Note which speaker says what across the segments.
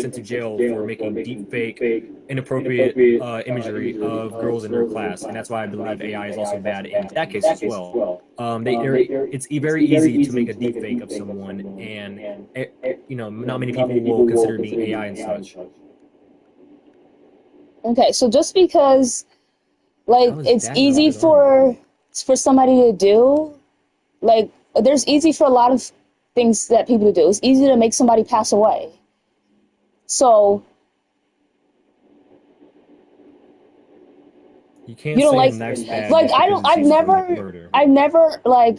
Speaker 1: sent to jail for making deep fake, inappropriate imagery of girls in her class, and that's why I believe AI is also bad in that case as well. It's very easy to make a deep fake of someone, and not many people will consider being AI and such.
Speaker 2: Okay, so just because like
Speaker 1: That was
Speaker 2: it's
Speaker 1: bad, but that was
Speaker 2: easy
Speaker 1: good argument.
Speaker 2: for somebody to do, like there's easy for a lot of things that people do. It's easy to make somebody pass away. So
Speaker 1: You can't
Speaker 2: you don't
Speaker 1: say
Speaker 2: like
Speaker 1: that's bad
Speaker 2: like
Speaker 1: just
Speaker 2: I
Speaker 1: because
Speaker 2: don't
Speaker 1: it's easy to commit murder.
Speaker 2: I've never like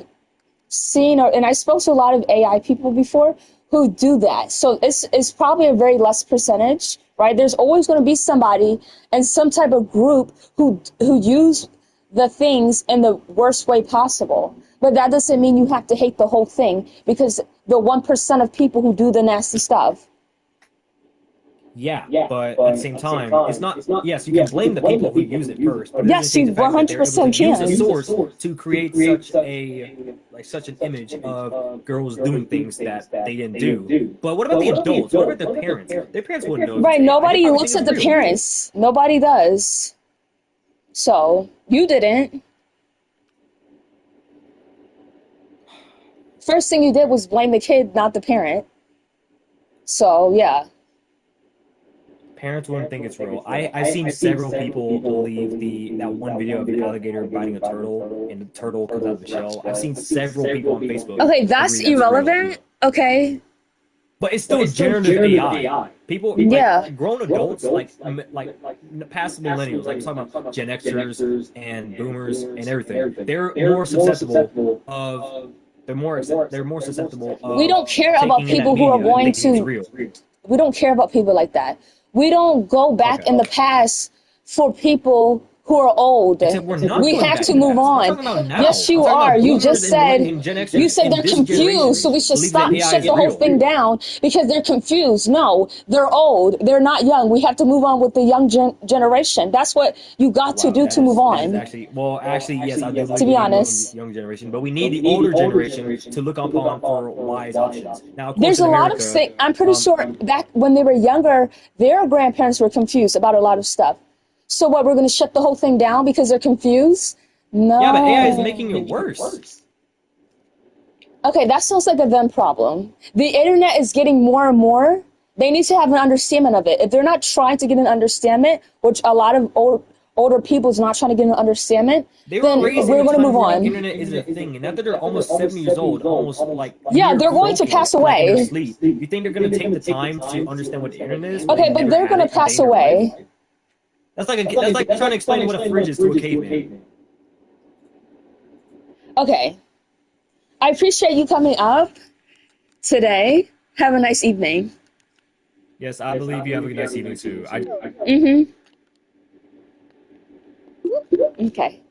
Speaker 2: seen or and I spoke to a lot of AI people before who do that. So it's probably a very less percentage, right? There's always going to be somebody and some type of group who use the things in the worst way possible. But that doesn't mean you have to hate the whole thing because the 1% of people who do the nasty stuff.
Speaker 1: Yeah, but at the same time, it's not. Yes, you can blame the people who use it first, but it doesn't
Speaker 2: Yes,
Speaker 1: change
Speaker 2: you
Speaker 1: the fact that they're able to
Speaker 2: 100%
Speaker 1: use a
Speaker 2: can.
Speaker 1: source to create such an image of girls doing things that they didn't do. But what about the adults? What about the parents? Their parents wouldn't know if it's
Speaker 2: Right,
Speaker 1: AI. They
Speaker 2: nobody
Speaker 1: probably think
Speaker 2: looks
Speaker 1: it's
Speaker 2: at the
Speaker 1: real.
Speaker 2: parents. Nobody does. So, you didn't. First thing you did was blame the kid, not the parent. So, yeah.
Speaker 1: Parents wouldn't think it's real. I've seen several people believe the that one video of an alligator biting a turtle and the turtle comes out of the shell. I've seen several people on Facebook
Speaker 2: Okay, that's
Speaker 1: agree that's real.
Speaker 2: irrelevant. Okay.
Speaker 1: But it's still generative AI. People
Speaker 2: Yeah.
Speaker 1: like grown adults, past millennials, like I'm talking about Gen Xers and Boomers and everything. They're more susceptible
Speaker 2: We
Speaker 1: of
Speaker 2: don't care about
Speaker 1: taking in that
Speaker 2: people who are
Speaker 1: media and
Speaker 2: going
Speaker 1: thinking it's
Speaker 2: to,
Speaker 1: real.
Speaker 2: we don't care about people like that. We don't go back
Speaker 1: Okay.
Speaker 2: in the past for people who are old.
Speaker 1: Except we're not
Speaker 2: We
Speaker 1: going
Speaker 2: have
Speaker 1: back
Speaker 2: to
Speaker 1: in the
Speaker 2: move
Speaker 1: past. I'm
Speaker 2: on.
Speaker 1: talking about now.
Speaker 2: Yes,
Speaker 1: I'm
Speaker 2: you
Speaker 1: talking
Speaker 2: are.
Speaker 1: about
Speaker 2: You just
Speaker 1: boomers
Speaker 2: said
Speaker 1: and Gen
Speaker 2: you
Speaker 1: Xers
Speaker 2: said
Speaker 1: in
Speaker 2: they're
Speaker 1: this
Speaker 2: confused, so
Speaker 1: generation
Speaker 2: we should
Speaker 1: believe that
Speaker 2: stop
Speaker 1: AI
Speaker 2: shut
Speaker 1: is
Speaker 2: the whole
Speaker 1: real.
Speaker 2: thing down because they're confused. No, they're old. They're not young. We have to move on with the young generation. That's what you got to
Speaker 1: Wow,
Speaker 2: do to move
Speaker 1: that is
Speaker 2: on.
Speaker 1: actually actually yes, I do
Speaker 2: To
Speaker 1: believe we
Speaker 2: be
Speaker 1: need to move on the
Speaker 2: honest.
Speaker 1: young generation, but we need the older generation to look upon for wise options. Now, of course,
Speaker 2: There's
Speaker 1: in
Speaker 2: a lot of
Speaker 1: America,
Speaker 2: things. I'm pretty sure back when they were younger, their grandparents were confused about a lot of stuff. So what? We're going to shut the whole thing down because they're confused?
Speaker 1: yeah, but AI is making
Speaker 2: No.
Speaker 1: it worse.
Speaker 2: Okay, that sounds like a them problem. The internet is getting more and more. They need to have an understanding of it. If they're not trying to get an understanding, which a lot of older people is not trying to get an understanding,
Speaker 1: They were
Speaker 2: then
Speaker 1: raised in
Speaker 2: we're
Speaker 1: a
Speaker 2: going to
Speaker 1: time
Speaker 2: move
Speaker 1: where the
Speaker 2: on.
Speaker 1: internet isn't a thing, and now that they're almost 70 years old, almost like
Speaker 2: Yeah,
Speaker 1: near
Speaker 2: they're going to
Speaker 1: croaking,
Speaker 2: pass
Speaker 1: like in their
Speaker 2: away.
Speaker 1: sleep, you think they're going to take the time to understand what the internet is when they
Speaker 2: Okay, but
Speaker 1: never
Speaker 2: they're
Speaker 1: had
Speaker 2: going
Speaker 1: it
Speaker 2: to
Speaker 1: a day
Speaker 2: pass
Speaker 1: in their life?
Speaker 2: away.
Speaker 1: That's like trying to explain what a fridge is to a caveman.
Speaker 2: Okay, I appreciate you coming up today. Have a nice evening.
Speaker 1: Yes, I believe you have a nice evening too.
Speaker 2: Mm-hmm. Okay.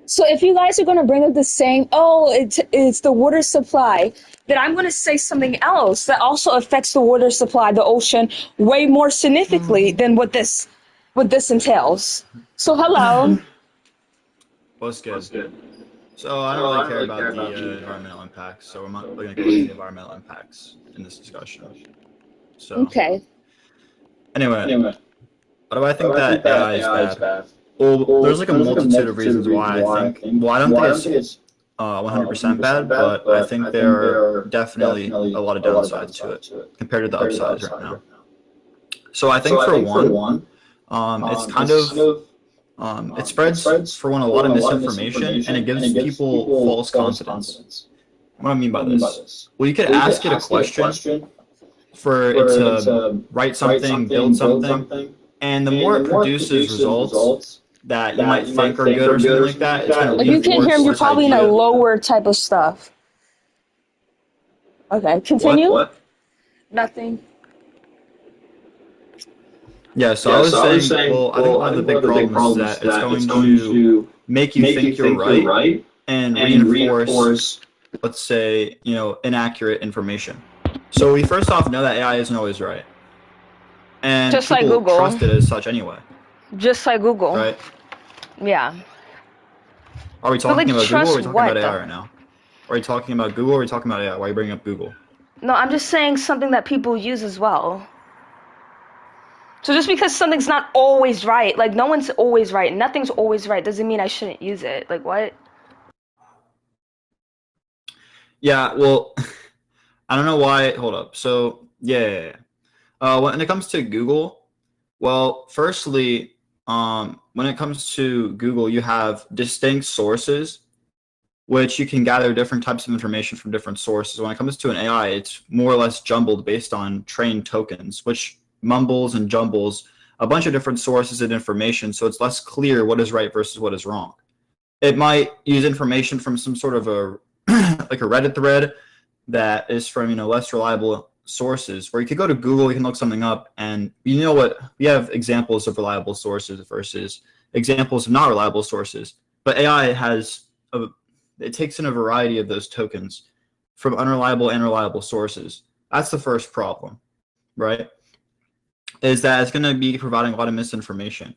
Speaker 2: So if you guys are going to bring up the same, oh, it's the water supply, then I'm going to say something else that also affects the water supply, the ocean, way more significantly than what this entails. So hello.
Speaker 3: What's good? So I don't really care about the environmental impacts, so we're not going to go into the environmental impacts in this discussion. So
Speaker 2: Okay.
Speaker 3: anyway, why do I think that AI is bad? Well, there's like a multitude of reasons why I think. Well, I don't think it's 100% bad, but I think there are definitely a lot of downsides to it compared to the upsides right now. So I think for one, it's kind of it spreads for one a lot of misinformation and it gives people false confidence. What do I mean by this? Well, you could ask it a question for it to write something, build something, and the more it produces results that you might think are good or something like that, it's going to
Speaker 2: If you can't hear him,
Speaker 3: reinforce
Speaker 2: you're
Speaker 3: this
Speaker 2: probably in a
Speaker 3: idea.
Speaker 2: lower type of stuff. Okay, continue.
Speaker 3: What?
Speaker 2: Nothing.
Speaker 3: Yeah, so I was saying, well, I think one of the big problems is that it's going to make you think you're right and reinforce, let's say, inaccurate information. So we first off know that AI isn't always right. And
Speaker 2: Just like
Speaker 3: people
Speaker 2: Google.
Speaker 3: trust it as such anyway,
Speaker 2: Just like Google.
Speaker 3: right?
Speaker 2: Yeah.
Speaker 3: Are we
Speaker 2: But
Speaker 3: talking
Speaker 2: like
Speaker 3: about Google or are
Speaker 2: trust
Speaker 3: we talking about
Speaker 2: what
Speaker 3: AI
Speaker 2: though?
Speaker 3: right now? Are we talking about Google or are we talking about AI? Why are you bringing up Google?
Speaker 2: No, I'm just saying something that people use as well. So just because something's not always right, like no one's always right, nothing's always right, doesn't mean I shouldn't use it. Like what?
Speaker 3: Yeah, well, I don't know why. Hold up. So, yeah. When it comes to Google, well, firstly, when it comes to Google, you have distinct sources, which you can gather different types of information from different sources. When it comes to an AI, it's more or less jumbled based on trained tokens, which mumbles and jumbles a bunch of different sources and information, so it's less clear what is right versus what is wrong. It might use information from some sort of a like a Reddit thread that is from less reliable sources. Where you could go to Google, you can look something up, and you know what? We have examples of reliable sources versus examples of not reliable sources. But AI it takes in a variety of those tokens from unreliable and reliable sources. That's the first problem, right? Is that it's going to be providing a lot of misinformation.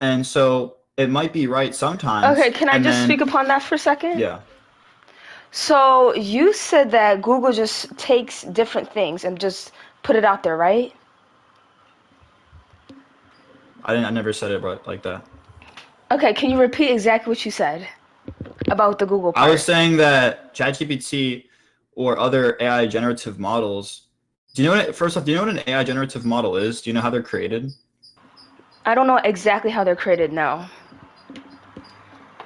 Speaker 3: And so it might be right sometimes.
Speaker 2: Okay, can I just speak upon that for a second?
Speaker 3: Yeah.
Speaker 2: So you said that Google just takes different things and just put it out there, right?
Speaker 3: I never said it like that.
Speaker 2: Okay, can you repeat exactly what you said about the Google part?
Speaker 3: I was saying that ChatGPT or other AI generative models. First off, do you know what an AI generative model is? Do you know how they're created?
Speaker 2: I don't know exactly how they're created now.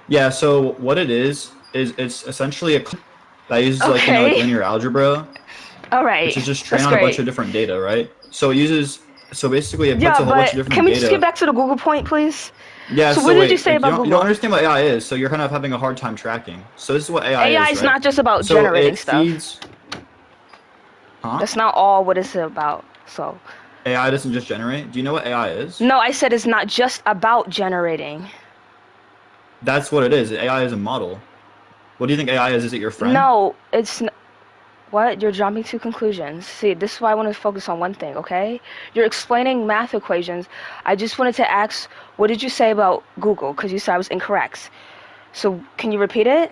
Speaker 3: Yeah, so what it is it's essentially a that uses like linear algebra.
Speaker 2: All right.
Speaker 3: Which is just trained on a bunch of different data, right? So basically it puts a whole bunch of different data.
Speaker 2: Can we just get back to the Google point, please?
Speaker 3: Yeah,
Speaker 2: so what did you say about Google?
Speaker 3: You don't understand what AI is, so you're kind of having a hard time tracking. So this is what AI is,
Speaker 2: AI is not just about generating stuff. That's not all what it's about. So
Speaker 3: AI doesn't just generate. Do you know what AI is?
Speaker 2: No, I said it's not just about generating.
Speaker 3: That's what it is. AI is a model. What do you think AI is? Is it your friend?
Speaker 2: No, it's not. What? You're jumping to conclusions. See, this is why I want to focus on one thing, okay? You're explaining math equations. I just wanted to ask, what did you say about Google? Because you said I was incorrect. So, can you repeat it?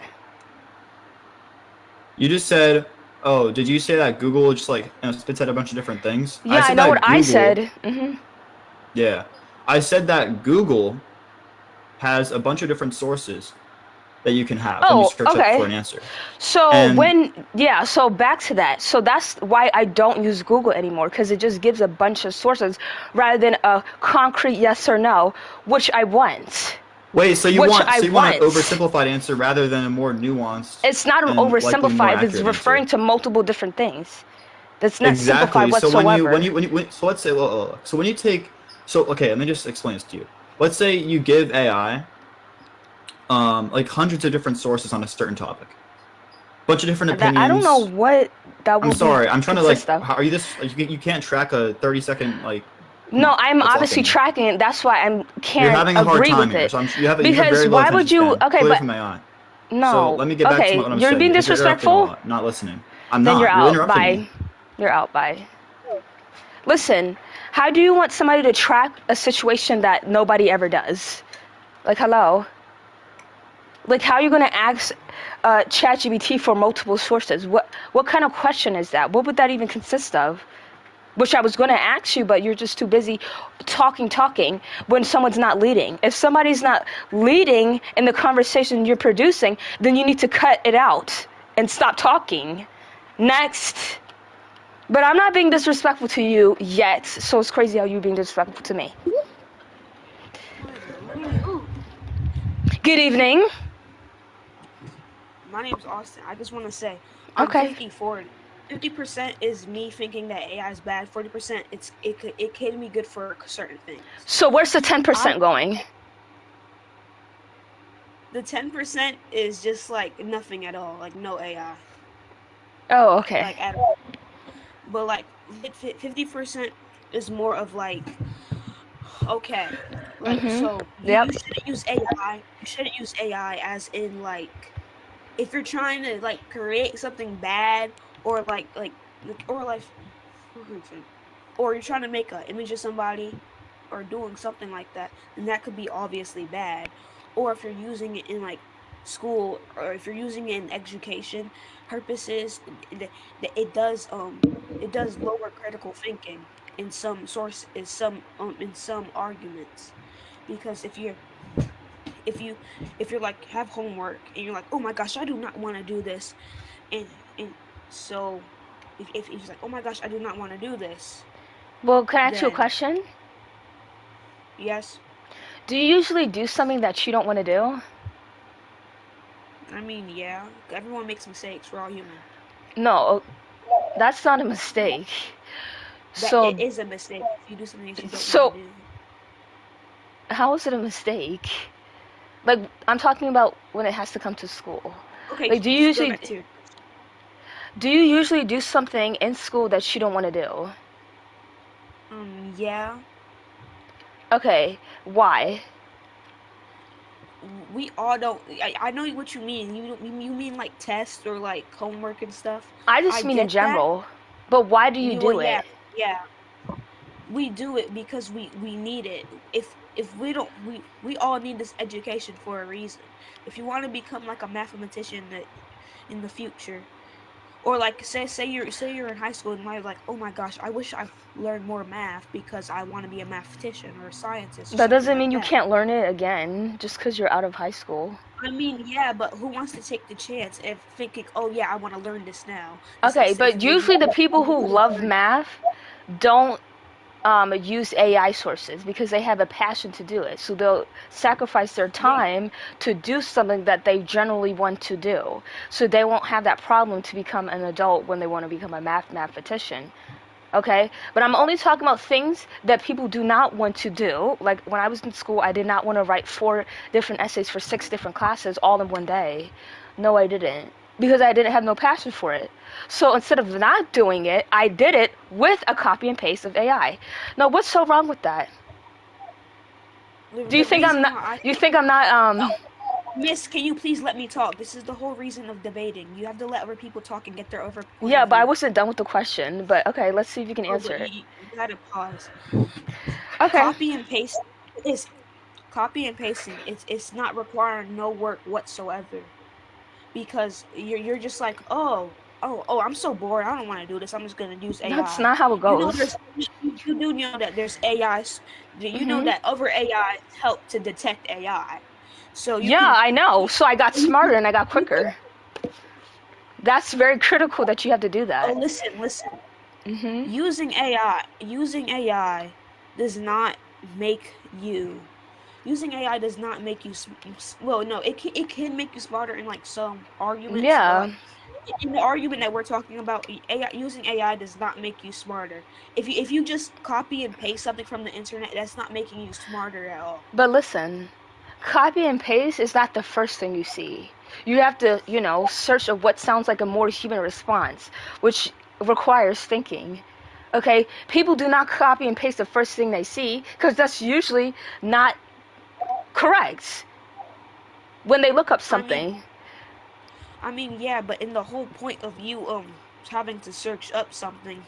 Speaker 3: You just said, oh, did you say that Google just spits out a bunch of different things?
Speaker 2: Yeah, I know what I said.
Speaker 3: Yeah. I said that Google has a bunch of different sources that you can have when you search up for an answer.
Speaker 2: So so back to that. So that's why I don't use Google anymore, because it just gives a bunch of sources rather than a concrete yes or no, which I want.
Speaker 3: Wait, so you want an oversimplified answer rather than a more nuanced?
Speaker 2: It's not an oversimplified. It's referring to multiple different things. That's not simplified whatsoever.
Speaker 3: So let's say, so when you take, okay, let me just explain this to you. Let's say you give AI hundreds of different sources on a certain topic, bunch of different opinions.
Speaker 2: I don't know what that would.
Speaker 3: I'm sorry. I'm trying to How are you this? You can't track a 30-second
Speaker 2: No, I'm obviously tracking it. That's why I can't
Speaker 3: You're having a hard
Speaker 2: agree
Speaker 3: time
Speaker 2: with it.
Speaker 3: So you have very
Speaker 2: why would you? Okay, but
Speaker 3: from AI.
Speaker 2: No.
Speaker 3: So let me get back to what I'm saying.
Speaker 2: You're being disrespectful.
Speaker 3: Not listening. I'm
Speaker 2: then
Speaker 3: not.
Speaker 2: You're out. Bye. You're out. Bye. Listen, how do you want somebody to track a situation that nobody ever does? Like, hello. Like, how are you going to ask ChatGPT for multiple sources? What kind of question is that? What would that even consist of? Which I was going to ask you, but you're just too busy talking when someone's not leading. If somebody's not leading in the conversation you're producing, then you need to cut it out and stop talking. Next. But I'm not being disrespectful to you yet, so it's crazy how you're being disrespectful to me. Good evening.
Speaker 4: My name's Austin. I just want to say, I'm 50-40. 50% is me thinking that AI is bad. 40% it can be good for certain things.
Speaker 2: So where's the 10% going?
Speaker 4: The 10% is just nothing at all, no AI.
Speaker 2: Oh, okay.
Speaker 4: At all. But 50% is more of okay. So you shouldn't use AI. You shouldn't use AI as in if you're trying to create something bad or or you're trying to make an image of somebody or doing something like that, then that could be obviously bad. Or if you're using it in school, or if you're using it in education purposes, it does lower critical thinking. in some source is some in some arguments, because if you if you're like have homework and you're like, oh my gosh, I do not want to do this, and so if he's like, oh my gosh, I do not want to do this,
Speaker 5: Well, can I ask you a
Speaker 4: then
Speaker 5: question?
Speaker 4: yes.
Speaker 5: Do you usually do something that you don't want to do?
Speaker 4: I mean, yeah, everyone makes mistakes. We're all human.
Speaker 5: No, that's not a mistake.
Speaker 4: That it
Speaker 5: So,
Speaker 4: is a mistake if you do something that you don't want
Speaker 5: so
Speaker 4: to do.
Speaker 5: how is it a mistake? Like, I'm talking about when it has to come to school.
Speaker 4: Okay,
Speaker 5: Like,
Speaker 4: just go back to
Speaker 5: do you usually do something in school that you don't want to do?
Speaker 4: yeah.
Speaker 5: Okay, why?
Speaker 4: We all don't. I know what you mean. You mean like tests or like homework and stuff.
Speaker 5: I
Speaker 4: I
Speaker 5: just mean in
Speaker 4: get that.
Speaker 5: general. But why do you
Speaker 4: You well,
Speaker 5: do
Speaker 4: yeah,
Speaker 5: it?
Speaker 4: yeah. We do it because we need it. If we don't, we all need this education for a reason. If you want to become like a mathematician in the future, or like say you're in high school and you're like, oh my gosh, I wish I learned more math because I want to be a mathematician or a scientist or
Speaker 5: That
Speaker 4: something
Speaker 5: doesn't
Speaker 4: like
Speaker 5: mean you
Speaker 4: that.
Speaker 5: can't learn it again just because you're out of high school.
Speaker 4: I mean, yeah, but who wants to take the chance of thinking, oh yeah, I want to learn this now,
Speaker 5: Okay,
Speaker 4: instead
Speaker 5: but
Speaker 4: of maybe
Speaker 5: usually the people
Speaker 4: you
Speaker 5: who
Speaker 4: could have
Speaker 5: love
Speaker 4: learned.
Speaker 5: math don't use AI sources because they have a passion to do it. So they'll sacrifice their
Speaker 4: Yeah,
Speaker 5: time to do something that they generally want to do. So they won't have that problem to become an adult when they want to become a mathematician. Okay? But I'm only talking about things that people do not want to do. Like when I was in school, I did not want to write 4 different essays for 6 different classes all in one day. No, I didn't. Because I didn't have no passion for it. So instead of not doing it, I did it with a copy and paste of AI. Now, what's so wrong with that? Do you
Speaker 4: the
Speaker 5: think I'm
Speaker 4: reason
Speaker 5: not?
Speaker 4: why I
Speaker 5: You
Speaker 4: think,
Speaker 5: think I'm not?
Speaker 4: Miss, can you please let me talk? This is the whole reason of debating. You have to let other people talk and get their other point
Speaker 5: Yeah,
Speaker 4: of
Speaker 5: but I
Speaker 4: view.
Speaker 5: wasn't done with the question. But okay, let's see if you can
Speaker 4: Oh,
Speaker 5: answer
Speaker 4: but
Speaker 5: it.
Speaker 4: you gotta pause.
Speaker 5: Okay.
Speaker 4: Copy and paste is copy and pasting. It's not requiring no work whatsoever, because you're just like, oh, I'm so bored. I don't want to do this. I'm just gonna use
Speaker 5: That's
Speaker 4: AI.
Speaker 5: not how it
Speaker 4: You know,
Speaker 5: goes.
Speaker 4: you do know that there's AIs. You know
Speaker 5: Mhm.
Speaker 4: that other AIs help to detect AI, so
Speaker 5: Yeah, I know. So I got smarter and I got
Speaker 4: you can.
Speaker 5: quicker. That's very critical that you have to do
Speaker 4: Oh,
Speaker 5: that.
Speaker 4: listen.
Speaker 5: Mhm.
Speaker 4: Using AI does not make you. Using AI does not make you. Well, no, it can make you smarter in like some arguments, but
Speaker 5: Yeah.
Speaker 4: like in the argument that we're talking about, AI, using AI does not make you smarter. If you just copy and paste something from the internet, that's not making you smarter at all.
Speaker 5: But listen, copy and paste is not the first thing you see. You have to, search of what sounds like a more human response, which requires thinking. Okay? People do not copy and paste the first thing they see because that's usually not correct when they look up
Speaker 4: I mean,
Speaker 5: something.
Speaker 4: yeah, but in the whole point of you having to search up something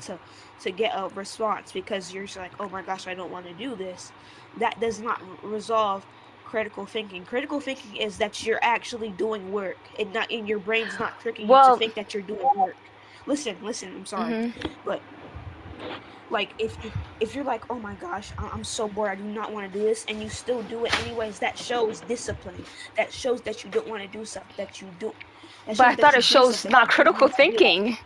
Speaker 4: to get a response because you're just like, oh my gosh, I don't want to do this. That does not resolve critical thinking. Critical thinking is that you're actually doing work and not in your brain's not tricking you to
Speaker 5: Well,
Speaker 4: think that you're doing work. Listen, I'm sorry.
Speaker 5: mhm.
Speaker 4: But like if you're like, oh my gosh, I'm so bored, I do not want to do this, and you still do it anyways, that shows discipline. That shows that you don't want to do something that you do. That
Speaker 5: But I
Speaker 4: shows
Speaker 5: thought
Speaker 4: that you
Speaker 5: it
Speaker 4: do
Speaker 5: shows
Speaker 4: something that
Speaker 5: not
Speaker 4: you
Speaker 5: critical
Speaker 4: want to do.
Speaker 5: thinking.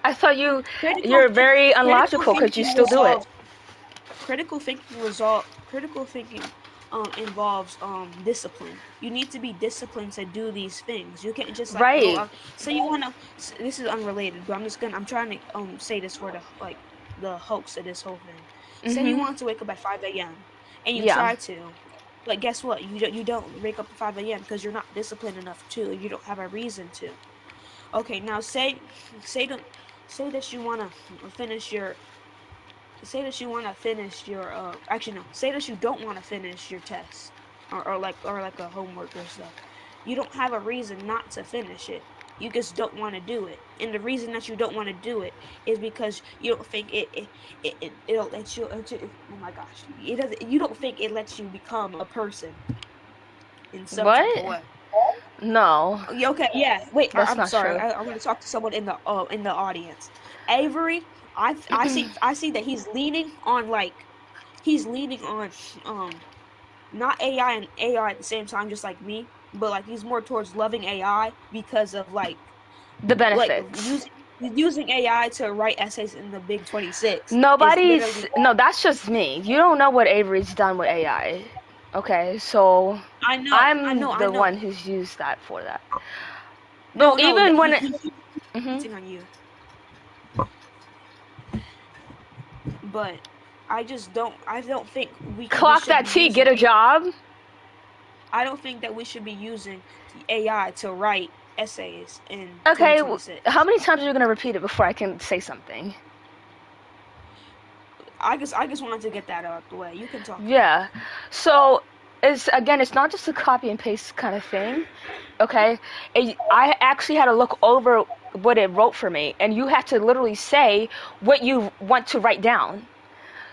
Speaker 5: I thought
Speaker 4: Critical
Speaker 5: you're
Speaker 4: think
Speaker 5: very
Speaker 4: critical
Speaker 5: unlogical because you
Speaker 4: thinking
Speaker 5: still do it.
Speaker 4: resolves critical thinking involves discipline. You need to be disciplined to do these things. You can't just like go
Speaker 5: Right.
Speaker 4: out. Say you wanna. This is unrelated, but I'm trying to say this for the like the hoax of this whole thing. Say you
Speaker 5: Mhm.
Speaker 4: want to wake up at 5 a.m. and you
Speaker 5: Yeah.
Speaker 4: try to, but guess what? You don't wake up at 5 a.m. because you're not disciplined enough to. You don't have a reason to. Okay, now say that say that you wanna finish your say that you want to finish your actually no say that you don't want to finish your test or like a homework or stuff. You don't have a reason not to finish it. You just don't want to do it, and the reason that you don't want to do it is because you don't think it'll let you oh my gosh, it doesn't you don't think it lets you become a person in some type of
Speaker 5: What?
Speaker 4: way.
Speaker 5: No,
Speaker 4: Yeah, okay, yeah. Wait,
Speaker 5: that's
Speaker 4: I'm
Speaker 5: not
Speaker 4: sorry.
Speaker 5: true.
Speaker 4: I want to talk to someone in the audience. Avery, I see that he's leaning on not AI and AI at the same time, just like me, but like he's more towards loving AI because of
Speaker 5: The
Speaker 4: like
Speaker 5: benefits.
Speaker 4: using AI to write essays in the Big 26 is
Speaker 5: Nobody's
Speaker 4: literally.
Speaker 5: no, that's just me. You don't know what Avery's done with AI. Okay, so
Speaker 4: I
Speaker 5: I'm
Speaker 4: know, I
Speaker 5: the
Speaker 4: know.
Speaker 5: one who's used that for that. No,
Speaker 4: No, no,
Speaker 5: even
Speaker 4: that
Speaker 5: when
Speaker 4: he's
Speaker 5: hmm
Speaker 4: cheating on you, but I don't think we
Speaker 5: clock
Speaker 4: should
Speaker 5: that
Speaker 4: be
Speaker 5: T,
Speaker 4: using
Speaker 5: get a
Speaker 4: AI.
Speaker 5: job.
Speaker 4: I don't think that we should be using AI to write essays in
Speaker 5: Okay, how
Speaker 4: 2026.
Speaker 5: many times are you gonna repeat it before I can say something?
Speaker 4: I just wanted to get that out the way. You can talk now.
Speaker 5: Yeah. So it's not just a copy and paste kind of thing. Okay. I actually had to look over what it wrote for me, and you had to literally say what you want to write down.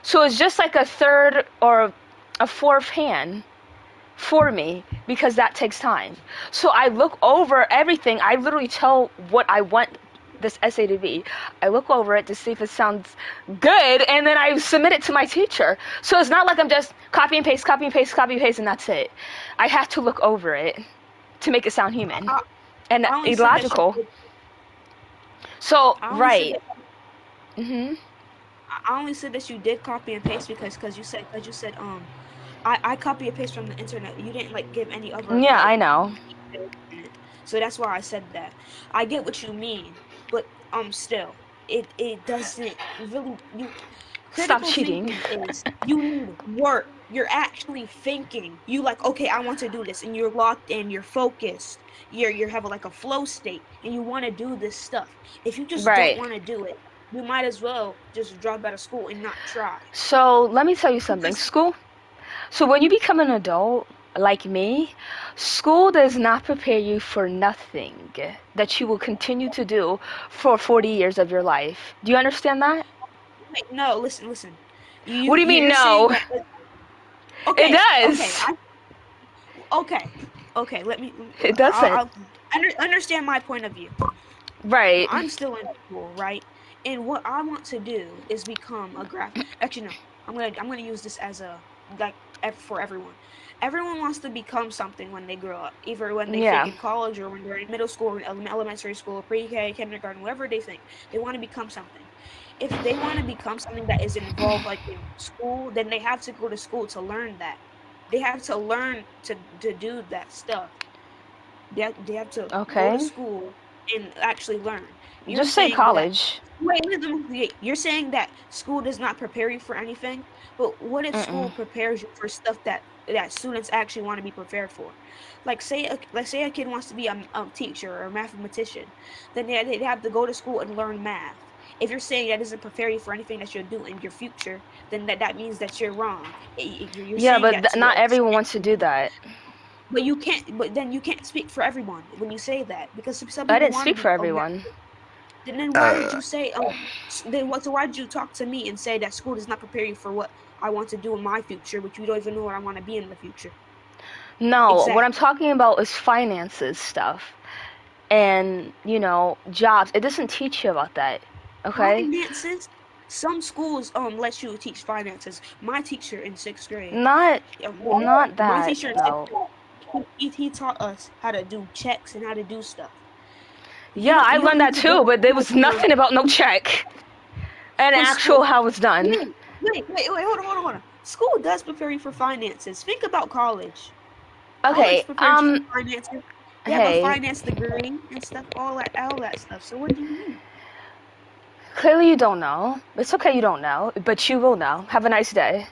Speaker 5: So it's just like a third or a fourth hand for me because that takes time. So I look over everything. I literally tell what I want this essay to be. I look over it to see if it sounds good, and then I submit it to my teacher. So it's not like I'm just copy and paste, copy and paste, copy and paste, and that's it. I have to look over it to make it sound human
Speaker 4: I,
Speaker 5: and
Speaker 4: I only said that you
Speaker 5: illogical.
Speaker 4: did.
Speaker 5: So
Speaker 4: I only said
Speaker 5: right.
Speaker 4: that
Speaker 5: Mhm.
Speaker 4: I only said that you did copy and paste because you said I copy and paste from the internet. You didn't like give any other
Speaker 5: Yeah,
Speaker 4: like
Speaker 5: I know.
Speaker 4: details in it. So that's why I said that. I get what you mean, but still it doesn't really you
Speaker 5: Stop
Speaker 4: critical
Speaker 5: cheating.
Speaker 4: thinking is you need work. You're actually thinking. You like, okay, I want to do this, and you're locked in, you're focused, you're having like a flow state, and you want to do this stuff. If you just don't
Speaker 5: Right.
Speaker 4: want to do it, you might as well just drop out of school and not try.
Speaker 5: So let me tell you something.
Speaker 4: Because
Speaker 5: School. So when you become an adult, like me, school does not prepare you for nothing that you will continue to do for 40 years of your life. Do you understand that?
Speaker 4: wait, no, listen.
Speaker 5: What do you mean
Speaker 4: You're saying
Speaker 5: no?
Speaker 4: that
Speaker 5: It
Speaker 4: okay,
Speaker 5: does.
Speaker 4: okay, okay.
Speaker 5: It doesn't.
Speaker 4: I'll understand my point of view.
Speaker 5: Right.
Speaker 4: I'm still in school, right? And what I want to do is become a graph. Actually, no. I'm gonna use this as a like for everyone. Everyone wants to become something when they grow up, either when they think
Speaker 5: Yeah.
Speaker 4: in college or when they're in middle school, or elementary school, pre-K, kindergarten, whatever they think. They want to become something. If they want to become something that is involved like in school, then they have to go to school to learn that. They have to learn to do that stuff. They have to go to
Speaker 5: Okay.
Speaker 4: school and actually learn. You're
Speaker 5: Just say
Speaker 4: saying that
Speaker 5: college.
Speaker 4: you're saying that school does not prepare you for anything, but what if
Speaker 5: Mm-mm.
Speaker 4: school prepares you for stuff that students actually want to be prepared for? Like let's say a kid wants to be a teacher or a mathematician, then they have to go to school and learn math. If you're saying that doesn't prepare you for anything that you'll do in your future, then that means that you're wrong. You're
Speaker 5: Yeah,
Speaker 4: saying
Speaker 5: but
Speaker 4: that to
Speaker 5: not everyone wants to do that.
Speaker 4: but you can't. But then you can't speak for everyone when you say that because some
Speaker 5: I
Speaker 4: people
Speaker 5: didn't
Speaker 4: want to
Speaker 5: speak for
Speaker 4: be.
Speaker 5: everyone.
Speaker 4: Then why did
Speaker 3: Uh,
Speaker 4: you say? Then what? So why did you talk to me and say that school does not prepare you for what I want to do in my future, but you don't even know what I want to be in the future?
Speaker 5: No, what I'm
Speaker 4: Exactly.
Speaker 5: talking about is finances stuff and, jobs. It doesn't teach you about that. Okay?
Speaker 4: Finances. Some schools let you teach finances. My teacher in sixth grade,
Speaker 5: Not
Speaker 4: well,
Speaker 5: not
Speaker 4: my
Speaker 5: that,
Speaker 4: teacher in sixth
Speaker 5: no.
Speaker 4: grade, he taught us how to do checks and how to do stuff.
Speaker 5: Yeah, I
Speaker 4: You don't
Speaker 5: learned
Speaker 4: need
Speaker 5: that
Speaker 4: to go
Speaker 5: too,
Speaker 4: to
Speaker 5: but there
Speaker 4: school
Speaker 5: was
Speaker 4: to learn.
Speaker 5: nothing about no check and
Speaker 4: But school,
Speaker 5: actual how it's done.
Speaker 4: hold on. School does prepare you for finances. Think about college.
Speaker 5: Okay,
Speaker 4: College prepares you for finances. You have a
Speaker 5: hey,
Speaker 4: finance degree and stuff, all that stuff. So what do you mean?
Speaker 5: clearly you don't know. It's okay you don't know, but you will know. Have a nice day.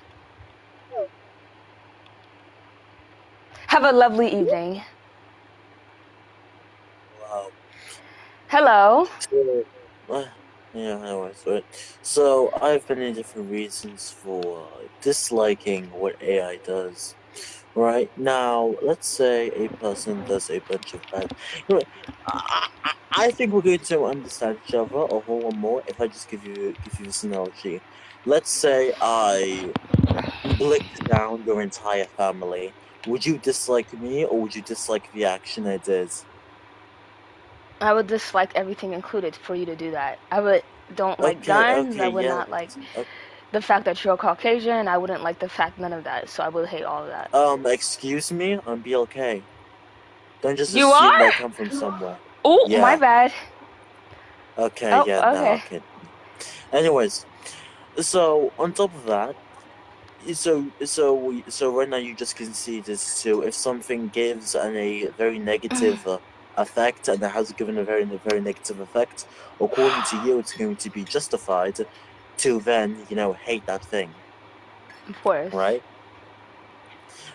Speaker 5: Have a lovely evening.
Speaker 6: Wow.
Speaker 5: Hello.
Speaker 6: So, uh, yeah, I was right. So, I have many different reasons for disliking what AI does. Right now, let's say a person does a bunch of bad. You know, I think we're going to understand each other a whole lot more if I just give you this analogy. Let's say I licked down your entire family. Would you dislike me, or would you dislike the action I did?
Speaker 5: I would dislike everything included for you to do that. I would don't like
Speaker 6: Okay,
Speaker 5: guns.
Speaker 6: okay,
Speaker 5: I would
Speaker 6: yeah.
Speaker 5: not like
Speaker 6: Uh,
Speaker 5: the fact that you're Caucasian. I wouldn't like the fact none of that. So I would hate all of that.
Speaker 6: Excuse me, I'm BLK. Don't just
Speaker 5: You
Speaker 6: assume that I
Speaker 5: are?
Speaker 6: come from somewhere.
Speaker 5: Oh, my
Speaker 6: Yeah.
Speaker 5: bad.
Speaker 6: Okay,
Speaker 5: Oh,
Speaker 6: yeah, no,
Speaker 5: okay.
Speaker 6: okay. Anyways, so on top of that, so right now you just conceded to if something gives a very negative effect and it has given a very negative effect, according to you, it's going to be justified to then hate that thing,
Speaker 5: Of course.
Speaker 6: right?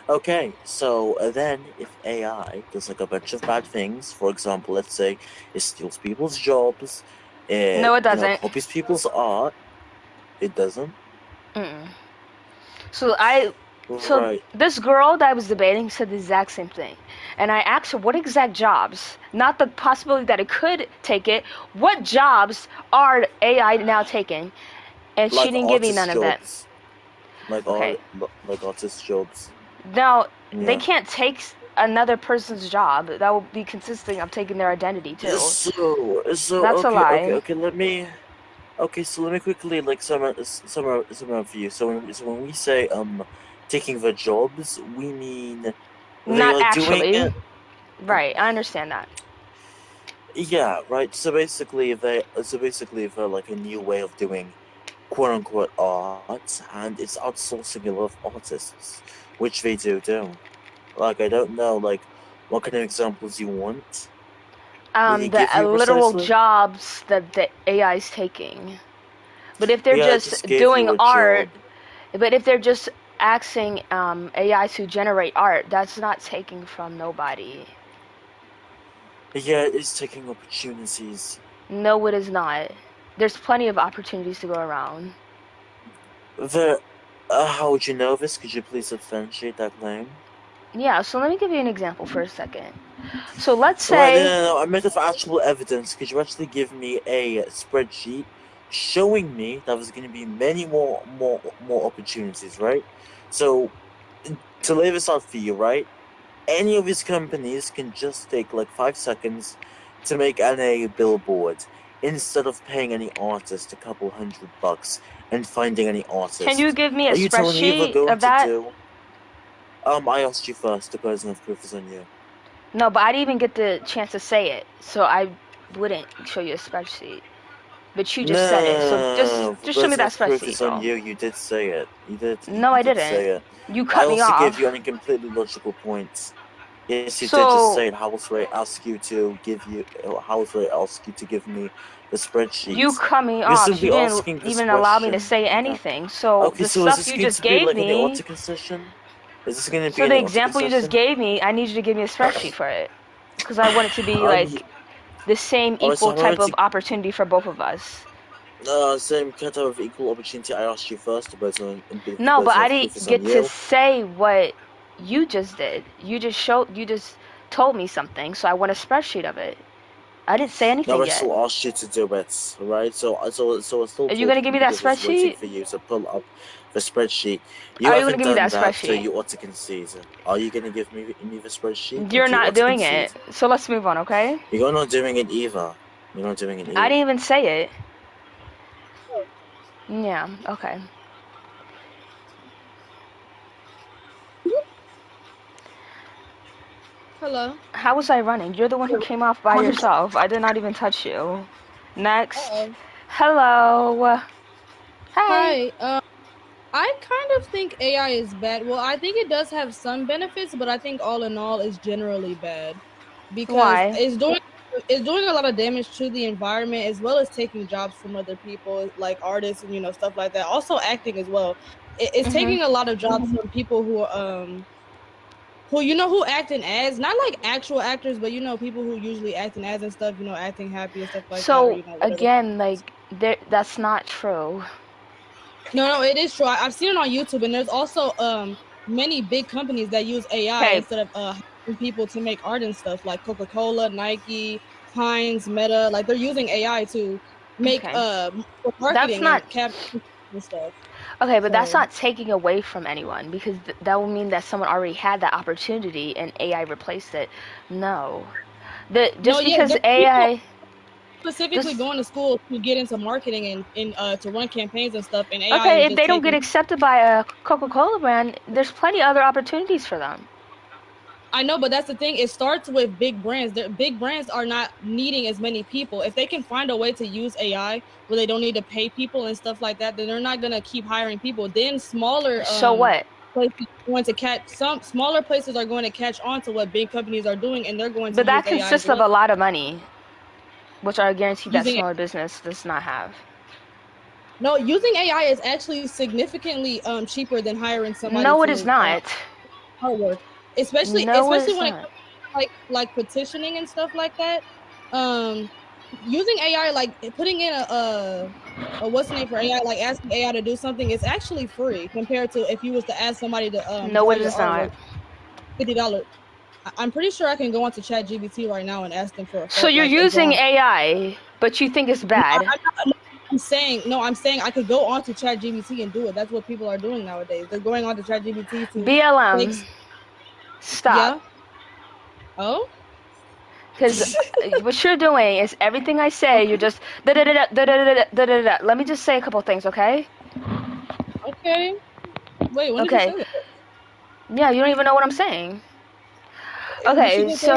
Speaker 6: Okay, so then if AI does like a bunch of bad things, for example, let's say it steals people's jobs,
Speaker 5: No, it doesn't.
Speaker 6: copies people's art, it doesn't.
Speaker 5: Mm-mm. So
Speaker 6: Right.
Speaker 5: this girl that I was debating said the exact same thing, and I asked her what exact jobs, not the possibility that it could take it, what jobs are AI now taking, and she
Speaker 6: Like
Speaker 5: didn't give me none
Speaker 6: artist
Speaker 5: of that.
Speaker 6: jobs. Like
Speaker 5: Okay,
Speaker 6: like artist jobs.
Speaker 5: now they
Speaker 6: Yeah.
Speaker 5: can't take another person's job. That will be consisting of taking their identity too.
Speaker 6: So
Speaker 5: That's a lie.
Speaker 6: okay, so let me quickly like sum up for you. So when we say taking the jobs, we mean they
Speaker 5: Not
Speaker 6: are doing
Speaker 5: actually.
Speaker 6: it.
Speaker 5: Right, I understand that.
Speaker 6: Yeah, right. So basically they're like a new way of doing quote unquote art, and it's outsourcing a lot of artists, which they do. Like I don't know, like what kind of examples you want me to
Speaker 5: The
Speaker 6: give you
Speaker 5: literal
Speaker 6: precisely.
Speaker 5: jobs that the AI is taking. But if they're
Speaker 6: Yeah, I
Speaker 5: just
Speaker 6: just gave
Speaker 5: doing
Speaker 6: you a
Speaker 5: art,
Speaker 6: job.
Speaker 5: but if they're just asking AI to generate art, that's not taking from nobody.
Speaker 6: Yeah, it is taking opportunities.
Speaker 5: No, it is not. There's plenty of opportunities to go around.
Speaker 6: The how would you know this? Could you please substantiate that claim?
Speaker 5: Yeah, so let me give you an example for a second. So let's
Speaker 6: Right, no,
Speaker 5: say,
Speaker 6: no, no. I meant of actual evidence. Could you actually give me a spreadsheet showing me that there's going to be many more opportunities, right? So to lay this out for you, right? Any of these companies can just take like 5 seconds to make a billboard instead of paying any artist a couple $100 and finding any
Speaker 5: can you
Speaker 6: artist.
Speaker 5: give me a
Speaker 6: Are you telling me they're
Speaker 5: spreadsheet
Speaker 6: going
Speaker 5: of
Speaker 6: to
Speaker 5: that?
Speaker 6: do? I asked you first. The burden of proof is on you.
Speaker 5: No, but I didn't even get the chance to say it, so I wouldn't show you a spreadsheet. But you just said it, so just
Speaker 6: No, the
Speaker 5: just show me
Speaker 6: burden
Speaker 5: that
Speaker 6: of proof
Speaker 5: spreadsheet
Speaker 6: is on
Speaker 5: though.
Speaker 6: you. You did say it. You did.
Speaker 5: No,
Speaker 6: You
Speaker 5: I
Speaker 6: did
Speaker 5: didn't.
Speaker 6: say it.
Speaker 5: You
Speaker 6: I
Speaker 5: cut me
Speaker 6: also gave
Speaker 5: off.
Speaker 6: you any completely logical points. Yes, you did just
Speaker 5: So
Speaker 6: say it. How else would I ask you to give you? How else would I ask you to give me the
Speaker 5: you
Speaker 6: spreadsheets?
Speaker 5: cut me
Speaker 6: You're
Speaker 5: off. So
Speaker 6: simply
Speaker 5: you didn't
Speaker 6: asking this
Speaker 5: even allow me to
Speaker 6: question.
Speaker 5: say
Speaker 6: Yeah.
Speaker 5: anything. So
Speaker 6: Okay,
Speaker 5: the
Speaker 6: so is
Speaker 5: stuff
Speaker 6: this
Speaker 5: you
Speaker 6: going
Speaker 5: just
Speaker 6: to be
Speaker 5: gave
Speaker 6: like an
Speaker 5: me,
Speaker 6: Autocad session? Is this going to be
Speaker 5: so
Speaker 6: an
Speaker 5: the
Speaker 6: Autocad
Speaker 5: example you just
Speaker 6: session?
Speaker 5: gave me, I need you to give me a spreadsheet for it. Because I want it to be
Speaker 6: Um.
Speaker 5: like the same
Speaker 6: Alright, so
Speaker 5: equal
Speaker 6: I'm going
Speaker 5: type
Speaker 6: to
Speaker 5: of opportunity for both of us.
Speaker 6: same kind of equal opportunity. I asked you first. The
Speaker 5: No, but
Speaker 6: burden
Speaker 5: I
Speaker 6: of proof is
Speaker 5: didn't
Speaker 6: on
Speaker 5: get to
Speaker 6: you.
Speaker 5: say what you just did. You just told me something, so I want a spreadsheet of it. I didn't say
Speaker 6: Now
Speaker 5: anything
Speaker 6: I
Speaker 5: yet.
Speaker 6: still asked you to do it, right? So I still
Speaker 5: Are you
Speaker 6: told
Speaker 5: gonna
Speaker 6: you
Speaker 5: give me that
Speaker 6: because I was waiting
Speaker 5: spreadsheet?
Speaker 6: for you to pull up the spreadsheet. You
Speaker 5: Are you gonna
Speaker 6: haven't
Speaker 5: give me
Speaker 6: done
Speaker 5: that
Speaker 6: that, so
Speaker 5: spreadsheet?
Speaker 6: you ought to concede. Are you gonna give me the spreadsheet, or
Speaker 5: You're
Speaker 6: do you
Speaker 5: not
Speaker 6: ought to
Speaker 5: doing
Speaker 6: concede?
Speaker 5: it. So let's move on, okay?
Speaker 6: You're not doing it either. You're not doing it
Speaker 5: I
Speaker 6: either.
Speaker 5: didn't even say it. Yeah, okay.
Speaker 7: Hello.
Speaker 5: How was I running? You're the one who came off by yourself. I did not even touch you. Next.
Speaker 7: Uh-oh.
Speaker 5: Hello. Hi.
Speaker 7: Hi. I kind of think AI is bad. Well, I think it does have some benefits, but I think all in all it's generally bad because
Speaker 5: Why?
Speaker 7: it's doing a lot of damage to the environment as well as taking jobs from other people like artists and stuff like that. Also acting as well. It's
Speaker 5: Mhm.
Speaker 7: taking a lot of jobs from people who acting as not like actual actors, but people who usually acting as and stuff, acting happy and stuff like that, or
Speaker 5: So
Speaker 7: whatever.
Speaker 5: again, like that's not true.
Speaker 7: No, it is true. I've seen it on YouTube, and there's also many big companies that use AI
Speaker 5: Okay,
Speaker 7: instead of hiring people to make art and stuff, like Coca-Cola, Nike, Heinz, Meta. Like they're using AI to make
Speaker 5: okay.
Speaker 7: for
Speaker 5: That's
Speaker 7: marketing
Speaker 5: not
Speaker 7: and cap and stuff.
Speaker 5: okay, but that's
Speaker 7: So
Speaker 5: not taking away from anyone because that will mean that someone already had that opportunity and AI replaced it. No. The
Speaker 7: no,
Speaker 5: just
Speaker 7: yeah,
Speaker 5: because
Speaker 7: there's people.
Speaker 5: AI
Speaker 7: specifically
Speaker 5: Just-
Speaker 7: going to school to get into marketing and to run campaigns and stuff. And AI
Speaker 5: Okay,
Speaker 7: is
Speaker 5: if
Speaker 7: just
Speaker 5: they don't get
Speaker 7: taking-
Speaker 5: accepted by a Coca-Cola brand, there's plenty other opportunities for them.
Speaker 7: I know, but that's the thing. It starts with big brands. Big brands are not needing as many people. If they can find a way to use AI where they don't need to pay people and stuff like that, then they're not gonna keep hiring people. Then smaller
Speaker 5: So what?
Speaker 7: places are going to catch some smaller places are going to catch on to what big companies are doing, and they're going to
Speaker 5: But that
Speaker 7: use AI
Speaker 5: consists
Speaker 7: as
Speaker 5: of
Speaker 7: well.
Speaker 5: a lot of money, which I guarantee that
Speaker 7: Using it-
Speaker 5: smaller business does not have.
Speaker 7: No, using AI is actually significantly cheaper than hiring somebody.
Speaker 5: No, it
Speaker 7: to,
Speaker 5: is not.
Speaker 7: hard work, especially
Speaker 5: No,
Speaker 7: when it
Speaker 5: it's
Speaker 7: comes
Speaker 5: not.
Speaker 7: to like petitioning and stuff like that. Using AI, like putting in a what's the name for AI, like asking AI to do something, is actually free compared to if you was to ask somebody to
Speaker 5: No,
Speaker 7: draw
Speaker 5: it
Speaker 7: your
Speaker 5: is not.
Speaker 7: artwork. $50. I'm pretty sure I can go onto ChatGPT right now and ask them for a
Speaker 5: So you're
Speaker 7: like, a
Speaker 5: using
Speaker 7: drawing.
Speaker 5: AI, but you think it's bad.
Speaker 7: I'm saying I could go onto ChatGPT and do it. That's what people are doing nowadays. They're going onto ChatGPT to
Speaker 5: BLM, stop.
Speaker 7: yeah. Oh,
Speaker 5: Because what you're doing is everything I say, you're just da-da-da-da-da-da-da-da-da. Let me just say a couple things, okay?
Speaker 7: okay. Wait, when did you
Speaker 5: Okay.
Speaker 7: say that?
Speaker 5: Yeah, you don't even know what I'm saying.
Speaker 7: Did she
Speaker 5: Okay,
Speaker 7: just say-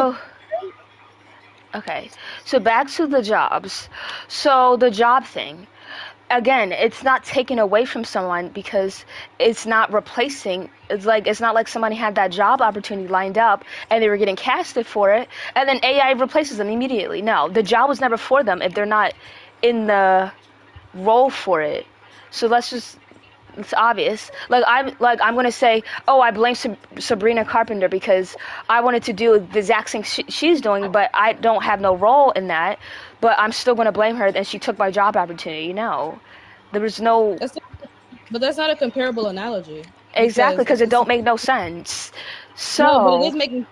Speaker 5: so back to the jobs. So the job thing. Again, it's not taken away from someone because it's not replacing. It's not like somebody had that job opportunity lined up and they were getting casted for it, and then AI replaces them immediately. No, the job was never for them if they're not in the role for it. So it's obvious. I'm gonna say, oh, I blame Sabrina Carpenter because I wanted to do the exact thing she's doing, but I don't have no role in that. But I'm still gonna blame her, and she took my job opportunity. No, there was no
Speaker 7: But that's not a comparable analogy.
Speaker 5: exactly because it
Speaker 7: it's-
Speaker 5: don't make no sense.
Speaker 7: No, but it
Speaker 5: So
Speaker 7: is making.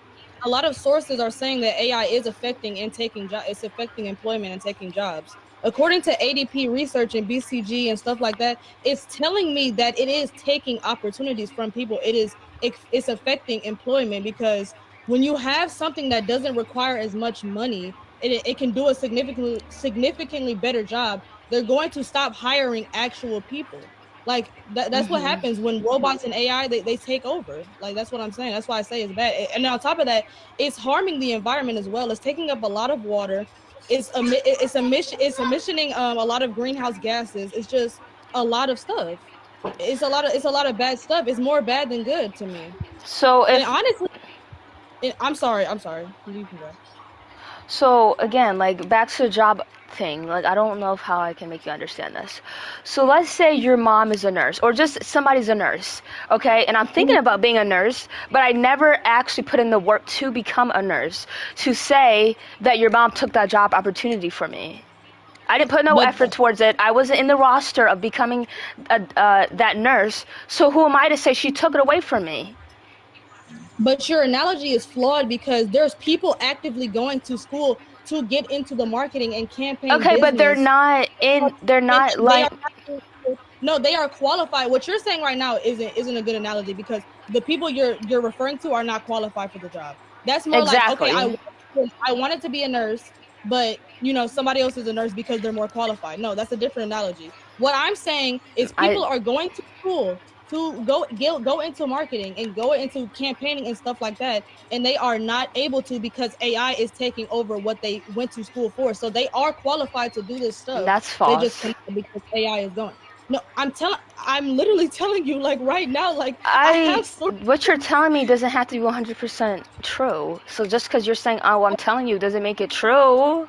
Speaker 7: A lot of sources are saying that AI is affecting and taking jobs. It's affecting employment and taking jobs. According to ADP research and BCG and stuff like that, it's telling me that it is taking opportunities from people. It's affecting employment because when you have something that doesn't require as much money, it can do a significantly better job. They're going to stop hiring actual people. Like that's what happens when robots and AI they take over. Like that's what I'm saying. That's why I say it's bad. And on top of that, it's harming the environment as well. It's taking up a lot of water. It's emissioning a lot of greenhouse gases. It's just a lot of stuff. It's a lot of bad stuff. It's more bad than good to me.
Speaker 5: so
Speaker 7: And
Speaker 5: if
Speaker 7: honestly, I'm sorry. You can go.
Speaker 5: So again, like back to the job thing, like I don't know how I can make you understand this. So let's say your mom is a nurse or just somebody's a nurse, okay? And I'm thinking about being a nurse, but I never actually put in the work to become a nurse to say that your mom took that job opportunity for me. I didn't put no
Speaker 7: But-
Speaker 5: effort towards it. I wasn't in the roster of becoming that nurse. So who am I to say she took it away from me?
Speaker 7: But your analogy is flawed because there's people actively going to school to get into the marketing and campaign
Speaker 5: Okay,
Speaker 7: business.
Speaker 5: but they're not like
Speaker 7: No, they are qualified. What you're saying right now isn't a good analogy because the people you're referring to are not qualified for the job. That's more
Speaker 5: Exactly.
Speaker 7: like, okay, I wanted to be a nurse, but somebody else is a nurse because they're more qualified. No, that's a different analogy. What I'm saying is people are going to school to go into marketing and go into campaigning and stuff like that, and they are not able to because AI is taking over what they went to school for. So they are qualified to do this stuff.
Speaker 5: That's
Speaker 7: They
Speaker 5: false.
Speaker 7: just cannot because AI is going. No, I'm literally telling you, like right now, like
Speaker 5: what you're telling me doesn't have to be 100% true. So just because you're saying, oh, I'm telling you, doesn't make it true.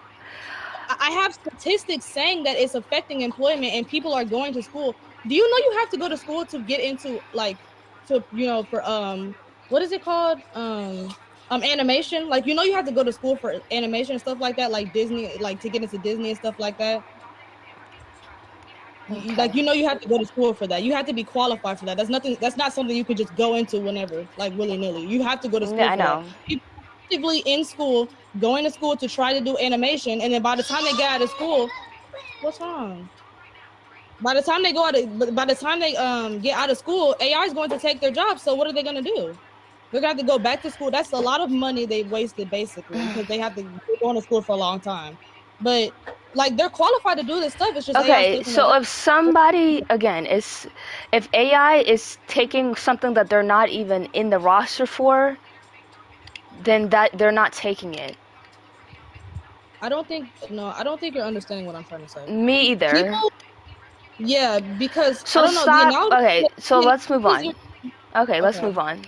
Speaker 7: I have statistics saying that it's affecting employment and people are going to school. Do you know you have to go to school to get into for what is it called? Animation. Like you have to go to school for animation and stuff like that, like Disney, like to get into Disney and stuff like that.
Speaker 5: Okay.
Speaker 7: Like you have to go to school for that. You have to be qualified for that. That's not something you could just go into whenever, like willy-nilly. You have to go to school
Speaker 5: Yeah, I
Speaker 7: for
Speaker 5: know.
Speaker 7: that. People are actively in school, going to school to try to do animation, and then by the time they get out of school, what's wrong? By the time they get out of school, AI is going to take their job. So what are they going to do? They're going to have to go back to school. That's a lot of money they've wasted basically because they have to go to school for a long time. But like they're qualified to do this stuff. It's just AI
Speaker 5: Okay,
Speaker 7: taking
Speaker 5: so
Speaker 7: their
Speaker 5: if somebody again is, if AI is taking something that they're not even in the roster for, then that they're not taking it.
Speaker 7: I don't think you're understanding what I'm trying to say.
Speaker 5: Me either.
Speaker 7: People, yeah, because
Speaker 5: So
Speaker 7: I don't know the
Speaker 5: stop.
Speaker 7: analogy.
Speaker 5: Okay, so let's move on.
Speaker 7: Okay.
Speaker 5: Okay, let's move on.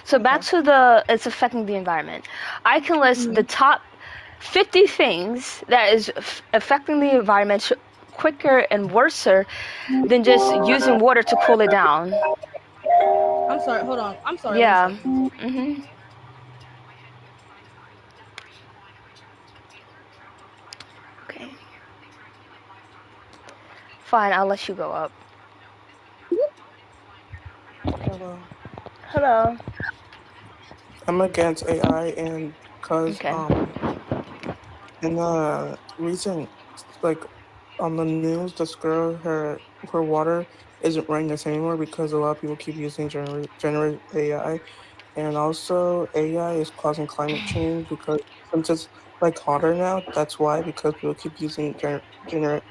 Speaker 5: So back to the it's affecting the environment. I can list the top 50 things that is affecting the environment quicker and worser than just using water to cool it down.
Speaker 7: I'm sorry. Hold on. I'm sorry.
Speaker 5: Yeah.
Speaker 7: One second.
Speaker 5: Mhm. Okay. Fine, I'll let you go up.
Speaker 8: Hello.
Speaker 5: Hello.
Speaker 8: I'm against AI, and because
Speaker 5: Okay.
Speaker 8: in the recent, like, on the news, this girl, her water isn't running the same anymore because a lot of people keep using generative AI, and also AI is causing climate change because since it's like hotter now, that's why, because people keep using generative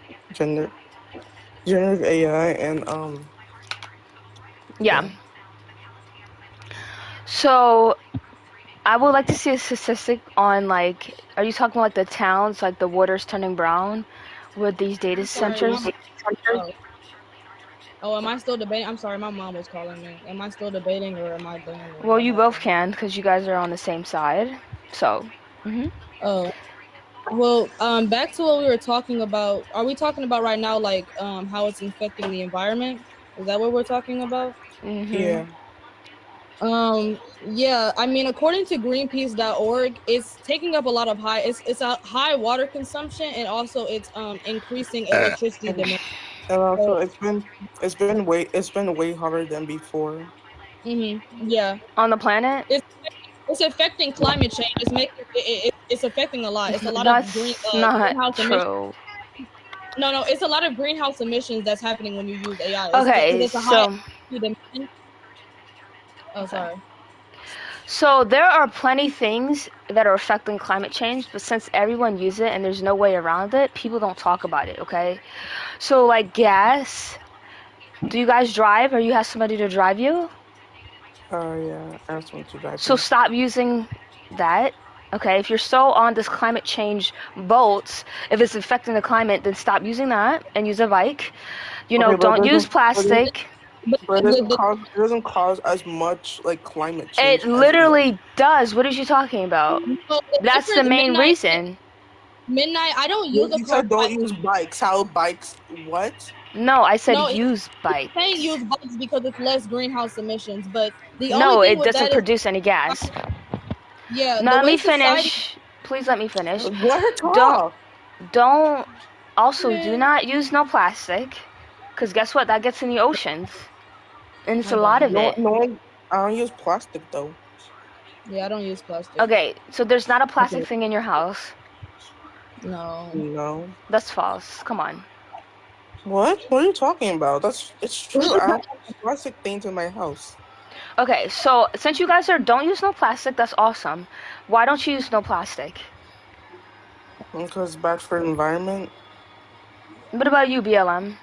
Speaker 8: AI, and
Speaker 5: Yeah. So I would like to see a statistic on, like, are you talking like the towns, like the water's turning brown with these data
Speaker 7: Sorry.
Speaker 5: centers?
Speaker 7: Oh, am I still debating? I'm sorry, my mom was calling me. Am I still debating or am I done?
Speaker 5: Well, you both can because you guys are on the same side. So,
Speaker 7: Oh, well, back to what we were talking about. Are we talking about right now, like, how it's affecting the environment? Is that what we're talking about?
Speaker 8: yeah.
Speaker 7: Yeah, I mean, according to Greenpeace.org, it's taking up a lot of it's a high water consumption, and also it's increasing electricity demand.
Speaker 8: And also,
Speaker 7: So,
Speaker 8: it's been way hotter than before.
Speaker 7: yeah,
Speaker 5: on the planet,
Speaker 7: it's affecting climate change. It's making it's affecting a lot. It's a lot of
Speaker 5: that's not
Speaker 7: greenhouse emissions.
Speaker 5: true.
Speaker 7: No, it's a lot of greenhouse emissions that's happening when you use AI. It's because
Speaker 5: Okay,
Speaker 7: it's a high
Speaker 5: so
Speaker 7: demand. Oh,
Speaker 5: okay.
Speaker 7: sorry.
Speaker 5: So there are plenty things that are affecting climate change, but since everyone uses it and there's no way around it, people don't talk about it, okay? So like gas, do you guys drive or you have somebody to drive you?
Speaker 8: Yeah, I asked one to drive
Speaker 5: So
Speaker 8: me.
Speaker 5: stop using that. Okay, if you're so on this climate change boat, if it's affecting the climate, then stop using that and use a bike. You know,
Speaker 8: Okay, but
Speaker 5: don't use plastic.
Speaker 8: it doesn't cause as much like climate
Speaker 5: It
Speaker 8: change as AI.
Speaker 5: literally does. What are you talking about?
Speaker 7: No, the
Speaker 5: That's the
Speaker 7: difference,
Speaker 5: main reason.
Speaker 7: Midnight. I don't use a
Speaker 8: You
Speaker 7: car.
Speaker 8: said don't use bikes. How bikes? What?
Speaker 5: No, I said
Speaker 7: No,
Speaker 5: use
Speaker 7: it's saying
Speaker 5: bikes.
Speaker 7: use bikes because it's less greenhouse emissions. But the only
Speaker 5: No,
Speaker 7: thing
Speaker 5: it
Speaker 7: with
Speaker 5: doesn't
Speaker 7: that is,
Speaker 5: produce any gas.
Speaker 7: yeah,
Speaker 5: Now
Speaker 7: the
Speaker 5: let
Speaker 7: way
Speaker 5: me
Speaker 7: society.
Speaker 5: finish. Please let me finish.
Speaker 8: Let her
Speaker 5: Don't
Speaker 8: talk.
Speaker 5: don't also do
Speaker 7: Man,
Speaker 5: not use no plastic, because guess what? That gets in the oceans, and it's a
Speaker 7: I'm
Speaker 5: lot
Speaker 7: done.
Speaker 5: of it.
Speaker 8: I don't use plastic though.
Speaker 7: Yeah, I don't use plastic.
Speaker 5: Okay, so there's not a plastic
Speaker 7: Okay.
Speaker 5: thing in your house.
Speaker 7: No.
Speaker 8: No.
Speaker 5: That's false. Come on.
Speaker 8: What? What are you talking about? It's true. I don't have plastic things in my house.
Speaker 5: Okay, so since you guys don't use no plastic, that's awesome. Why don't you use no plastic?
Speaker 8: Because it's bad for the environment.
Speaker 5: What about you, BLM?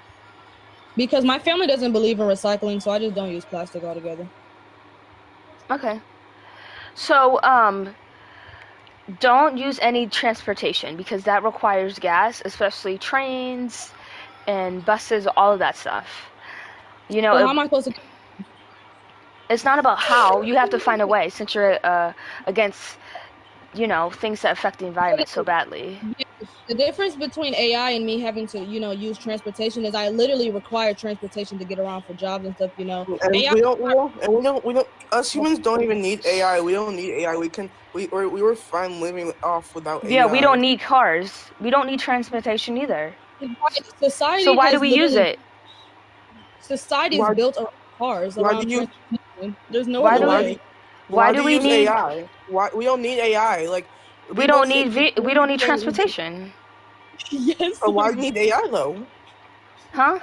Speaker 7: Because my family doesn't believe in recycling, so I just don't use plastic altogether.
Speaker 5: Okay. So, don't use any transportation because that requires gas, especially trains and buses, all of that stuff. You know,
Speaker 7: So how am I supposed to?
Speaker 5: it's not about how. You have to find a way since you're against, things that affect the environment so badly.
Speaker 7: The difference between AI and me having to, use transportation is I literally require transportation to get around for jobs and stuff.
Speaker 8: And
Speaker 7: AI.
Speaker 8: we don't. Us humans don't even need AI. We don't need AI. We were fine living off without
Speaker 5: Yeah, we
Speaker 8: AI.
Speaker 5: don't need cars. We don't need transportation either. So
Speaker 7: Society
Speaker 5: why do
Speaker 7: has
Speaker 5: we use
Speaker 7: literally
Speaker 5: it?
Speaker 7: society is
Speaker 8: Why?
Speaker 7: built around cars,
Speaker 8: Why do
Speaker 7: around
Speaker 8: you?
Speaker 7: transportation. There's no
Speaker 5: Why
Speaker 7: other
Speaker 5: do
Speaker 8: Why
Speaker 5: we?
Speaker 8: do?
Speaker 7: way.
Speaker 5: Why
Speaker 8: Why
Speaker 5: do
Speaker 8: do you
Speaker 5: we
Speaker 8: use
Speaker 5: need?
Speaker 8: AI? Why we don't need AI? Like
Speaker 5: We
Speaker 8: people
Speaker 5: don't
Speaker 8: say,
Speaker 5: need we don't need transportation,
Speaker 7: Yes.
Speaker 8: so why do we need AI though?
Speaker 5: huh?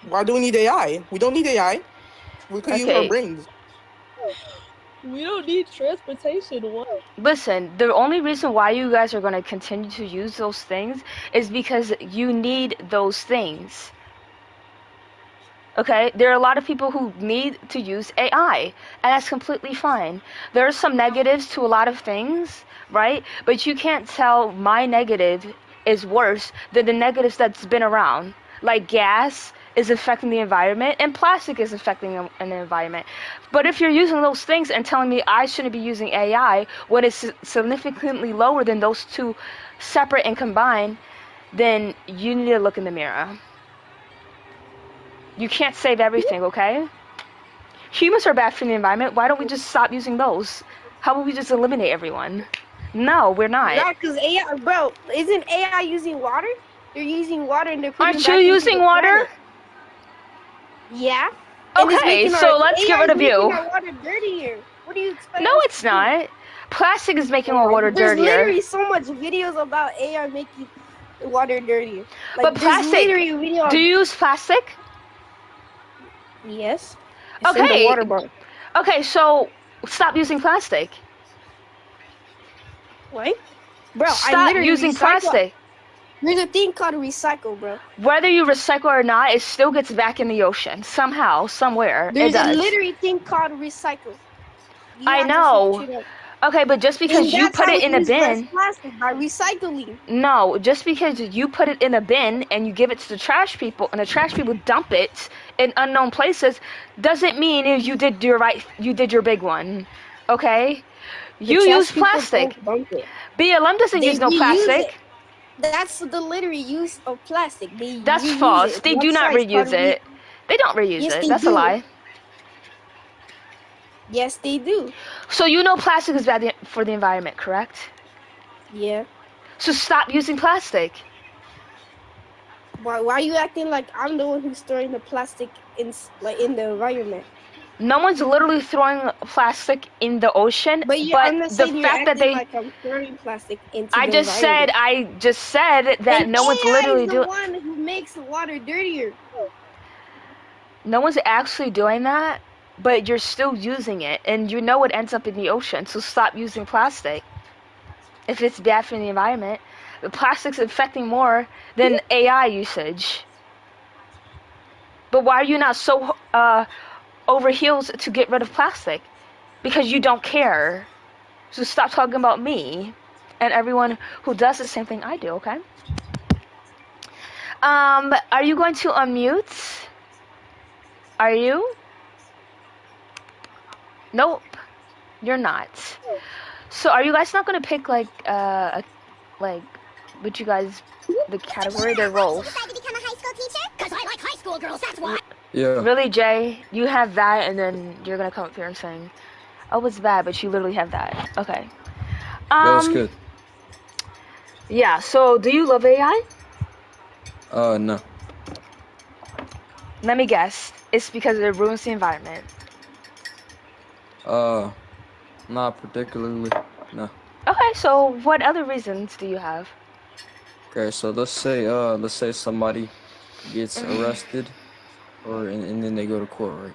Speaker 8: Why do we need AI? We don't need AI. We could use our
Speaker 5: Okay.
Speaker 8: brains.
Speaker 7: We don't need transportation. What?
Speaker 5: Listen, the only reason why you guys are going to continue to use those things is because you need those things. Okay, there are a lot of people who need to use AI, and that's completely fine. There are some negatives to a lot of things, right? But you can't tell my negative is worse than the negatives that's been around. Like gas is affecting the environment, and plastic is affecting the environment. But if you're using those things and telling me I shouldn't be using AI when it's significantly lower than those two separate and combined, then you need to look in the mirror. You can't save everything, okay? Humans are bad for the environment. Why don't we just stop using those? How about we just eliminate everyone? No, we're not.
Speaker 4: Yeah, because AI, bro, isn't AI using water? They're using water and they're putting
Speaker 5: Aren't
Speaker 4: it
Speaker 5: you
Speaker 4: back into
Speaker 5: using
Speaker 4: the
Speaker 5: water?
Speaker 4: planet. Yeah. And it's
Speaker 5: Okay,
Speaker 4: making
Speaker 5: so
Speaker 4: our,
Speaker 5: let's get
Speaker 4: AI
Speaker 5: rid
Speaker 4: is
Speaker 5: of
Speaker 4: making
Speaker 5: you.
Speaker 4: our water dirtier. What do you expect?
Speaker 5: No,
Speaker 4: us
Speaker 5: it's
Speaker 4: to do?
Speaker 5: not. Plastic is making our water
Speaker 4: There's
Speaker 5: dirtier.
Speaker 4: literally so much videos about AI making the water dirtier. Like,
Speaker 5: But
Speaker 4: there's
Speaker 5: plastic,
Speaker 4: literally a video.
Speaker 5: do you use plastic?
Speaker 4: Yes. It's in the
Speaker 5: Okay.
Speaker 4: water bar.
Speaker 5: Okay, so stop using plastic.
Speaker 4: What? Bro, I
Speaker 5: Stop
Speaker 4: literally
Speaker 5: using
Speaker 4: recycle.
Speaker 5: plastic.
Speaker 4: There's a thing called recycle, bro.
Speaker 5: Whether you recycle or not, it still gets back in the ocean. Somehow, somewhere,
Speaker 4: There's
Speaker 5: it
Speaker 4: a
Speaker 5: does.
Speaker 4: literally thing called recycle. You
Speaker 5: I
Speaker 4: have to
Speaker 5: know.
Speaker 4: search it up.
Speaker 5: Okay, but just because
Speaker 4: And
Speaker 5: you
Speaker 4: that's
Speaker 5: put
Speaker 4: how
Speaker 5: it
Speaker 4: we
Speaker 5: in a
Speaker 4: use less
Speaker 5: bin,
Speaker 4: plastic, by recycling.
Speaker 5: no, just because you put it in a bin and you give it to the trash people and the trash people dump it in unknown places, doesn't mean you did your big one. Okay? You
Speaker 4: The
Speaker 5: use
Speaker 4: trash people
Speaker 5: plastic.
Speaker 4: don't dump it.
Speaker 5: BLM doesn't
Speaker 4: They
Speaker 5: use no
Speaker 4: reuse
Speaker 5: plastic.
Speaker 4: it. That's the literary use of plastic. They
Speaker 5: That's
Speaker 4: reuse
Speaker 5: false.
Speaker 4: it.
Speaker 5: They do not
Speaker 4: Websites called
Speaker 5: reuse it. They don't reuse
Speaker 4: Yes,
Speaker 5: it.
Speaker 4: they
Speaker 5: That's a
Speaker 4: do.
Speaker 5: lie.
Speaker 4: Yes, they do.
Speaker 5: So you know plastic is bad for the environment, correct?
Speaker 4: Yeah.
Speaker 5: So stop using plastic.
Speaker 4: Why are you acting like I'm the one who's throwing the plastic in the environment?
Speaker 5: No one's literally throwing plastic in the ocean,
Speaker 4: But I'm not
Speaker 5: the
Speaker 4: saying you're
Speaker 5: fact that
Speaker 4: acting
Speaker 5: they
Speaker 4: like I'm throwing plastic into
Speaker 5: I
Speaker 4: the
Speaker 5: just said
Speaker 4: environment.
Speaker 5: that
Speaker 4: And
Speaker 5: no one's
Speaker 4: AI is
Speaker 5: literally
Speaker 4: the
Speaker 5: doing
Speaker 4: one who makes the water dirtier.
Speaker 5: no one's actually doing that, but you're still using it and you know it ends up in the ocean. So stop using plastic. If it's bad for the environment, the plastic's affecting more than AI usage. But why are you not so over heels to get rid of plastic? Because you don't care. So stop talking about me and everyone who does the same thing I do, okay? Are you going to unmute? Are you? Nope. You're not. So are you guys not gonna pick like would you guys the category, their roles?
Speaker 9: Yeah.
Speaker 5: Really, Jay? You have that and then you're gonna come up here and saying, oh, it's bad, but you literally have that. Okay.
Speaker 9: That was good.
Speaker 5: Yeah, so do you love AI?
Speaker 9: No.
Speaker 5: Let me guess. It's because it ruins the environment.
Speaker 9: Not particularly. No.
Speaker 5: Okay, so what other reasons do you have?
Speaker 9: Okay, so let's say somebody gets arrested, and then they go to court, right?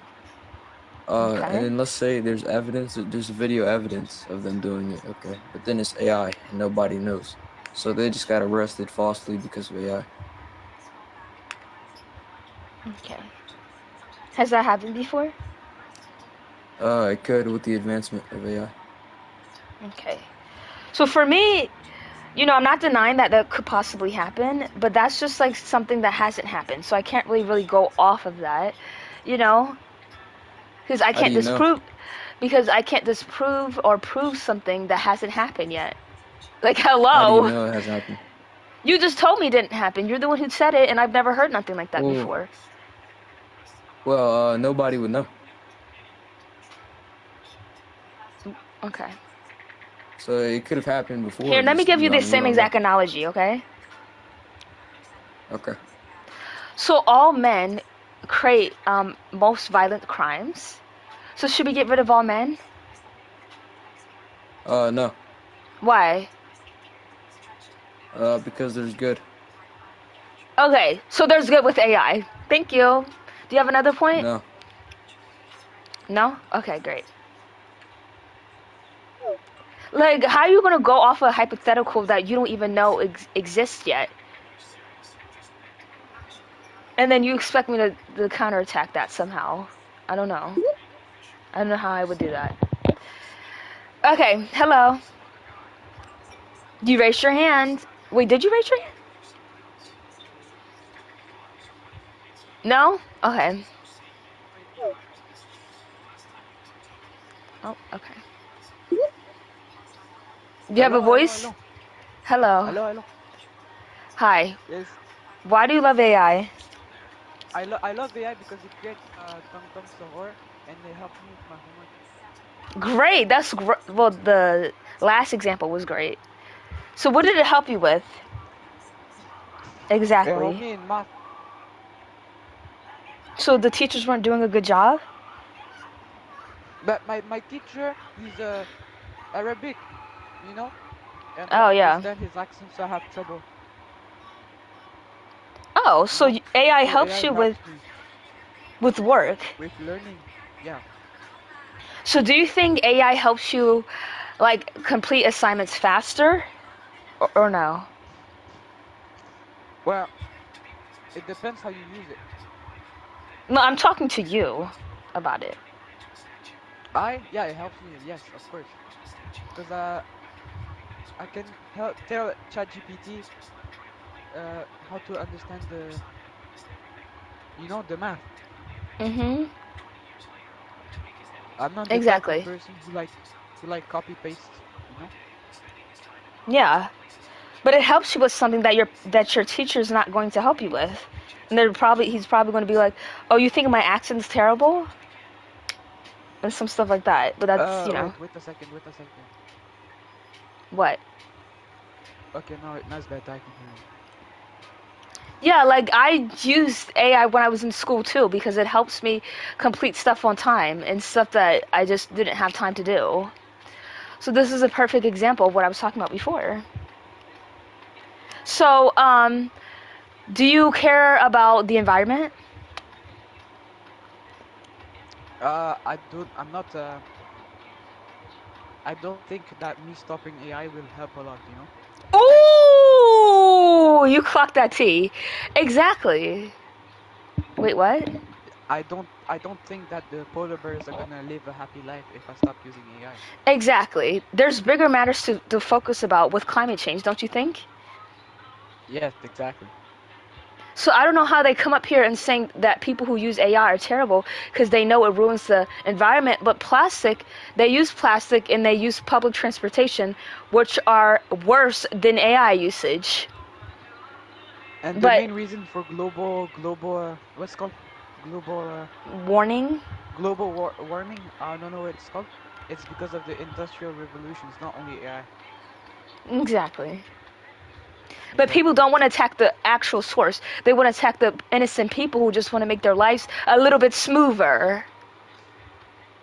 Speaker 5: Okay.
Speaker 9: And then let's say there's video evidence of them doing it, okay? But then it's AI and nobody knows. So they just got arrested falsely because of AI.
Speaker 5: Okay. Has that happened before?
Speaker 9: It could with the advancement of AI.
Speaker 5: Okay. So for me, I'm not denying that could possibly happen, but that's just like something that hasn't happened. So I can't really go off of that, because I can't disprove or prove something that hasn't happened yet. Like, hello.
Speaker 9: How do you know it hasn't happened?
Speaker 5: You just told me it didn't happen. You're the one who said it, and I've never heard nothing like that before.
Speaker 9: Well, nobody would know.
Speaker 5: Okay.
Speaker 9: So it could have happened before.
Speaker 5: Here, let me give you the same exact analogy, okay?
Speaker 9: Okay.
Speaker 5: So all men create most violent crimes. So should we get rid of all men?
Speaker 9: No.
Speaker 5: Why?
Speaker 9: Because there's good.
Speaker 5: Okay, so there's good with AI. Thank you. Do you have another point?
Speaker 9: No.
Speaker 5: No? Okay, great. Like, how are you gonna go off a hypothetical that you don't even know exists yet? And then you expect me to counterattack that somehow. I don't know. I don't know how I would do that. Okay, hello. You raised your hand. Wait, did you raise your hand? No? Okay. Oh, okay. Do you have a voice? Hello.
Speaker 10: Hello.
Speaker 5: Hi.
Speaker 10: Yes,
Speaker 5: Why do you love AI?
Speaker 10: I love AI because it creates Tum Sahur and they help me with my homework.
Speaker 5: Great. That's great. Well, the last example was great. So what did it help you with?
Speaker 10: It helped
Speaker 5: Exactly.
Speaker 10: me in math,
Speaker 5: So the teachers weren't doing a good job?
Speaker 10: but my teacher is Arabic, you know, and
Speaker 5: Oh,
Speaker 10: to
Speaker 5: yeah.
Speaker 10: understand his accents I have trouble.
Speaker 5: Oh,
Speaker 10: You
Speaker 5: so
Speaker 10: know,
Speaker 5: AI
Speaker 10: so
Speaker 5: helps
Speaker 10: AI
Speaker 5: you
Speaker 10: helps me
Speaker 5: with work.
Speaker 10: with learning. Yeah.
Speaker 5: So do you think AI helps you like complete assignments faster or no?
Speaker 10: Well, it depends how you use it.
Speaker 5: No, I'm talking to you about it.
Speaker 10: Yeah, it helps me. Yes, of course, because I can help tell ChatGPT how to understand the math.
Speaker 5: Mhm.
Speaker 10: I'm not the type of
Speaker 5: Exactly.
Speaker 10: person who like copy paste, you know?
Speaker 5: Yeah. But it helps you with something that your teacher's not going to help you with. And he's probably going to be like, "Oh, you think my accent's terrible?" and some stuff like that. But that's,
Speaker 10: Wait a second, wait a second.
Speaker 5: what?
Speaker 10: Okay, now it's better. I can hear you.
Speaker 5: Yeah, like I used AI when I was in school too because it helps me complete stuff on time and stuff that I just didn't have time to do. So this is a perfect example of what I was talking about before. So, do you care about the environment?
Speaker 10: I don't. I'm not. I don't think that me stopping AI will help a lot. You know.
Speaker 5: Ooh, you clocked that T. Exactly. Wait, what?
Speaker 10: I don't. I don't think that the polar bears are gonna live a happy life if I stop using AI.
Speaker 5: Exactly. There's bigger matters to focus about with climate change, don't you think?
Speaker 10: Yes, exactly.
Speaker 5: So I don't know how they come up here and saying that people who use AI are terrible because they know it ruins the environment. But they use plastic and they use public transportation, which are worse than AI usage.
Speaker 10: And the
Speaker 5: But
Speaker 10: main reason for what's it called global
Speaker 5: warning,
Speaker 10: warming. I don't know what it's called. It's because of the industrial revolutions, not only AI.
Speaker 5: exactly. But people
Speaker 10: Exactly.
Speaker 5: don't want to attack the actual source. They want to attack the innocent people who just want to make their lives a little bit smoother.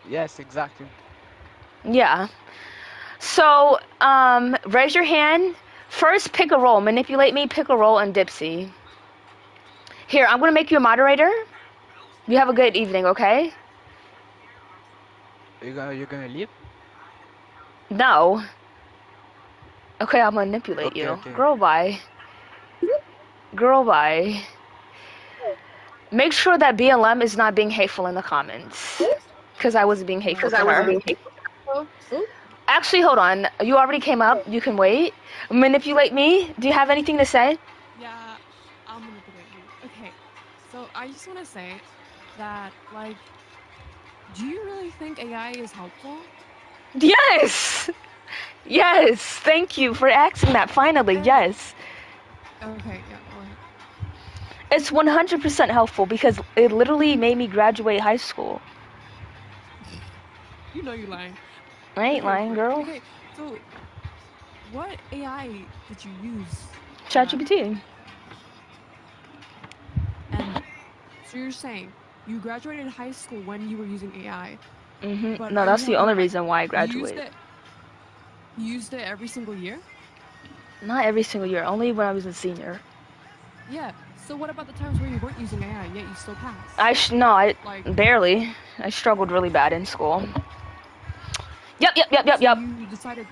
Speaker 10: Yes, exactly.
Speaker 5: Yeah. So, raise your hand. First, pick a role. Manipulate me, pick a role, and Dipsy. Here, I'm gonna make you a moderator. You have a good evening, okay?
Speaker 10: You're gonna leave?
Speaker 5: No. Okay, I'll manipulate
Speaker 10: Okay,
Speaker 5: you.
Speaker 10: okay.
Speaker 5: Girl, bye. Girl, bye. Make sure that BLM is not being hateful in the comments. Because I wasn't being hateful to her. Actually, hold on. You already came up. You can wait. Manipulate me. Do you have anything to say?
Speaker 11: Yeah, I'll manipulate you. Okay, so I just want to say that, like, do you really think AI is helpful?
Speaker 5: Yes! Yes! Thank you for asking that finally. Yes.
Speaker 11: Okay, yeah, go ahead.
Speaker 5: It's 100% helpful because it literally made me graduate high school.
Speaker 11: You know you're lying.
Speaker 5: I ain't lying, girl.
Speaker 11: Okay, so what AI did you use?
Speaker 5: ChatGPT.
Speaker 11: And so you're saying you graduated high school when you were using AI, but
Speaker 5: No,
Speaker 11: are you
Speaker 5: that's the
Speaker 11: having
Speaker 5: only
Speaker 11: like
Speaker 5: reason why I
Speaker 11: you used
Speaker 5: graduated.
Speaker 11: it? You used it every single year?
Speaker 5: Not every single year, only when I was a senior.
Speaker 11: Yeah. So what about the times where you weren't using AI yet you still passed?
Speaker 5: I
Speaker 11: Like,
Speaker 5: barely. I struggled really bad in school. Yep.
Speaker 11: so you decided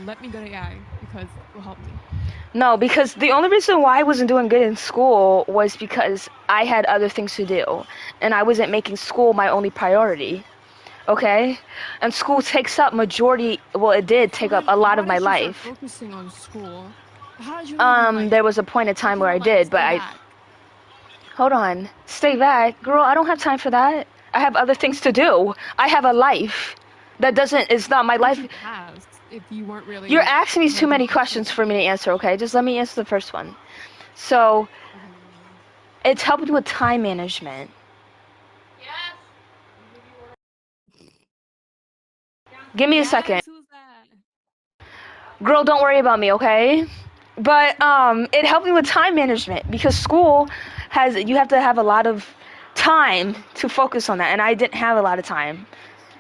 Speaker 11: let me go to AI because it will help me.
Speaker 5: No, because the only reason why I wasn't doing good in school was because I had other things to do, and I wasn't making school my only priority. Okay? And school takes up majority, well, it did take up a lot of my
Speaker 11: Why did you start
Speaker 5: life.
Speaker 11: focusing on school? How did you even, like,
Speaker 5: There was a point in time where I did, but
Speaker 11: stay
Speaker 5: I...
Speaker 11: back?
Speaker 5: Hold on. Stay back. Girl, I don't have time for that. I have other things to do. I have a life. That doesn't, it's not my life.
Speaker 11: You passed if you weren't really.
Speaker 5: You're asking me too many questions for me to answer, okay? Just let me answer the first one. So, it's helping with time management. Give me a second.
Speaker 11: Who's that?
Speaker 5: Girl, don't worry about me, okay? But it helped me with time management because school you have to have a lot of time to focus on that, and I didn't have a lot of time,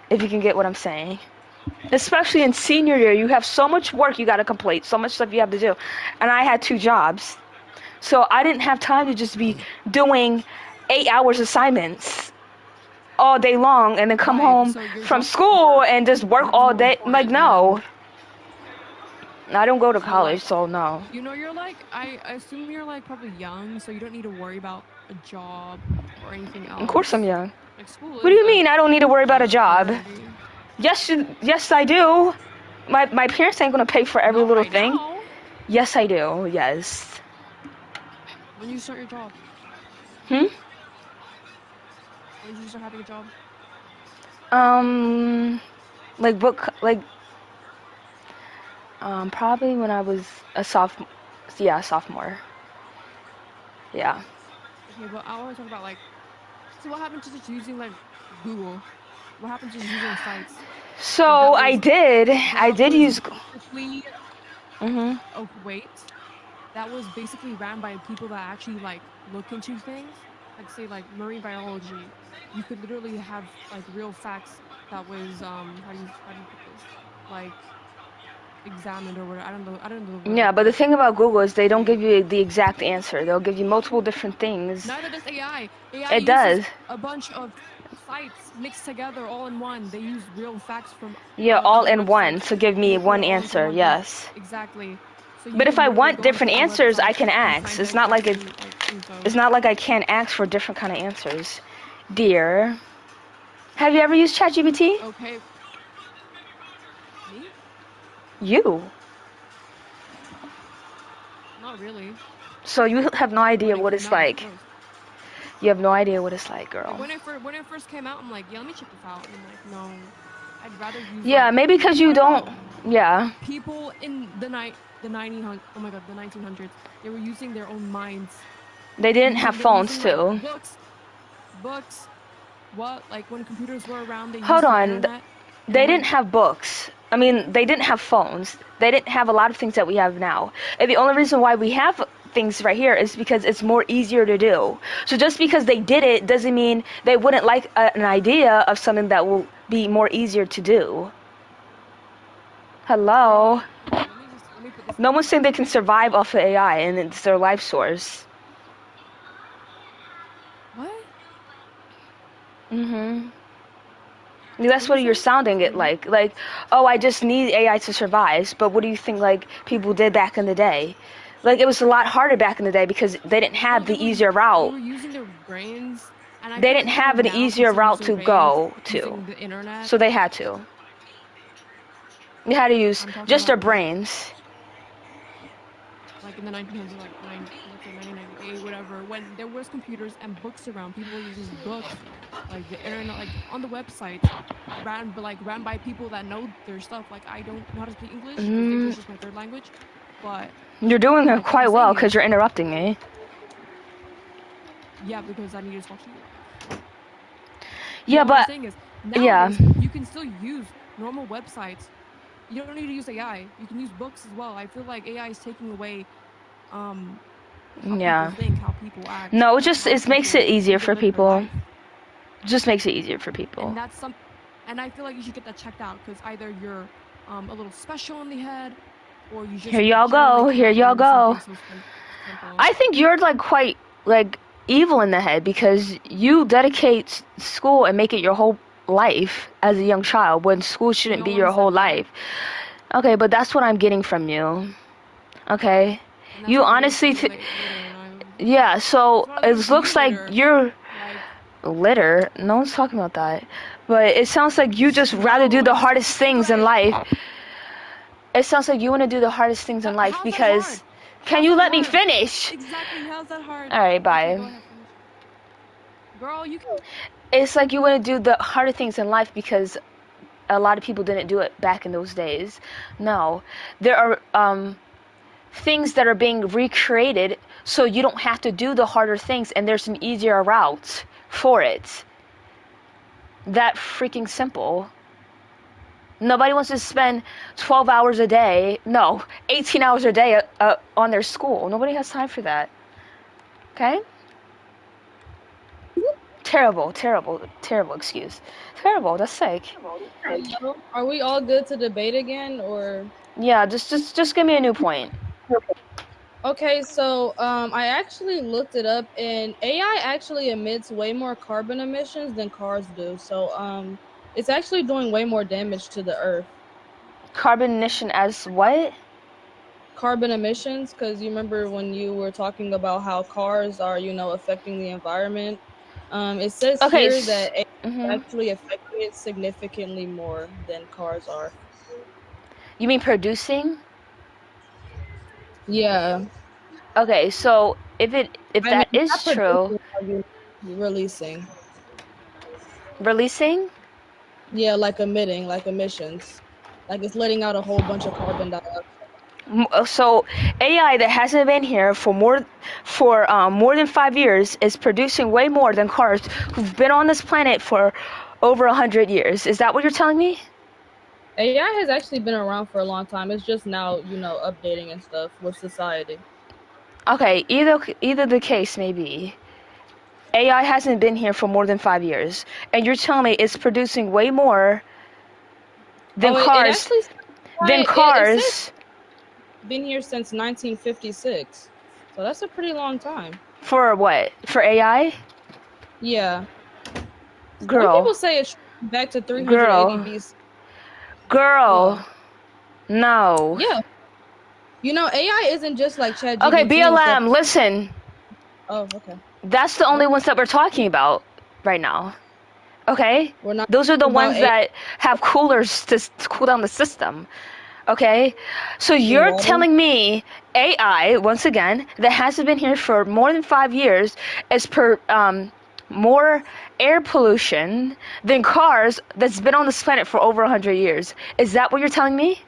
Speaker 5: if you can get what I'm saying. Especially in senior year, you have so much work you got to complete, so much stuff you have to do, and I had 2 jobs, so I didn't have time to just be doing 8 hours assignments all day long and then come home from school and just work all day. Like, no. I don't go to college, so no.
Speaker 11: You know, you're like, I assume you're like probably young, so you don't need to worry about a job or anything else.
Speaker 5: Of course I'm young.
Speaker 11: Like school.
Speaker 5: What do you mean I don't need to worry about a job? Yes, I do. My parents ain't gonna pay for every little thing.
Speaker 11: Now.
Speaker 5: Yes, I do. Yes.
Speaker 11: When you start your job?
Speaker 5: Hmm?
Speaker 11: When did you start having a job?
Speaker 5: Probably when I was a sophomore. Yeah, sophomore. Yeah.
Speaker 11: Okay, but I want to talk about like, so what happened to just using like Google? What happened to just using sites?
Speaker 5: So I did use.
Speaker 11: Oh wait, that was basically ran by people that actually like look into things. Like say like marine biology, you could literally have like real facts that was how do you put this, like examined or whatever. I don't know the word.
Speaker 5: Yeah, but the thing about Google is they don't give you the exact answer. They'll give you multiple different things.
Speaker 11: Neither does AI.
Speaker 5: It does.
Speaker 11: A bunch of sites mixed together all in one. They use real facts from.
Speaker 5: Yeah, all in one to give me one answer. Yes.
Speaker 11: Exactly. So
Speaker 5: but if I want different answers, I can ask. It's not like it's not like I can't ask for different kind of answers. Dear, have you ever used ChatGPT?
Speaker 11: Okay. Me?
Speaker 5: You.
Speaker 11: Not really.
Speaker 5: So you have no idea what it's like. You have no idea what it's like, girl.
Speaker 11: When it first came out, I'm like, yeah, let me check this out. And I'm like, no, I'd rather use.
Speaker 5: Yeah,
Speaker 11: like,
Speaker 5: maybe because you don't. Yeah.
Speaker 11: People in the 1900s, they were using their own minds.
Speaker 5: They didn't have phones too.
Speaker 11: Like, books. What? Like when computers were around, they
Speaker 5: Hold
Speaker 11: used
Speaker 5: on.
Speaker 11: The internet.
Speaker 5: They didn't have books. I mean, they didn't have phones. They didn't have a lot of things that we have now. And the only reason why we have things right here is because it's more easier to do. So just because they did it doesn't mean they wouldn't like an idea of something that will be more easier to do. Hello? No one's saying they can survive off of AI and it's their life source.
Speaker 11: What?
Speaker 5: That's what you're sounding it like. Like, oh, I just need AI to survive. But what do you think, like, people did back in the day? Like, it was a lot harder back in the day because they didn't have the easier route.
Speaker 11: They were using their brains. And
Speaker 5: they didn't have an easier route to go to.
Speaker 11: The internet.
Speaker 5: So they had to. They had to use just their brains.
Speaker 11: Like in the 1900s, like 1998, whatever, when there was computers and books around, people were using books, like the internet, like on the website, ran by people that know their stuff. Like I don't know how to speak English. English is my third language, but
Speaker 5: you're doing it quite well because you're interrupting me.
Speaker 11: Yeah, because I need to talk to you.
Speaker 5: Yeah, but
Speaker 11: what I'm saying is, nowadays, you can still use normal websites. You don't need to use AI. You can use books as well. I feel like AI is taking away, how people think, how people act.
Speaker 5: No, it makes it easier for people. Just makes it easier for people.
Speaker 11: And and I feel like you should get that checked out because either you're a little special in the head, or you just.
Speaker 5: Here y'all go. Here y'all go. I think you're like quite like evil in the head because you dedicate school and make it your whole life as a young child when school shouldn't be your whole life. Okay, but that's what I'm getting from you. Okay,
Speaker 11: And that's
Speaker 5: you
Speaker 11: what I'm getting
Speaker 5: honestly,
Speaker 11: from you later, and
Speaker 5: yeah. So
Speaker 11: that's what I
Speaker 5: it
Speaker 11: was from you
Speaker 5: looks like
Speaker 11: later.
Speaker 5: you're
Speaker 11: Like,
Speaker 5: litter. No one's talking about that, but it sounds like you just rather do
Speaker 11: no,
Speaker 5: the
Speaker 11: it's
Speaker 5: hardest things in
Speaker 11: like,
Speaker 5: life. It sounds like you want to do the hardest things in life
Speaker 11: how's that
Speaker 5: because.
Speaker 11: hard?
Speaker 5: Can
Speaker 11: How's
Speaker 5: you
Speaker 11: that
Speaker 5: let me
Speaker 11: hard?
Speaker 5: finish?
Speaker 11: Exactly, how's that hard?
Speaker 5: All right,
Speaker 11: Okay,
Speaker 5: bye.
Speaker 11: go ahead, finish. Girl, you can.
Speaker 5: It's like you want to do the harder things in life because a lot of people didn't do it back in those days. No, there are things that are being recreated so you don't have to do the harder things and there's an easier route for it. That freaking simple. Nobody wants to spend 12 hours a day, no, 18 hours a day on their school. Nobody has time for that. Okay? Terrible, terrible, terrible excuse. Terrible, that's sick.
Speaker 7: Hello? Are we all good to debate again, or?
Speaker 5: Yeah, just give me a new point.
Speaker 7: Okay, so I actually looked it up, and AI actually emits way more carbon emissions than cars do. So it's actually doing way more damage to the earth.
Speaker 5: Carbon emission as what?
Speaker 7: Carbon emissions, because you remember when you were talking about how cars are, affecting the environment. It says
Speaker 5: Okay.
Speaker 7: here that AI is
Speaker 5: Mhm.
Speaker 7: actually affecting it significantly more than cars are.
Speaker 5: You mean producing?
Speaker 7: Yeah.
Speaker 5: Okay, so if
Speaker 7: I mean,
Speaker 5: that is
Speaker 7: not
Speaker 5: true,
Speaker 7: producing, are you releasing?
Speaker 5: releasing?
Speaker 7: Yeah, like emitting, like emissions. Like it's letting out a whole bunch of carbon dioxide.
Speaker 5: So AI that hasn't been here for more than 5 years is producing way more than cars who've been on this planet for over 100 years. Is that what you're telling me?
Speaker 7: AI has actually been around for a long time. It's just now, updating and stuff with society.
Speaker 5: Okay, either the case may be. AI hasn't been here for more than 5 years, and you're telling me it's producing way more than
Speaker 7: Oh, it
Speaker 5: cars.
Speaker 7: actually
Speaker 5: Than
Speaker 7: it says
Speaker 5: cars.
Speaker 7: Been here since 1956. So that's a pretty long time.
Speaker 5: For what? For AI?
Speaker 7: Yeah. Some
Speaker 5: Girl.
Speaker 7: people say it's back to 380
Speaker 5: Girl.
Speaker 7: BC.
Speaker 5: Girl.
Speaker 7: What?
Speaker 5: No.
Speaker 7: Yeah. AI isn't just like ChatGPT
Speaker 5: Okay,
Speaker 7: and stuff.
Speaker 5: BLM, listen.
Speaker 7: Oh, okay.
Speaker 5: That's the only ones that we're talking about right now. Okay?
Speaker 7: We're not
Speaker 5: Those are the
Speaker 7: talking about
Speaker 5: ones that have coolers to cool down the system. Okay? So you're
Speaker 7: water.
Speaker 5: telling me AI, once again, that hasn't been here for more than 5 years, is more air pollution than cars that's been on this planet for over 100 years. Is that what you're telling me?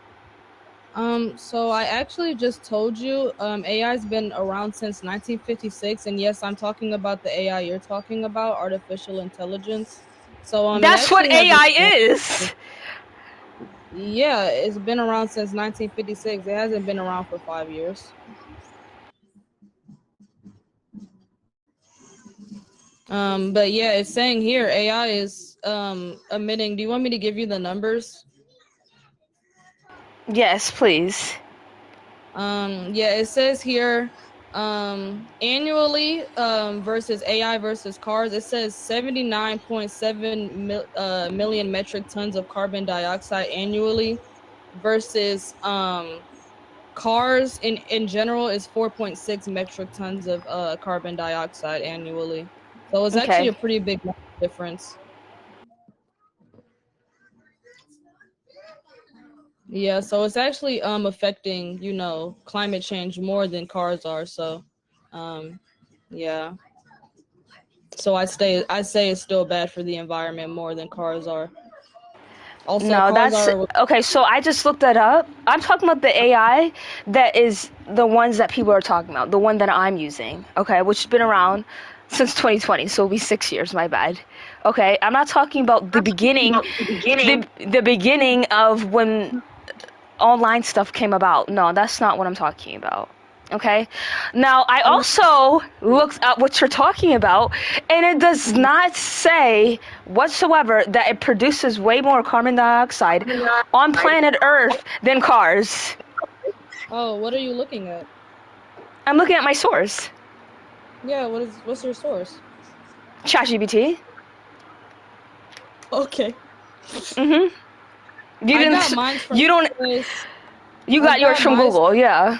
Speaker 7: So I actually just told you, AI's been around since 1956, and yes, I'm talking about the AI you're talking about, artificial intelligence. So
Speaker 5: That's what AI is.
Speaker 7: Yeah, it's been around since 1956. It hasn't been around for 5 years. But yeah, it's saying here AI is emitting. Do you want me to give you the numbers?
Speaker 5: Yes, please.
Speaker 7: Yeah, it says here annually versus AI versus cars, it says 79.7 million metric tons of carbon dioxide annually versus cars in general is 4.6 metric tons of carbon dioxide annually. So it's actually
Speaker 5: Okay.
Speaker 7: a pretty big difference. Yeah, so it's actually affecting, climate change more than cars are. So yeah. So I say it's still bad for the environment more than cars are. Also,
Speaker 5: No,
Speaker 7: cars
Speaker 5: that's
Speaker 7: are
Speaker 5: okay. So I just looked that up. I'm talking about the AI that is the ones that people are talking about, the one that I'm using, okay, which has been around since 2020, so it'll be 6 years. My bad. Okay, I'm not talking about the beginning, the beginning of when online stuff came about. No, that's not what I'm talking about. Okay. Now I also looked at what you're talking about, and it does not say whatsoever that it produces way more carbon dioxide on planet Earth than cars.
Speaker 7: Oh, what are you looking at?
Speaker 5: I'm looking at my source.
Speaker 7: Yeah, what's your source?
Speaker 5: ChatGPT.
Speaker 7: Okay.
Speaker 5: Mhm. You
Speaker 7: I got
Speaker 5: didn't.
Speaker 7: mine from
Speaker 5: You don't.
Speaker 7: US.
Speaker 5: You
Speaker 7: I
Speaker 5: got yours
Speaker 7: got
Speaker 5: from
Speaker 7: mine.
Speaker 5: Google. Yeah.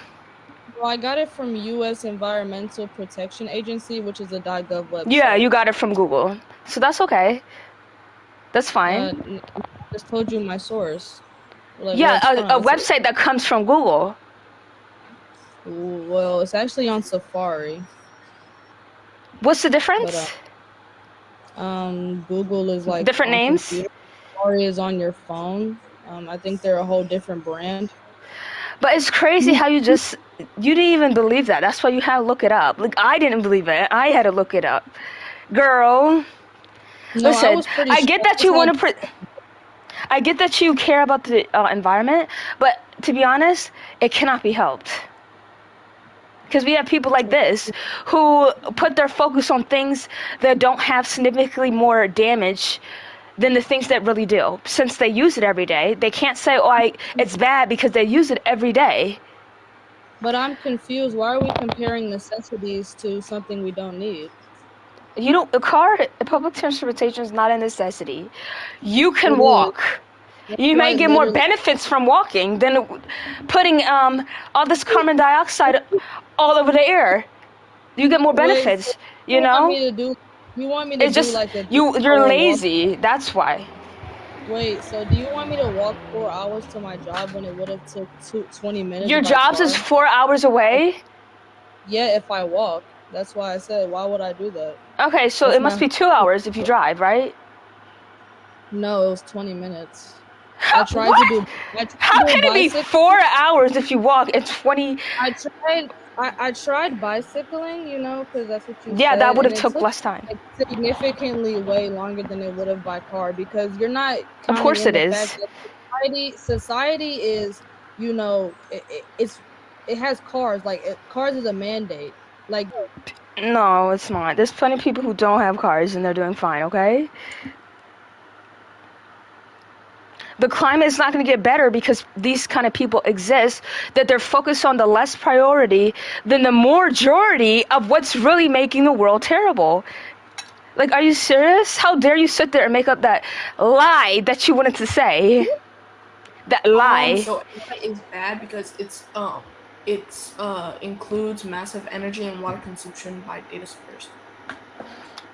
Speaker 7: Well, I got it from U.S. Environmental Protection Agency, which is a .gov
Speaker 5: Yeah,
Speaker 7: website.
Speaker 5: you got it from Google. So that's okay. That's fine.
Speaker 7: I just told you my source. Like where
Speaker 5: Yeah,
Speaker 7: it's
Speaker 5: a
Speaker 7: from.
Speaker 5: website that comes from Google.
Speaker 7: Well, it's actually on Safari.
Speaker 5: What's the
Speaker 7: But
Speaker 5: difference?
Speaker 7: Google is like
Speaker 5: Different
Speaker 7: on
Speaker 5: names?
Speaker 7: computer. Safari is on your phone. I think they're a whole different brand.
Speaker 5: But it's crazy how you didn't even believe that. That's why you had to look it up. Like, I didn't believe it. I had to look it up. Girl,
Speaker 7: No, I
Speaker 5: listen,
Speaker 7: was pretty
Speaker 5: I
Speaker 7: sure.
Speaker 5: get that you want to I get that you care about the environment, but to be honest, it cannot be helped. Because we have people like this who put their focus on things that don't have significantly more damage than the things that really do. Since they use it every day, they can't say, "Oh, it's bad," because they use it every day.
Speaker 7: But I'm confused. Why are we comparing necessities to something we don't need?
Speaker 5: You don't. Public transportation is not a necessity. You can
Speaker 7: It is.
Speaker 5: walk. You might get more benefits from walking than putting all this carbon dioxide all over the air. You get more benefits, you know?
Speaker 7: You want me to
Speaker 5: it's
Speaker 7: do
Speaker 5: just
Speaker 7: like a
Speaker 5: you're lazy. That's why.
Speaker 7: Wait, so do you want me to walk 4 hours to my job when it would have took 20 minutes?
Speaker 5: Your
Speaker 7: by
Speaker 5: job's
Speaker 7: car?
Speaker 5: is 4 hours away?
Speaker 7: Yeah, if I walk. That's why I said, why would I do that?
Speaker 5: Okay, so it must be 2 hours if you drive, right?
Speaker 7: No, it was 20 minutes. I tried to do.
Speaker 5: How can it be 4 hours if you walk? It's 20.
Speaker 7: I tried bicycling, you know, because that's what you said.
Speaker 5: Yeah, that would have
Speaker 7: and it
Speaker 5: took less time.
Speaker 7: Like, significantly way longer than it would have by car, because you're not.
Speaker 5: Of course
Speaker 7: in
Speaker 5: it
Speaker 7: the
Speaker 5: is.
Speaker 7: fact that society is, you know, it has cars. Like cars is a mandate. Like
Speaker 5: No, it's not. There's plenty of people who don't have cars and they're doing fine. Okay. The climate is not going to get better because these kind of people exist, that they're focused on the less priority than the majority of what's really making the world terrible. Like, are you serious? How dare you sit there and make up that lie that you wanted to say? That lie.
Speaker 12: So AI is bad because it's includes massive energy and water consumption by data centers.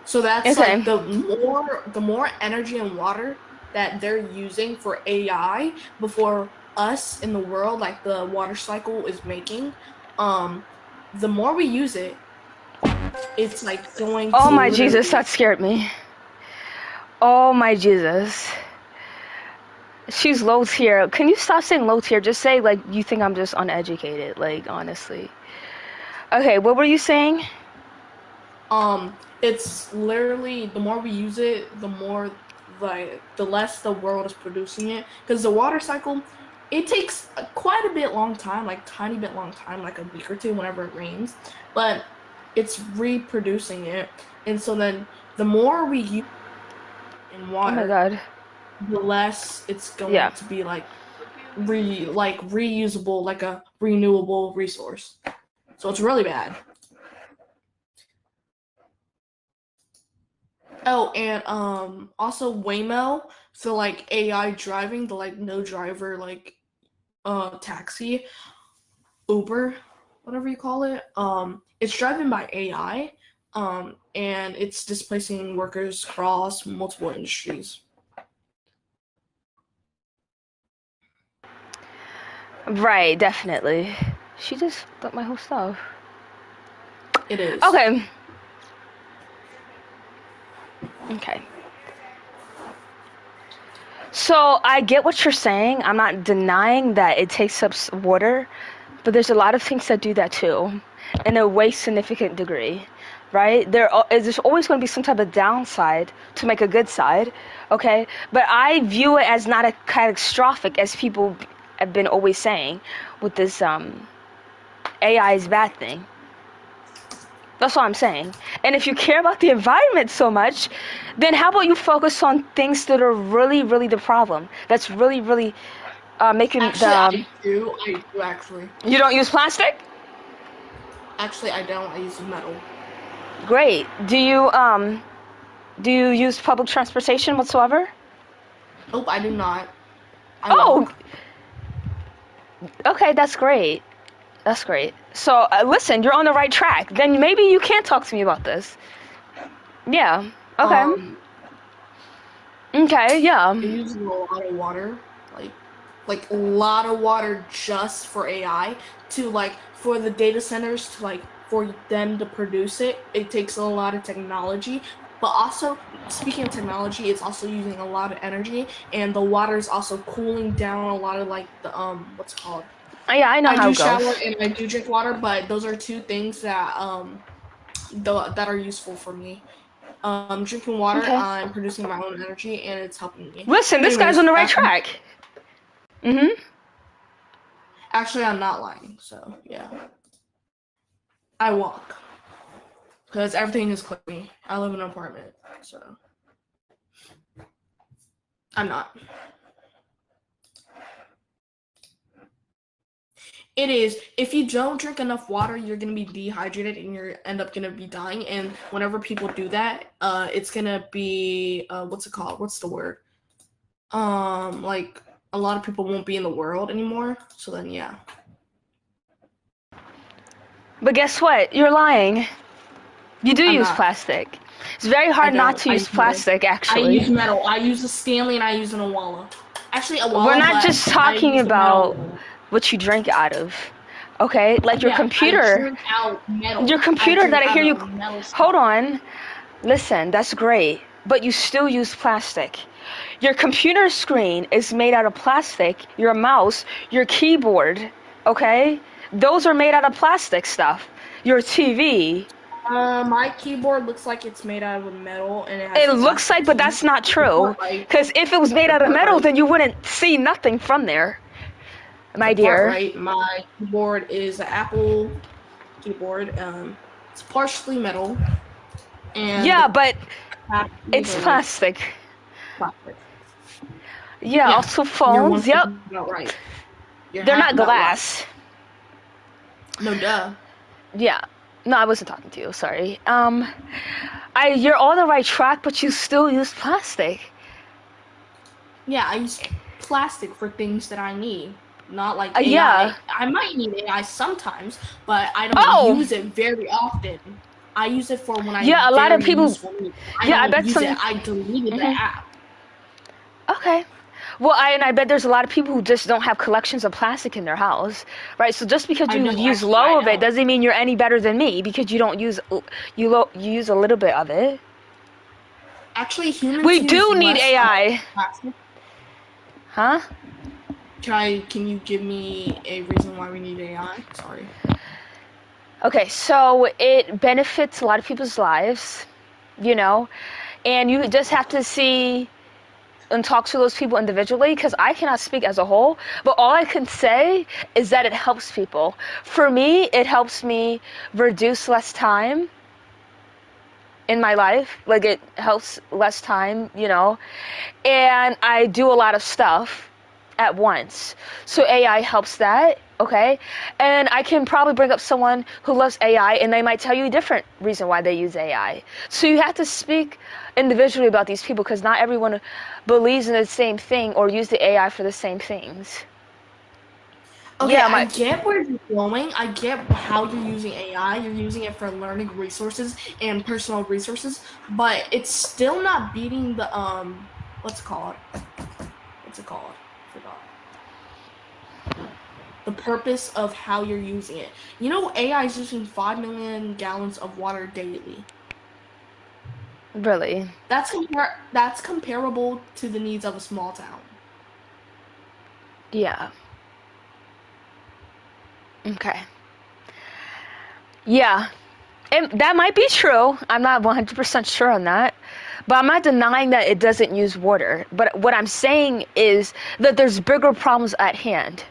Speaker 12: So that's
Speaker 5: Okay.
Speaker 12: like the more energy and water that they're using for AI before us in the world, like the water cycle is making, the more we use it, it's like going to.
Speaker 5: Oh my Jesus, that scared me. Oh my Jesus. She's low tier. Can you stop saying low tier? Just say like you think I'm just uneducated, like honestly. Okay, what were you saying?
Speaker 12: It's literally the more we use it, the more like the less the world is producing it, because the water cycle, it takes quite a bit long time, like tiny bit long time, like a week or two whenever it rains, but it's reproducing it, and so then the more we use in water,
Speaker 5: oh my God,
Speaker 12: the less it's going to be like reusable, like a renewable resource. So it's really bad. Oh, and also Waymo, so like AI driving, the like no driver, like taxi, Uber, whatever you call it. It's driven by AI, and it's displacing workers across multiple industries.
Speaker 5: Right, definitely. She just fucked up my whole stuff.
Speaker 12: It is.
Speaker 5: Okay. Okay. So I get what you're saying. I'm not denying that it takes up water, but there's a lot of things that do that too, in a way significant degree, right? There's always going to be some type of downside to make a good side, okay? But I view it as not as catastrophic as people have been always saying with this AI is bad thing. That's all I'm saying. And if you care about the environment so much, then how about you focus on things that are really, really the problem? That's really, really making
Speaker 12: actually, I do actually.
Speaker 5: You don't use plastic?
Speaker 12: Actually, I don't. I use metal.
Speaker 5: Great. Do you use public transportation whatsoever?
Speaker 12: Nope, I do not.
Speaker 5: Oh, okay, that's great. That's great. So, listen, you're on the right track. Then maybe you can talk to me about this. Yeah. Okay. Okay. Yeah.
Speaker 12: They're using a lot of water, like a lot of water just for AI to for the data centers to for them to produce it. It takes a lot of technology, but also speaking of technology, it's also using a lot of energy, and the water is also cooling down a lot of the what's it called?
Speaker 5: Yeah, I know how
Speaker 12: do
Speaker 5: it goes.
Speaker 12: shower and I do drink water, but those are two things that that are useful for me. Drinking water,
Speaker 5: Okay.
Speaker 12: I'm producing my own energy, and it's helping me.
Speaker 5: Listen, this guy's on the right track.
Speaker 12: Actually, I'm not lying. So yeah, I walk because everything is close to me. I live in an apartment, so I'm not. It is. If you don't drink enough water, you're gonna be dehydrated and you're end up gonna be dying. And whenever people do that, it's gonna be what's it called? What's the word? Like a lot of people won't be in the world anymore. So then, yeah.
Speaker 5: But guess what? You're lying. You do
Speaker 12: I'm
Speaker 5: use
Speaker 12: not.
Speaker 5: plastic. It's very hard not to use plastic, actually.
Speaker 12: I use metal. I use a Stanley and I use an Awala. Actually, Awala.
Speaker 5: We're not just talking about what you drink out of. Okay? Like your computer.
Speaker 12: I drink out metal.
Speaker 5: Your computer that I hear you. Hold
Speaker 12: on.
Speaker 5: on. Listen, that's great. But you still use plastic. Your computer screen is made out of plastic. Your mouse, your keyboard, okay? Those are made out of plastic stuff. Your TV.
Speaker 12: My keyboard looks like it's made out of metal, and it
Speaker 5: looks like, but that's not true. Because if it was made out of metal, then you wouldn't see nothing from there, my dear.
Speaker 12: Right, my keyboard is an Apple keyboard. It's partially metal. And
Speaker 5: yeah, but it's plastic. Yeah, also phones. Yep.
Speaker 12: Right.
Speaker 5: They're not glass.
Speaker 12: No, duh.
Speaker 5: Yeah. No, I wasn't talking to you. Sorry. You're on the right track, but you still use plastic.
Speaker 12: Yeah, I use plastic for things that I need, not like AI.
Speaker 5: Yeah.
Speaker 12: I might need AI sometimes, but I don't use it very often. I use it for when I
Speaker 5: a lot of people.
Speaker 12: I bet use it. I deleted the app.
Speaker 5: Okay. Well, I bet there's a lot of people who just don't have collections of plastic in their house, right? So just because you use low of it doesn't mean you're any better than me because you don't use you use a little bit of it.
Speaker 12: Actually, humans.
Speaker 5: We do need AI. Huh?
Speaker 12: Can you give me a reason why we need AI? Sorry.
Speaker 5: Okay, so it benefits a lot of people's lives, and you just have to see and talk to those people individually because I cannot speak as a whole, but all I can say is that it helps people. For me, it helps me reduce less time in my life. Like it helps less time, and I do a lot of stuff at once. So AI helps that, okay? And I can probably bring up someone who loves AI and they might tell you a different reason why they use AI. So you have to speak individually about these people because not everyone believes in the same thing or use the AI for the same things.
Speaker 12: Okay, yeah, I get where you're going. I get how you're using AI. You're using it for learning resources and personal resources, but it's still not beating the what's it called? The purpose of how you're using it. AI is using 5 million gallons of water daily.
Speaker 5: Really?
Speaker 12: That's comparable to the needs of a small town.
Speaker 5: Yeah. Okay. Yeah. And that might be true. I'm not 100% sure on that. But I'm not denying that it doesn't use water. But what I'm saying is that there's bigger problems at hand.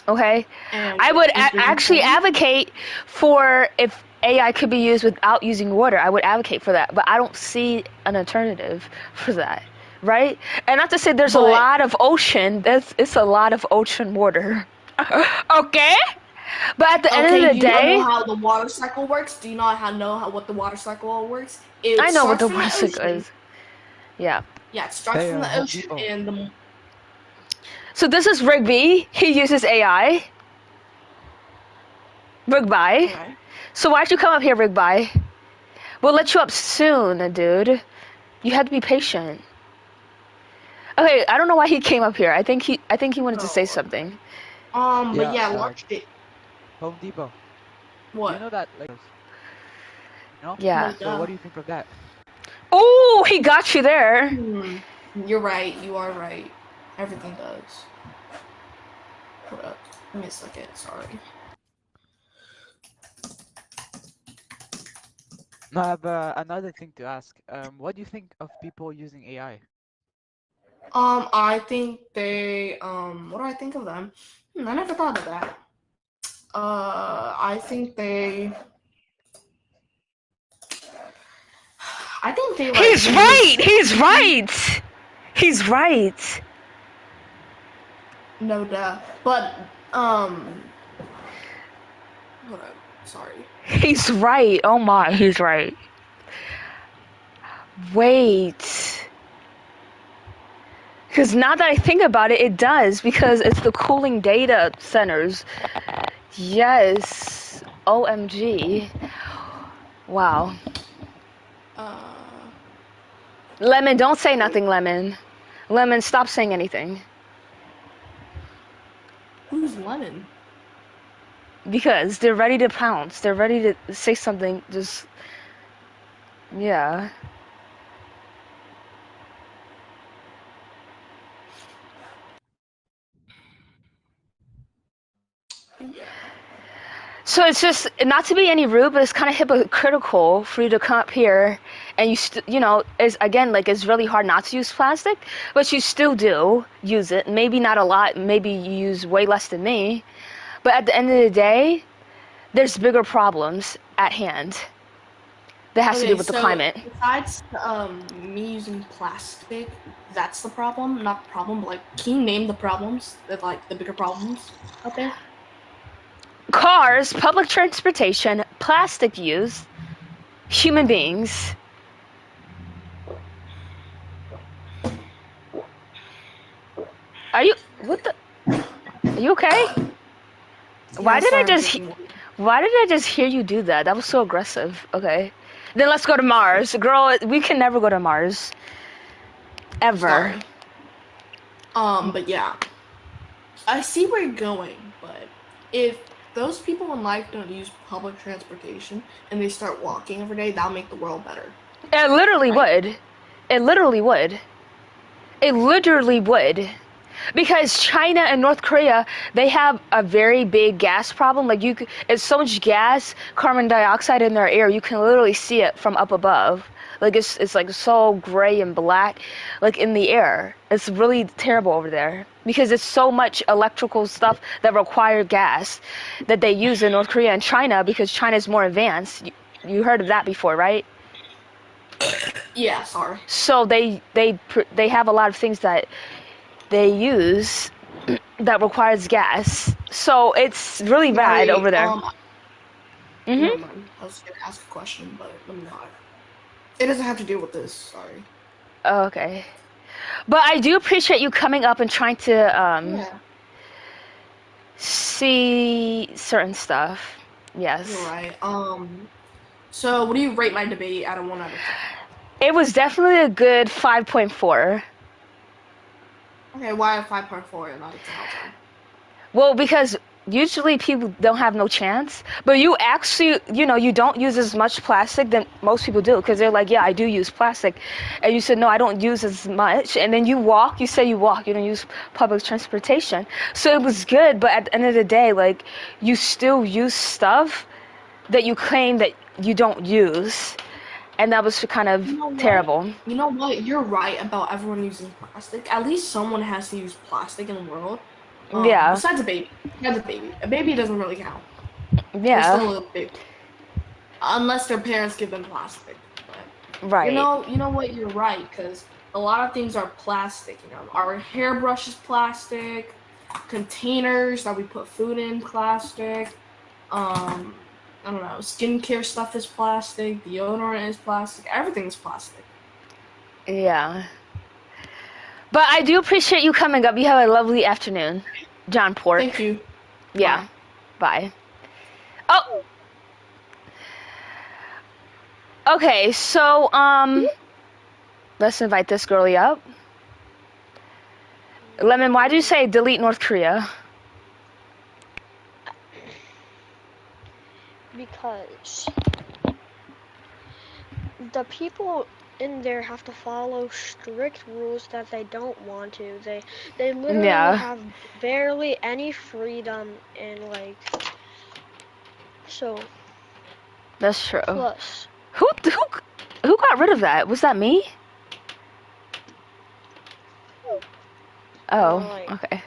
Speaker 5: Okay? I would actually advocate for if AI could be used without using water. I would advocate for that. But I don't see an alternative for that. Right? And not to say there's a lot of ocean. It's a lot of ocean water. Okay? But at the end of the day,
Speaker 12: do you know how the water cycle works? Do you know what the water cycle works?
Speaker 5: I know what the water cycle is. Yeah.
Speaker 12: Yeah, it starts from the ocean and
Speaker 5: So this is Rigby. He uses AI. Rigby.
Speaker 12: Okay.
Speaker 5: So why'd you come up here, Rigby? We'll let you up soon, dude. You had to be patient. Okay, I don't know why he came up here. I think he wanted to say something.
Speaker 12: But yeah,
Speaker 10: uh,
Speaker 12: watch it.
Speaker 10: Home Depot.
Speaker 12: What?
Speaker 10: You know that, like,
Speaker 5: Yeah.
Speaker 12: Like,
Speaker 10: So what do you think of that?
Speaker 5: Oh, he got you there.
Speaker 12: You're right. You are right. Everything does. Hold up. Give me a second. Sorry.
Speaker 10: No, I have another thing to ask. What do you think of people using AI?
Speaker 12: I think they. What do I think of them? I never thought of that. I think they. I think they like.
Speaker 5: He's right. He's right. He's right.
Speaker 12: No doubt, but hold up. Sorry.
Speaker 5: He's right. Oh my, he's right. Wait. Because now that I think about it, it does, because it's the cooling data centers. Yes. OMG. Wow. Lemon, don't say nothing, Lemon. Lemon, stop saying anything.
Speaker 12: Who's Lemon?
Speaker 5: Because they're ready to pounce. They're ready to say something. Just, yeah. So it's just, not to be any rude, but it's kind of hypocritical for you to come up here and you know, is again, like, it's really hard not to use plastic, but you still do use it. Maybe not a lot. Maybe you use way less than me. But at the end of the day, there's bigger problems at hand that has to do with the climate.
Speaker 12: Besides me using plastic, that's the problem, not the problem. But, like, can you name the problems that, like, the bigger problems out there?
Speaker 5: Cars, public transportation, plastic use, human beings. Are you, what the, are you okay? Why did I just hear you do that? That was so aggressive. Okay. Then let's go to Mars. Girl, we can never go to Mars. Ever.
Speaker 12: Sorry. But yeah. I see where you're going, but if those people in life don't use public transportation and they start walking every day, that'll make the world better.
Speaker 5: It literally would. It literally would. It literally would. Because China and North Korea, they have a very big gas problem. Like, it's so much gas, carbon dioxide in their air, you can literally see it from up above. Like, it's like so gray and black, like, in the air. It's really terrible over there because it's so much electrical stuff that require gas that they use in North Korea and China, because China is more advanced. You heard of that before, right?
Speaker 12: Yeah, sorry.
Speaker 5: So they have a lot of things that they use that requires gas. So it's really bad over there.
Speaker 12: Never mind. I was gonna ask a question, but let me not. It doesn't have to deal with this. Sorry.
Speaker 5: Oh, okay. But I do appreciate you coming up and trying to see certain stuff. Yes.
Speaker 12: You're right. So what do you rate my debate out of 1 out of 10?
Speaker 5: It was definitely a good 5.4.
Speaker 12: Okay, why a 5.4 and not a 10 out of 10?
Speaker 5: Well, because usually people don't have no chance, but you actually, you know, you don't use as much plastic than most people do, because they're like, yeah, I do use plastic, and you said, no, I don't use as much, and then you say you walk, you don't use public transportation, so it was good, but at the end of the day, like, you still use stuff that you claim that you don't use, and that was kind of terrible.
Speaker 12: You know what? You're right about everyone using plastic. At least someone has to use plastic in the world.
Speaker 5: Yeah.
Speaker 12: Besides a baby. A baby doesn't really count.
Speaker 5: Yeah.
Speaker 12: They're still a little baby. Unless their parents give them plastic. But,
Speaker 5: right.
Speaker 12: You know what? You're right, because a lot of things are plastic. You know, our hairbrush is plastic. Containers that we put food in, plastic. I don't know, skincare stuff is plastic, deodorant is plastic, everything's plastic.
Speaker 5: Yeah. But I do appreciate you coming up. You have a lovely afternoon, John Pork.
Speaker 12: Thank you.
Speaker 5: Yeah. Bye. Oh. Okay, so let's invite this girlie up. Lemon, why do you say delete North Korea?
Speaker 13: Because the people in there have to follow strict rules that they don't want to. They literally have barely any freedom and like so.
Speaker 5: That's true.
Speaker 13: Plus,
Speaker 5: who got rid of that? Was that me? Oh, okay.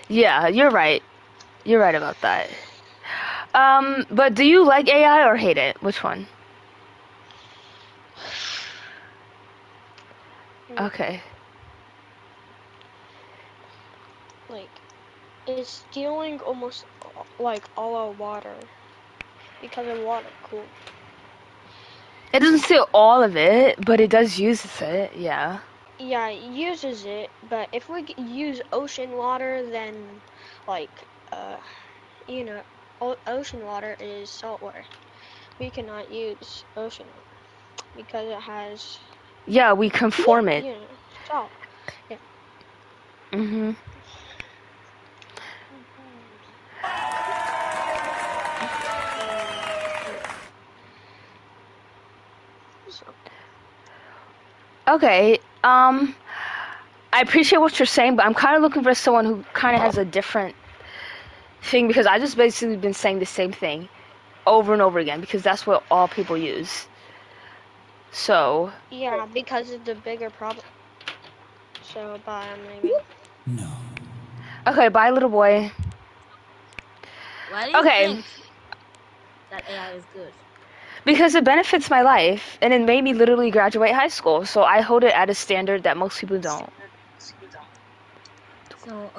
Speaker 5: Yeah, you're right. You're right about that. But do you like AI or hate it? Which one? Okay.
Speaker 13: like, it's stealing almost like all our water because of water. Cool.
Speaker 5: It doesn't steal all of it, but it does use it. Yeah.
Speaker 13: Yeah, it uses it, but if we use ocean water, then like, you know, ocean water is salt water. We cannot use ocean water because it has.
Speaker 5: Yeah, we conform it.
Speaker 13: You know, salt. Yeah.
Speaker 5: Mhm. Okay. I appreciate what you're saying, but I'm kind of looking for someone who kind of has a different thing because I just basically been saying the same thing over and over again because that's what all people use. So.
Speaker 13: Yeah, because it's the bigger problem. So bye, maybe.
Speaker 14: No.
Speaker 5: Okay, bye, little boy.
Speaker 15: Why do you think that AI is good?
Speaker 5: Because it benefits my life, and it made me literally graduate high school, so I hold it at a standard that most people don't.
Speaker 15: So,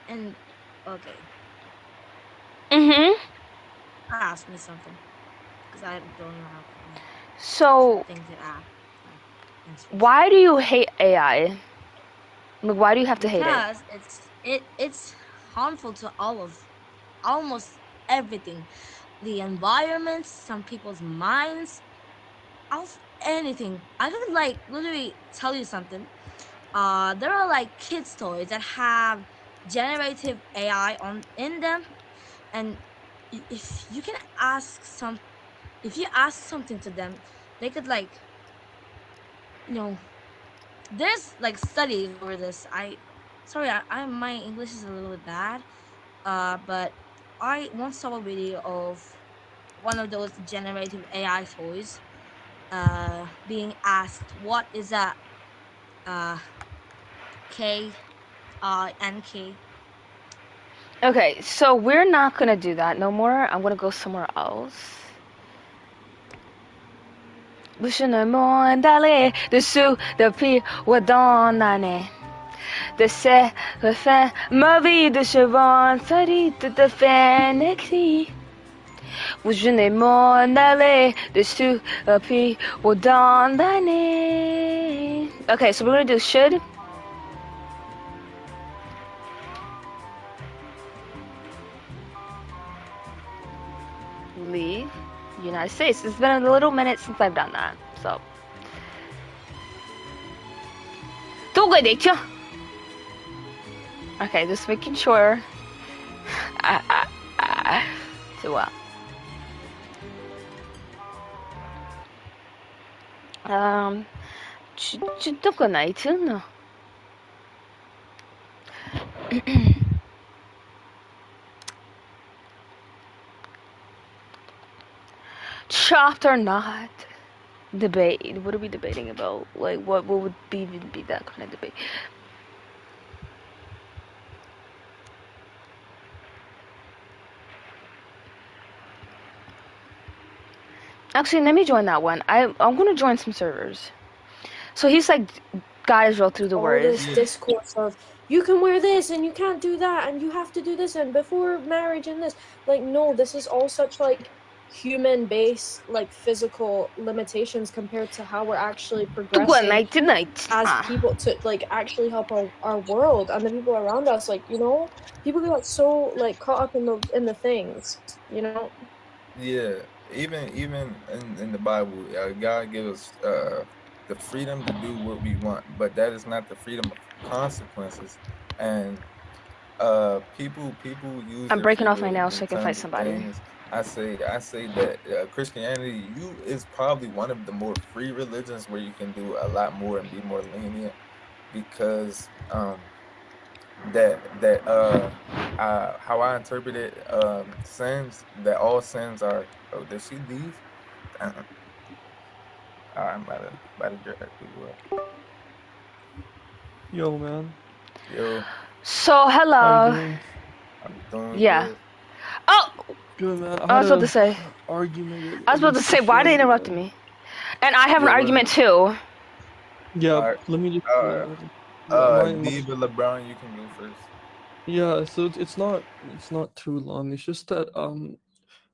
Speaker 15: and, okay. Ask me something, because I don't know how
Speaker 5: So,
Speaker 15: things to ask.
Speaker 5: why do you hate AI? Like, why do you have to hate it?
Speaker 15: Because it's harmful to almost everything. The environment, some people's minds, anything. I could like literally tell you something. There are like kids' toys that have generative AI in them, and if you ask something to them, they could like, there's like studies over this. My English is a little bit bad, but I once saw a video of one of those generative AI toys being asked what is a NK.
Speaker 5: Okay, so we're not gonna do that no more. I'm gonna go somewhere else. Je ne m'en d'aller dessous depuis ou dans l'année. De ces refrains, ma vie de chevaux, ça dit tout à fait écrit. Je ne m'en d'aller dessous depuis ou dans l'année. Okay, so we're gonna do should. Leave United States. It's been a little minute since I've done that, so. Okay, just making sure. 좋아. 주도가 나이트나. Chopped or not? Debate. What are we debating about? Like, what would even be that kind of debate? Actually, let me join that one. I'm gonna join some servers. So he's like, got Israel through the words.
Speaker 16: This discourse of you can wear this and you can't do that and you have to do this and before marriage and this. Like, no, this is all such like human-based like physical limitations compared to how we're actually
Speaker 5: Good
Speaker 16: progressing
Speaker 5: night, good night.
Speaker 16: as people to like actually help our world and the people around us. Like, you know, people get so like caught up in the things, you know.
Speaker 14: Yeah, even in the Bible, God gives us the freedom to do what we want, but that is not the freedom of consequences. And people use
Speaker 5: I'm
Speaker 14: their
Speaker 5: breaking
Speaker 14: free
Speaker 5: off right
Speaker 14: will
Speaker 5: now
Speaker 14: to
Speaker 5: so
Speaker 14: do
Speaker 5: I can fight
Speaker 14: tons of
Speaker 5: somebody.
Speaker 14: things. I say that Christianity is probably one of the more free religions where you can do a lot more and be more lenient because how I interpret it, sins, that all sins are. Oh, did she leave? Damn. I'm about to drag people up.
Speaker 17: Yo, man.
Speaker 14: Yo,
Speaker 5: So
Speaker 17: How you
Speaker 5: hello.
Speaker 17: doing?
Speaker 14: I'm doing
Speaker 5: Yeah.
Speaker 14: good.
Speaker 5: Oh,
Speaker 17: Good, man.
Speaker 5: I was about to say.
Speaker 17: Argument
Speaker 5: I was about to
Speaker 17: against
Speaker 5: say, why they
Speaker 17: Christianity,
Speaker 5: interrupted
Speaker 17: man.
Speaker 5: me? And I have an
Speaker 14: Yeah,
Speaker 5: argument too.
Speaker 17: Yeah, let me just.
Speaker 14: Diva LeBron, you can go first.
Speaker 17: Yeah, so it's not too long. It's just that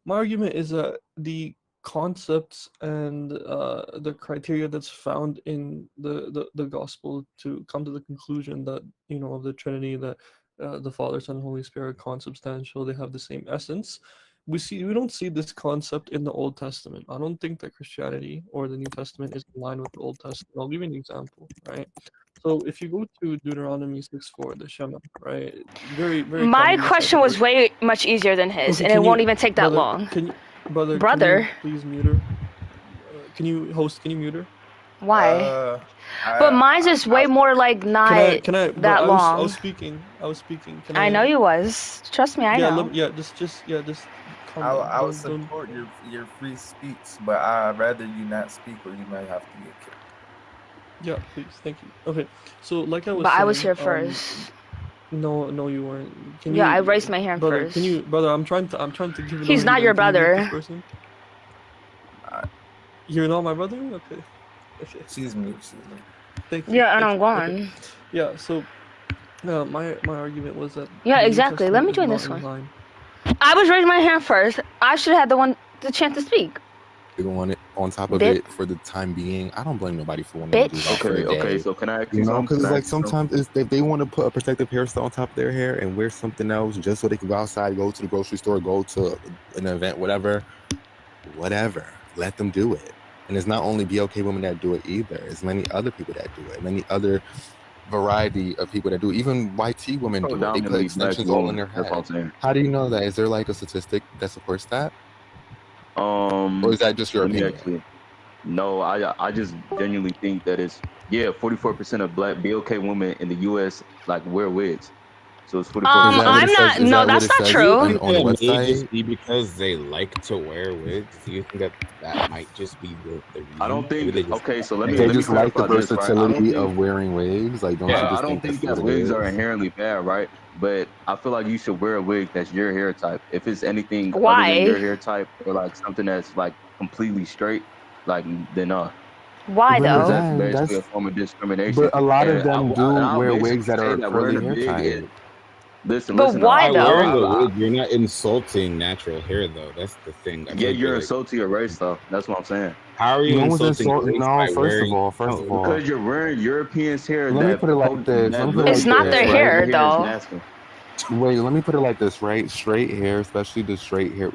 Speaker 17: my argument is that the concepts and the criteria that's found in the gospel to come to the conclusion that, you know, of the Trinity, that the Father, Son, and Holy Spirit are consubstantial, they have the same essence. We don't see this concept in the Old Testament. I don't think that Christianity or the New Testament is in line with the Old Testament. I'll give you an example, right? So if you go to Deuteronomy 6:4, the Shema, right? Very, very
Speaker 5: My
Speaker 17: commonly
Speaker 5: question
Speaker 17: cited
Speaker 5: was
Speaker 17: verse.
Speaker 5: way much easier than his,
Speaker 17: Okay,
Speaker 5: and it
Speaker 17: can
Speaker 5: won't
Speaker 17: you,
Speaker 5: even take that
Speaker 17: brother,
Speaker 5: long.
Speaker 17: can you, brother,
Speaker 5: Brother.
Speaker 17: can you please mute her? Can you mute her?
Speaker 5: Why? But mine's is way more like not
Speaker 17: Can I, but
Speaker 5: that
Speaker 17: I
Speaker 5: long.
Speaker 17: was speaking. Can
Speaker 5: I know you was. Trust me, I
Speaker 17: Yeah,
Speaker 5: know.
Speaker 17: just calm down.
Speaker 14: I would
Speaker 17: Don't.
Speaker 14: support your free speech, but I'd rather you not speak or you might have to get kicked.
Speaker 17: Yeah, please, thank you. Okay, so like I was
Speaker 5: But
Speaker 17: saying,
Speaker 5: I was here first.
Speaker 17: No, you weren't. Can
Speaker 5: Yeah,
Speaker 17: you,
Speaker 5: I raised my hand
Speaker 17: brother?
Speaker 5: first.
Speaker 17: Can you, brother? I'm trying to give an
Speaker 5: He's not
Speaker 17: argument.
Speaker 5: your
Speaker 17: Can you mute this
Speaker 5: brother.
Speaker 17: person? You're not my brother? Okay.
Speaker 14: She's mute.
Speaker 17: Thank you.
Speaker 5: Yeah, and
Speaker 17: thank
Speaker 5: I'm
Speaker 17: you.
Speaker 5: gone.
Speaker 17: Okay. Yeah, so my argument was that
Speaker 5: Yeah,
Speaker 17: the New
Speaker 5: exactly. Let
Speaker 17: Testament
Speaker 5: me
Speaker 17: is
Speaker 5: join
Speaker 17: not
Speaker 5: this
Speaker 17: in
Speaker 5: one.
Speaker 17: line.
Speaker 5: I was raising my hand first. I should have had the chance to speak.
Speaker 18: On top of
Speaker 5: Bit.
Speaker 18: it for the time being. I don't blame nobody for wanting to do that for a day.
Speaker 19: Okay, so can I ask
Speaker 18: You know,
Speaker 19: something?
Speaker 18: because
Speaker 19: Can I
Speaker 18: like
Speaker 19: ask you something?
Speaker 18: sometimes if they want to put a protective hairstyle on top of their hair and wear something else just so they can go outside, go to the grocery store, go to an event, whatever, let them do it. And it's not only BLK women that do it either. It's many other people that do it. Many other variety of people that do it. Even YT women do it. They put
Speaker 19: Predominantly black
Speaker 18: extensions all in
Speaker 19: women.
Speaker 18: their
Speaker 19: That's what I'm
Speaker 18: head.
Speaker 19: saying.
Speaker 18: How do you know that? Is there like a statistic that supports that?
Speaker 19: Or
Speaker 18: is that just your
Speaker 19: let me
Speaker 18: opinion?
Speaker 19: actually. No, I just genuinely think that it's 44% of black BLK women in the U.S. like wear wigs. So it's 44%.
Speaker 5: I'm not. No, that's not true.
Speaker 18: on the
Speaker 20: It may
Speaker 18: website?
Speaker 20: just be because they like to wear wigs. Do you think that might just be the reason?
Speaker 19: I don't
Speaker 20: Maybe
Speaker 19: think.
Speaker 20: they just
Speaker 19: Okay, so let
Speaker 18: They
Speaker 19: me
Speaker 18: just like the
Speaker 19: clarify this, right? I don't
Speaker 18: versatility
Speaker 19: think.
Speaker 18: of wearing wigs. Like, don't you
Speaker 19: I
Speaker 18: just
Speaker 19: don't
Speaker 18: think that's
Speaker 19: think
Speaker 18: what
Speaker 19: that
Speaker 18: it
Speaker 19: wigs
Speaker 18: is?
Speaker 19: are inherently bad, right? But I feel like you should wear a wig that's your hair type. If it's anything other than your
Speaker 5: Why?
Speaker 19: hair type or like something that's like completely straight, like then
Speaker 5: Why
Speaker 18: Then
Speaker 19: because
Speaker 5: though?
Speaker 19: that's
Speaker 18: again,
Speaker 19: basically a
Speaker 18: that's
Speaker 19: form of discrimination.
Speaker 18: but a lot of
Speaker 19: And
Speaker 18: them do
Speaker 19: I'll
Speaker 18: wear wigs
Speaker 19: basically
Speaker 18: that
Speaker 19: say
Speaker 18: are
Speaker 19: that
Speaker 18: curly
Speaker 19: wearing a
Speaker 18: hair
Speaker 19: wig
Speaker 18: type.
Speaker 19: is listen.
Speaker 5: But why
Speaker 20: By
Speaker 5: though?
Speaker 20: wearing a wig, you're not insulting natural hair, though. That's the thing. I feel
Speaker 19: Yeah,
Speaker 20: like
Speaker 19: you're
Speaker 20: you're like,
Speaker 19: insulting your race, though. That's what I'm saying.
Speaker 20: how are you
Speaker 18: No one's
Speaker 20: insulting
Speaker 18: insulting.
Speaker 20: race
Speaker 18: No,
Speaker 20: by
Speaker 18: first of
Speaker 20: wearing?
Speaker 18: all,
Speaker 19: Because you're wearing Europeans' hair
Speaker 18: let me put it like this. Let me
Speaker 19: that
Speaker 18: put it
Speaker 19: literally
Speaker 5: It's
Speaker 18: like
Speaker 5: not
Speaker 18: this,
Speaker 5: their
Speaker 18: right?
Speaker 5: hair
Speaker 19: hair is
Speaker 5: though.
Speaker 19: masculine.
Speaker 18: Wait, let me put it like this, right? Straight hair, especially the straight hair.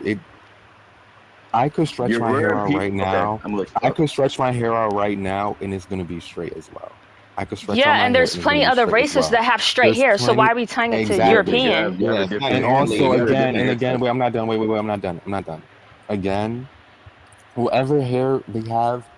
Speaker 18: I could stretch
Speaker 19: You're
Speaker 18: my hair
Speaker 19: wearing
Speaker 18: out right
Speaker 19: Okay,
Speaker 18: now.
Speaker 19: I'm gonna let you
Speaker 18: I
Speaker 19: talk.
Speaker 18: could stretch my hair out right now, and it's gonna be straight as well. I could stretch out
Speaker 5: Yeah,
Speaker 18: my
Speaker 5: and
Speaker 18: hair,
Speaker 5: there's
Speaker 18: and it's gonna
Speaker 5: plenty
Speaker 18: be
Speaker 5: other
Speaker 18: straight as
Speaker 5: races
Speaker 18: well.
Speaker 5: that have straight
Speaker 18: There's
Speaker 5: hair. So why
Speaker 18: plenty.
Speaker 5: are we tying it to
Speaker 18: Exactly.
Speaker 5: European?
Speaker 19: You have a
Speaker 18: Yes.
Speaker 19: different
Speaker 18: And
Speaker 19: hair.
Speaker 18: also,
Speaker 19: You have a
Speaker 18: again,
Speaker 19: different hair type.
Speaker 18: wait, I'm not done. Wait, I'm not done. I'm not done. Again, whatever hair they have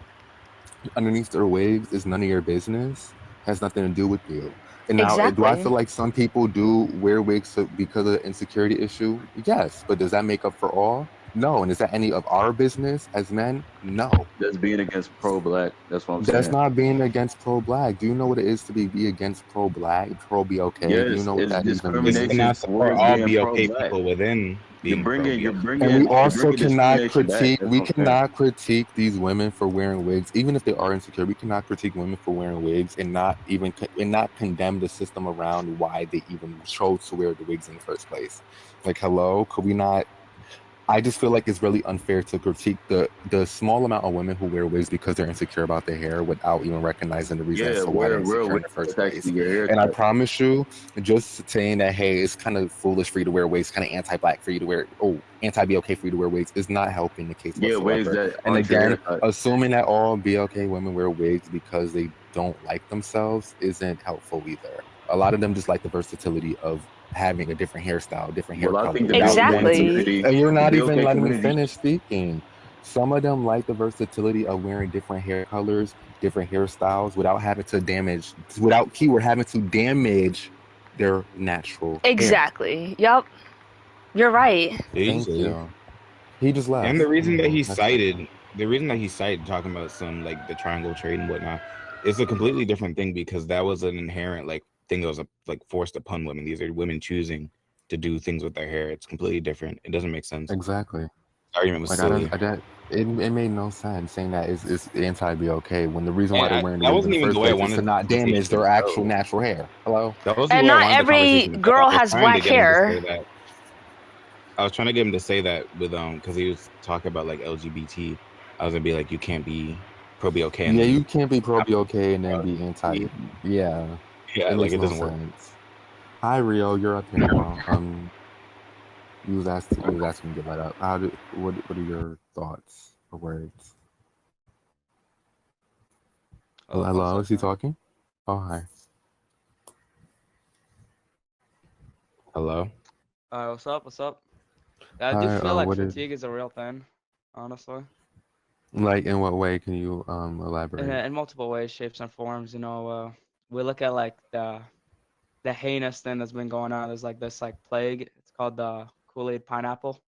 Speaker 18: underneath their wigs is none of your business. Has nothing to do with you. And now, do I
Speaker 5: Exactly.
Speaker 18: feel like some people do wear wigs because of the insecurity issue? Yes. But does that make up for all? No. And is that any of our business as men? No.
Speaker 19: That's being against pro-black. That's what I'm
Speaker 18: That's
Speaker 19: saying.
Speaker 18: not being against pro-black. Do you know what it is to be against pro-black, pro-BLK? Do you
Speaker 19: Yes,
Speaker 18: know what
Speaker 19: it's
Speaker 18: that even
Speaker 20: You
Speaker 18: means?
Speaker 19: discrimination
Speaker 20: cannot support
Speaker 19: towards
Speaker 20: all
Speaker 19: being
Speaker 20: BLK
Speaker 19: pro-black.
Speaker 20: people within
Speaker 19: You're
Speaker 20: being pro
Speaker 19: bringing, you're
Speaker 20: BLK.
Speaker 19: bringing,
Speaker 18: And we
Speaker 19: you're
Speaker 18: also
Speaker 19: bringing
Speaker 18: cannot
Speaker 19: discrimination back.
Speaker 18: critique.
Speaker 19: That's
Speaker 18: We
Speaker 19: what I'm saying.
Speaker 18: cannot critique these women for wearing wigs, even if they are insecure. We cannot critique women for wearing wigs and not condemn the system around why they even chose to wear the wigs in the first place. Like, hello, could we not? I just feel like it's really unfair to critique the small amount of women who wear wigs because they're insecure about their hair without even recognizing the reason as to why they're insecure in the first place. And I promise you, just saying that, hey, it's kind of foolish for you to wear wigs, kind of anti-black for you to wear, anti-BLK for you to wear wigs, is not helping the case whatsoever.
Speaker 19: wigs that
Speaker 18: And
Speaker 19: aren't your
Speaker 18: again,
Speaker 19: haircut.
Speaker 18: assuming that all BLK women wear wigs because they don't like themselves isn't helpful either. A lot of them just like the versatility of having a different hairstyle, different hair
Speaker 19: Well, I
Speaker 18: color.
Speaker 19: think the
Speaker 18: without
Speaker 19: BLK
Speaker 18: wanting to-
Speaker 5: Exactly.
Speaker 18: And you're not
Speaker 19: the
Speaker 18: even
Speaker 19: BLK
Speaker 18: letting me
Speaker 19: community-
Speaker 18: finish speaking. Some of them like the versatility of wearing different hair colors, different hairstyles, without having to damage their natural hair.
Speaker 5: Exactly. Yup. You're right.
Speaker 18: Thank you. He just left.
Speaker 20: And the reason that he
Speaker 18: That's
Speaker 20: cited, talking about some like the triangle trade and whatnot, it's a completely different thing because that was an inherent like thing that was like forced upon women. These are women choosing to do things with their hair. It's completely different. It doesn't make sense.
Speaker 18: Exactly.
Speaker 20: The argument was
Speaker 18: Like
Speaker 20: silly.
Speaker 18: it made no sense saying that it's anti-BLK when the reason why
Speaker 20: And
Speaker 18: they're wearing
Speaker 20: that
Speaker 18: the
Speaker 20: wasn't
Speaker 18: wig in
Speaker 20: even
Speaker 18: the
Speaker 20: the
Speaker 18: first
Speaker 20: way I
Speaker 18: place is to
Speaker 20: wanted
Speaker 18: not
Speaker 20: the
Speaker 18: damage
Speaker 20: conversation
Speaker 18: their
Speaker 20: to
Speaker 18: actual
Speaker 20: go.
Speaker 18: natural hair. Hello?
Speaker 20: That wasn't
Speaker 5: And
Speaker 20: the way I
Speaker 5: not
Speaker 20: wanted the
Speaker 5: every
Speaker 20: conversation to go.
Speaker 5: girl
Speaker 20: I was
Speaker 5: has
Speaker 20: trying to
Speaker 5: black
Speaker 20: get him to
Speaker 5: hair.
Speaker 20: say that. I was trying to get him to say that with because he was talking about like LGBT. I was gonna be like, you can't be pro BLK and
Speaker 18: Yeah,
Speaker 20: then
Speaker 18: you can't be pro BLK and then be anti. Yeah,
Speaker 20: yeah,
Speaker 18: it
Speaker 20: like
Speaker 18: makes
Speaker 20: it
Speaker 18: no
Speaker 20: doesn't work.
Speaker 18: sense. Hi Rio, you're up here now. You was asking to get let up. What are your thoughts or words? Hello, is he talking? Oh hi.
Speaker 20: Hello.
Speaker 21: What's up? What's up? Yeah, I do
Speaker 18: Hi.
Speaker 21: feel like
Speaker 18: What is
Speaker 21: fatigue is a real thing, honestly.
Speaker 18: like? In what way can you elaborate?
Speaker 21: In multiple ways, shapes, and forms. You know, we look at like the heinous thing that's been going on. There's like this like plague. It's called the Kool-Aid pineapple.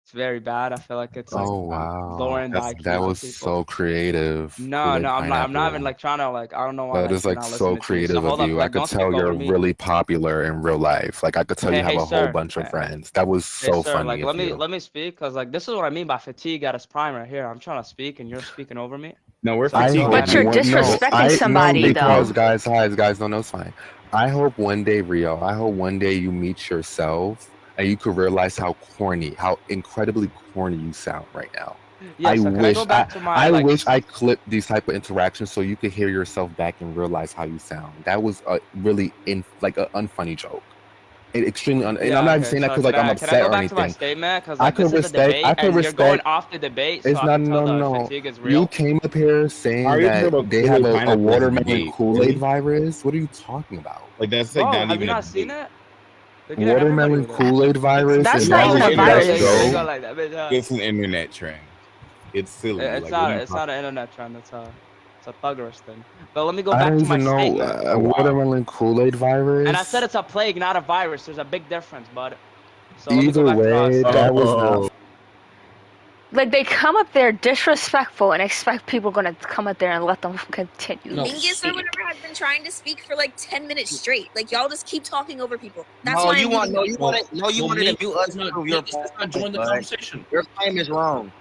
Speaker 21: It's very bad. I feel like it's like
Speaker 18: Oh wow,
Speaker 21: lowering the
Speaker 18: that
Speaker 21: IQs
Speaker 18: was
Speaker 21: of people.
Speaker 18: so creative.
Speaker 21: No,
Speaker 18: Kool-Aid
Speaker 21: no, I'm not even
Speaker 18: pineapple.
Speaker 21: like trying to like. I don't know why
Speaker 18: That
Speaker 21: like
Speaker 18: is
Speaker 21: you're
Speaker 18: like
Speaker 21: not
Speaker 18: so
Speaker 21: listening to me. So
Speaker 18: creative of
Speaker 21: hold up,
Speaker 18: you. I
Speaker 21: like
Speaker 18: could
Speaker 21: don't speak
Speaker 18: tell you're
Speaker 21: over me.
Speaker 18: really popular in real life. Like I could tell you have
Speaker 21: Hey,
Speaker 18: a whole
Speaker 21: sir.
Speaker 18: bunch of friends. That was
Speaker 21: Hey,
Speaker 18: so
Speaker 21: sir.
Speaker 18: funny
Speaker 21: Like
Speaker 18: of you.
Speaker 21: let me speak, cause like this is what I mean by fatigue at its prime right here. I'm trying to speak and you're speaking over me.
Speaker 20: No, we're
Speaker 21: So like,
Speaker 18: I
Speaker 21: go
Speaker 18: hope
Speaker 21: ahead,
Speaker 5: But you're
Speaker 21: man.
Speaker 5: disrespecting
Speaker 18: no,
Speaker 5: somebody,
Speaker 18: because
Speaker 5: though.
Speaker 18: guys, no, it's fine. I hope one day, Rio, I hope one day you meet yourself and you could realize how incredibly corny you sound right now.
Speaker 21: Yeah, so can I go back to my
Speaker 18: I
Speaker 21: like
Speaker 18: wish I clipped these type of interactions so you could hear yourself back and realize how you sound. That was a really like an unfunny joke. Extremely and I'm
Speaker 21: yeah,
Speaker 18: not even
Speaker 21: okay.
Speaker 18: saying that
Speaker 21: So
Speaker 18: because like I'm
Speaker 21: can I
Speaker 18: upset
Speaker 21: go
Speaker 18: or
Speaker 21: back to my
Speaker 18: anything.
Speaker 21: statement? Cause
Speaker 18: I
Speaker 21: like this
Speaker 18: could
Speaker 21: is a debate and you're going
Speaker 18: respect.
Speaker 21: off the debate, so
Speaker 18: It's
Speaker 21: I
Speaker 18: not
Speaker 21: can tell the
Speaker 18: no.
Speaker 21: fatigue is
Speaker 18: You
Speaker 21: real.
Speaker 18: came up here
Speaker 20: How
Speaker 18: saying
Speaker 20: are you talking
Speaker 18: that
Speaker 20: about
Speaker 18: they have
Speaker 20: Kool-Aid
Speaker 18: a
Speaker 20: pineapple as a
Speaker 18: watermelon
Speaker 20: debate?
Speaker 18: Kool-Aid
Speaker 20: Really?
Speaker 18: virus. What are you talking about?
Speaker 20: Like that's like
Speaker 21: Bro,
Speaker 20: not
Speaker 21: have
Speaker 20: even
Speaker 21: you
Speaker 20: a
Speaker 21: not seen
Speaker 20: debate.
Speaker 21: it? Look at everybody
Speaker 18: Watermelon
Speaker 21: with it.
Speaker 18: Kool-Aid virus
Speaker 5: That's
Speaker 18: and
Speaker 5: not
Speaker 18: that
Speaker 5: even
Speaker 18: was
Speaker 5: a
Speaker 18: the
Speaker 21: There you go,
Speaker 18: best
Speaker 21: there you go, there you
Speaker 5: virus.
Speaker 21: go,
Speaker 18: joke.
Speaker 21: like that. But,
Speaker 20: It's an internet trend. It's silly.
Speaker 21: it's
Speaker 20: Like what are you
Speaker 21: not
Speaker 20: talking?
Speaker 21: an internet trend. It's a thuggerish thing. But let me go
Speaker 18: I
Speaker 21: back
Speaker 18: don't
Speaker 21: to my
Speaker 18: even know
Speaker 21: statement.
Speaker 18: a
Speaker 20: Oh wow.
Speaker 18: watermelon Kool-Aid
Speaker 21: And I
Speaker 18: virus.
Speaker 21: said it's a plague, not a virus. There's a big difference, bud. So let me go
Speaker 18: Either
Speaker 21: back to what I was
Speaker 18: way,
Speaker 21: saying.
Speaker 18: that was not.
Speaker 5: Like, they come up there disrespectful and expect people gonna come up there and let them continue.
Speaker 22: Mingus or whatever has been trying to speak for like 10 minutes straight. Like y'all just keep talking over people. That's
Speaker 23: No,
Speaker 22: why
Speaker 23: you
Speaker 22: I'm
Speaker 23: want
Speaker 22: leaving.
Speaker 23: you wanted to mute us to prove your
Speaker 24: Minkus is not
Speaker 23: point,
Speaker 24: joining the
Speaker 23: bud.
Speaker 24: conversation.
Speaker 23: Your claim is wrong.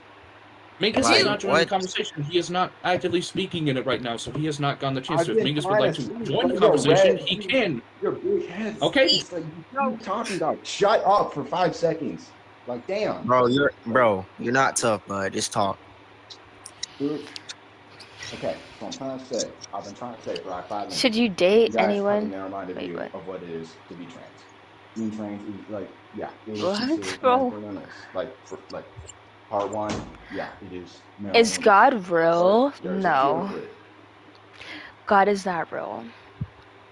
Speaker 24: Minkus is
Speaker 23: Like
Speaker 22: You.
Speaker 24: not joining the
Speaker 23: what?
Speaker 24: conversation. He is not actively speaking in it right now, so he has not gotten the chance
Speaker 25: I've
Speaker 24: to. If
Speaker 25: been
Speaker 24: Mingus would
Speaker 25: trying
Speaker 24: like
Speaker 25: to
Speaker 24: to
Speaker 25: speak,
Speaker 24: join the
Speaker 25: but you're
Speaker 24: conversation,
Speaker 25: red.
Speaker 24: he can.
Speaker 25: Your big head.
Speaker 24: Okay.
Speaker 25: It's like, what are you talking about? Shut up for 5 seconds. Like, damn.
Speaker 23: Bro, you're not tough, bud. Just talk.
Speaker 25: Dude. Okay, so I'm trying to say, I've been trying to say for like 5 minutes.
Speaker 5: Should you
Speaker 25: You
Speaker 5: date
Speaker 25: guys have a
Speaker 5: anyone?
Speaker 25: narrow-minded
Speaker 5: Wait,
Speaker 25: view
Speaker 5: what?
Speaker 25: of what it is to be trans. Being trans is like, yeah, it is
Speaker 5: What,
Speaker 25: considered
Speaker 5: bro?
Speaker 25: medical illness. Like, part 1, yeah, it is mental
Speaker 5: Is
Speaker 25: illness.
Speaker 5: God real?
Speaker 25: But there's a cure
Speaker 5: No.
Speaker 25: for it.
Speaker 5: God is not real.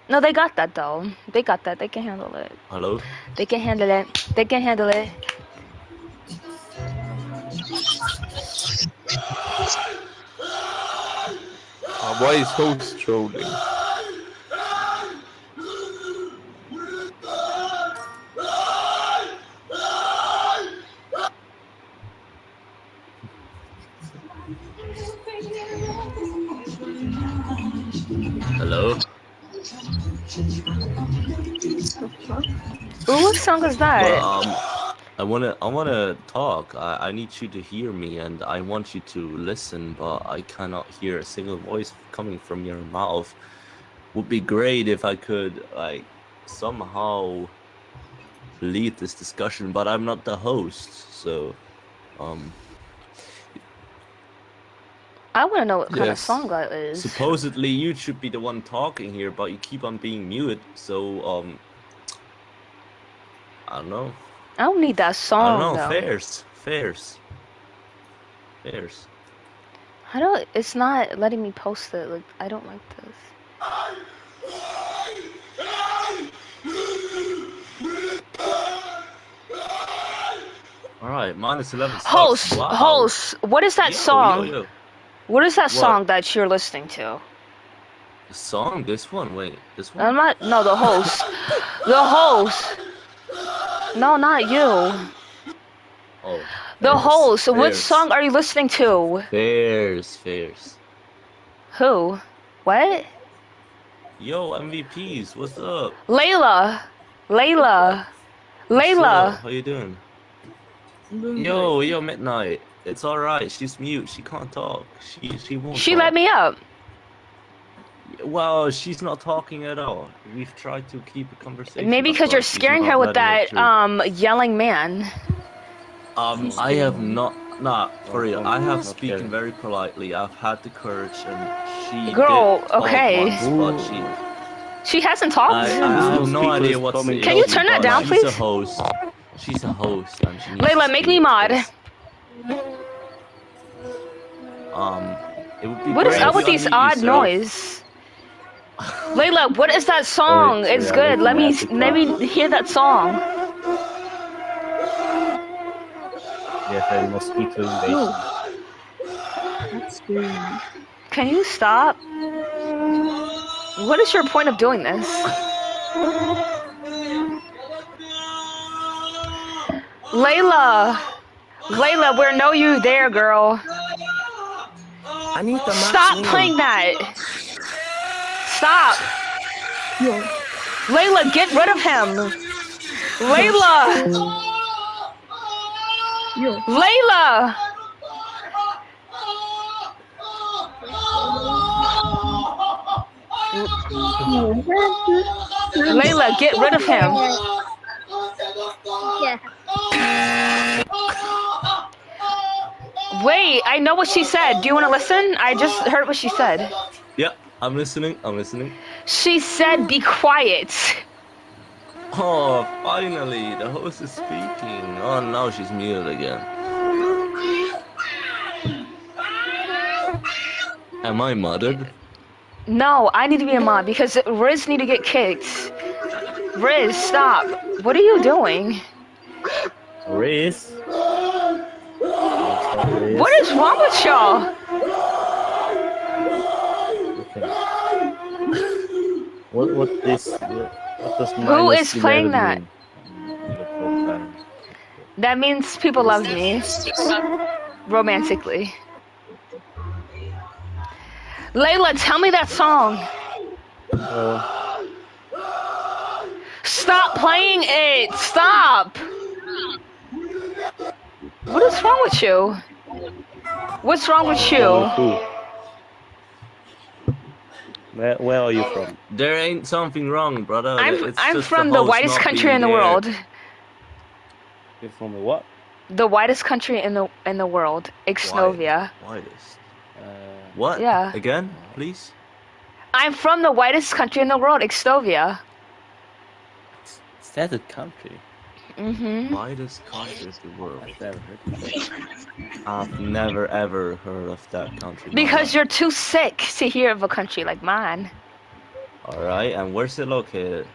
Speaker 5: No, they got that though. They got that. They can handle it.
Speaker 26: Hello?
Speaker 5: They can handle it. They can handle it.
Speaker 27: Why is host trolling?
Speaker 26: Hello?
Speaker 5: Ooh, what song is that?
Speaker 26: Well, I wanna talk. I need you to hear me and I want you to listen, but I cannot hear a single voice coming from your mouth. Would be great if I could like somehow lead this discussion, but I'm not the host, so Um,
Speaker 5: I want to know what kind of
Speaker 26: yes.
Speaker 5: song that is.
Speaker 26: Supposedly you should be the one talking here, but you keep on being muted. So I don't know.
Speaker 5: I don't need that
Speaker 26: I
Speaker 5: song
Speaker 26: don't know.
Speaker 5: though.
Speaker 26: Fairs.
Speaker 5: I don't. It's not letting me post it. Like I don't like this.
Speaker 26: All right, -11 sucks.
Speaker 5: Host,
Speaker 26: Wow.
Speaker 5: host. What is that
Speaker 26: Yo,
Speaker 5: song?
Speaker 26: yo.
Speaker 5: What is that
Speaker 26: What?
Speaker 5: song that you're listening to?
Speaker 26: The song? This one? Wait, this one?
Speaker 5: I'm not. No, the host. The host. No, not you.
Speaker 26: Oh.
Speaker 5: The
Speaker 26: Fairs,
Speaker 5: host. What
Speaker 26: Fairs.
Speaker 5: song are you listening to?
Speaker 26: Fairs.
Speaker 5: Who? What?
Speaker 26: Yo, MVPs, what's up?
Speaker 5: Layla.
Speaker 26: What's up? How you doing? Yo, Midnight. It's alright. She's mute. She can't talk. She won't.
Speaker 5: She
Speaker 26: talk.
Speaker 5: let me up.
Speaker 26: Well, she's not talking at all. We've tried to keep a conversation.
Speaker 5: Maybe
Speaker 26: that's
Speaker 5: because
Speaker 26: why
Speaker 5: you're
Speaker 26: she's
Speaker 5: scaring
Speaker 26: not
Speaker 5: her with
Speaker 26: letting it
Speaker 5: that
Speaker 26: through.
Speaker 5: yelling man.
Speaker 26: I have not. Nah, for real. I have
Speaker 1: not
Speaker 26: spoken
Speaker 1: caring.
Speaker 26: very politely. I've had the courage, and she
Speaker 5: Girl,
Speaker 26: did talk
Speaker 5: okay.
Speaker 26: once, but
Speaker 5: She hasn't talked.
Speaker 26: I have no
Speaker 1: People
Speaker 26: idea
Speaker 1: is
Speaker 26: what's
Speaker 1: coming
Speaker 26: the
Speaker 5: Can you
Speaker 26: issue,
Speaker 5: turn that
Speaker 26: but
Speaker 5: down,
Speaker 26: she's
Speaker 5: please?
Speaker 26: a host. She's a host, and she needs
Speaker 5: Layla,
Speaker 26: to
Speaker 5: make me
Speaker 26: speak,
Speaker 5: mod.
Speaker 26: because, it would be
Speaker 5: What is
Speaker 26: great
Speaker 5: up
Speaker 26: if
Speaker 5: with
Speaker 26: you
Speaker 5: these
Speaker 26: unmute
Speaker 5: odd
Speaker 26: yourself.
Speaker 5: noise? Layla, what is that song?
Speaker 1: Sorry,
Speaker 5: It's
Speaker 1: I'm
Speaker 5: good. Let
Speaker 1: making
Speaker 5: me hear that song.
Speaker 1: Yes, a mosquito invasion.
Speaker 16: That's scary.
Speaker 5: Can you stop? What is your point of doing this? Layla, we know you there, girl.
Speaker 23: I need the
Speaker 5: Stop playing that. Stop. Layla, get rid of him. Layla. Layla. Layla, get rid of him.
Speaker 2: Yeah.
Speaker 5: Wait, I know what she said. Do you want to listen? I just heard what she said.
Speaker 26: Yeah, I'm listening.
Speaker 5: She said, be quiet.
Speaker 26: Oh, finally, the host is speaking. Oh, now she's muted again. Am I muted?
Speaker 5: No, I need to be a mod because Riz need to get kicked. Riz, stop. What are you doing?
Speaker 1: Riz.
Speaker 5: What is wrong with y'all?
Speaker 1: What does
Speaker 5: Who is playing that?
Speaker 1: mean in the profile?
Speaker 5: That means people love me. Romantically. Layla, tell me that song. Stop playing it. Stop. What is wrong with you? What's wrong with you?
Speaker 1: Where are you from?
Speaker 26: There ain't something wrong, brother.
Speaker 5: I'm
Speaker 26: It's
Speaker 5: I'm
Speaker 26: just
Speaker 5: from
Speaker 26: the
Speaker 5: the
Speaker 26: host
Speaker 5: whitest
Speaker 26: not
Speaker 5: country
Speaker 26: being
Speaker 5: in the
Speaker 26: there.
Speaker 5: world.
Speaker 1: You're from the what?
Speaker 5: The whitest country in the world, Exnovia.
Speaker 26: Whitest. What?
Speaker 5: Yeah.
Speaker 26: Again, please?
Speaker 5: I'm from the whitest country in the world, Exnovia.
Speaker 1: Is that a country?
Speaker 5: Mhm.
Speaker 26: Whitest country of the world.
Speaker 1: I've never heard of that.
Speaker 26: I've never ever heard of that country.
Speaker 5: Because you're too sick to hear of a country like mine.
Speaker 26: Alright, and where's it located?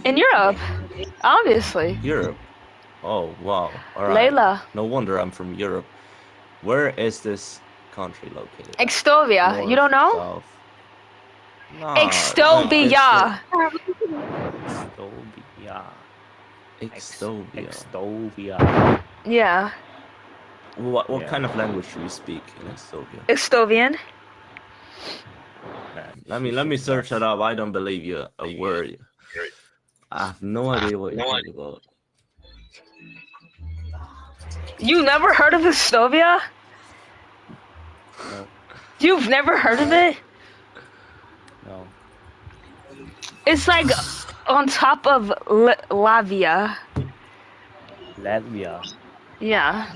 Speaker 5: In Europe, obviously.
Speaker 26: Europe. Oh, wow. Alright.
Speaker 5: Layla.
Speaker 26: No wonder I'm from Europe. Where is this country located?
Speaker 5: Extovia.
Speaker 26: North,
Speaker 5: You don't know?
Speaker 26: South? Nah,
Speaker 5: Extovia.
Speaker 1: Extovia.
Speaker 5: Yeah.
Speaker 26: What
Speaker 1: Yeah.
Speaker 26: kind of language do you speak in Extovia?
Speaker 5: Extovian.
Speaker 26: Let me search that up. I don't believe you a word. I have no idea what you're talking about.
Speaker 5: You never heard of Extovia?
Speaker 1: No.
Speaker 5: You've never heard of it?
Speaker 1: No.
Speaker 5: It's like on top of Lavia.
Speaker 1: Latvia.
Speaker 5: Yeah.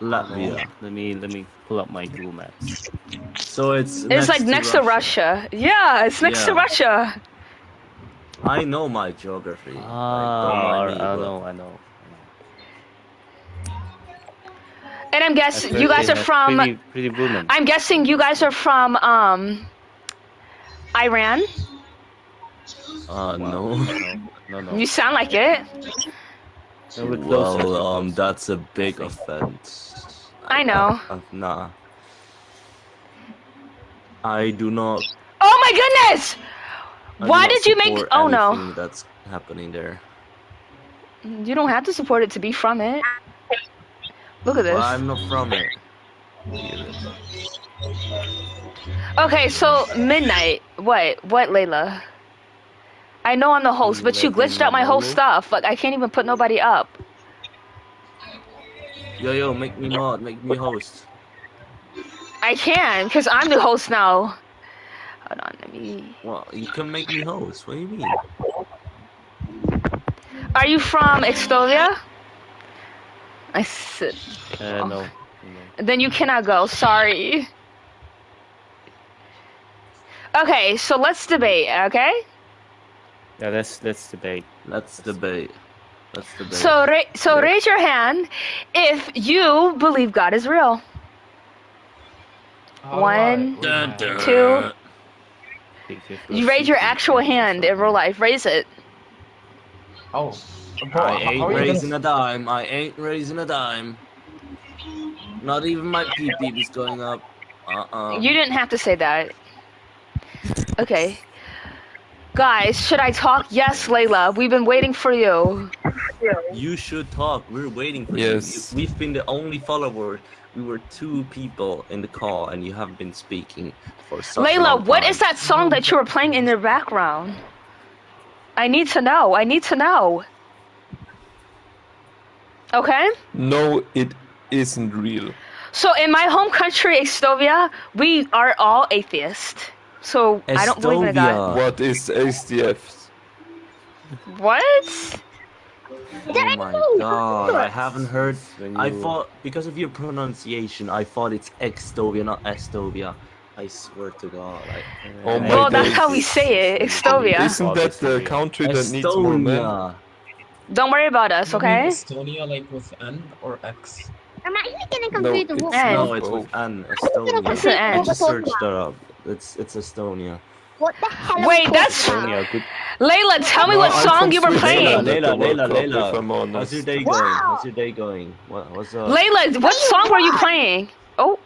Speaker 26: Latvia.
Speaker 1: Let me pull up my Google Maps.
Speaker 26: So it's
Speaker 5: It's like next to Russia. Yeah, it's next to
Speaker 26: Yeah.
Speaker 5: Russia.
Speaker 26: I know my geography. Like, don't
Speaker 1: Ah,
Speaker 26: mind me,
Speaker 1: I
Speaker 26: but-
Speaker 1: know, I know.
Speaker 5: And I'm guessing you guys are
Speaker 1: That's
Speaker 5: from.
Speaker 1: Pretty Woman.
Speaker 5: I'm guessing you guys are from Iran.
Speaker 26: No.
Speaker 1: No.
Speaker 5: You sound like it.
Speaker 1: No, we're closer.
Speaker 26: Well, that's a big offense.
Speaker 5: I know.
Speaker 26: Nah. I do not.
Speaker 5: Oh my goodness!
Speaker 26: I do
Speaker 5: Why
Speaker 26: not
Speaker 5: did you make?
Speaker 26: support
Speaker 5: Oh no.
Speaker 26: anything that's happening there.
Speaker 5: You don't have to support it to be from it. Look at
Speaker 26: But
Speaker 5: this.
Speaker 26: I'm not from it.
Speaker 5: Okay, so midnight. What, Layla? I know I'm the host, but you glitched out my whole stuff. Like I can't even put nobody up.
Speaker 26: Yo, make me mod, make me host.
Speaker 5: I can, because I'm the host now. Hold on, let me.
Speaker 26: Well, you can make me host. What do you mean?
Speaker 5: Are you from Extovia? I said.
Speaker 1: No.
Speaker 5: Then you cannot go. Sorry. Okay, so let's debate. Okay.
Speaker 1: Yeah, let's debate.
Speaker 26: Let's debate.
Speaker 5: So raise your hand if you believe God is real. One, two. You raise your actual hand in real life. Raise it.
Speaker 2: Oh.
Speaker 26: I ain't raising a dime. I ain't raising a dime. Not even my pee-pee is going up.
Speaker 5: You didn't have to say that. Okay. Guys, should I talk? Yes, Layla. We've been waiting for you.
Speaker 26: You should talk. We're waiting for
Speaker 17: Yes.
Speaker 26: you. We've been the only follower. We were 2 people in the call, and you have been speaking for such a long
Speaker 5: Layla, what
Speaker 26: time.
Speaker 5: is that song that you were playing in the background? I need to know. Okay?
Speaker 17: No, it isn't real.
Speaker 5: So in my home country, Extovia, we are all atheists. So I don't believe in a God.
Speaker 17: What is SDF?
Speaker 5: What?
Speaker 26: Oh my god, I haven't heard. I thought, because of your pronunciation, I thought it's Extovia, not Estovia. I swear to god.
Speaker 17: Oh my
Speaker 5: Well, that's
Speaker 17: days.
Speaker 5: how we say it, Extovia.
Speaker 17: Isn't that the country that needs more men?
Speaker 26: Estonia.
Speaker 5: Don't worry about us, okay?
Speaker 2: Estonia like with N or X?
Speaker 13: I'm actually getting
Speaker 26: No,
Speaker 13: confused with what.
Speaker 26: no, it's with N. Estonia.
Speaker 5: It's an N.
Speaker 26: I just searched that up. It's Estonia.
Speaker 13: What the hell? are
Speaker 5: Wait,
Speaker 13: we
Speaker 5: that's
Speaker 13: talking about?
Speaker 5: Layla. Tell me
Speaker 17: No,
Speaker 5: what
Speaker 17: I'm
Speaker 5: song
Speaker 17: from
Speaker 5: you were playing.
Speaker 17: Switzerland.
Speaker 26: Layla. How's your day going? How's your day going? What's up?
Speaker 5: Layla, what song were you playing? Oh,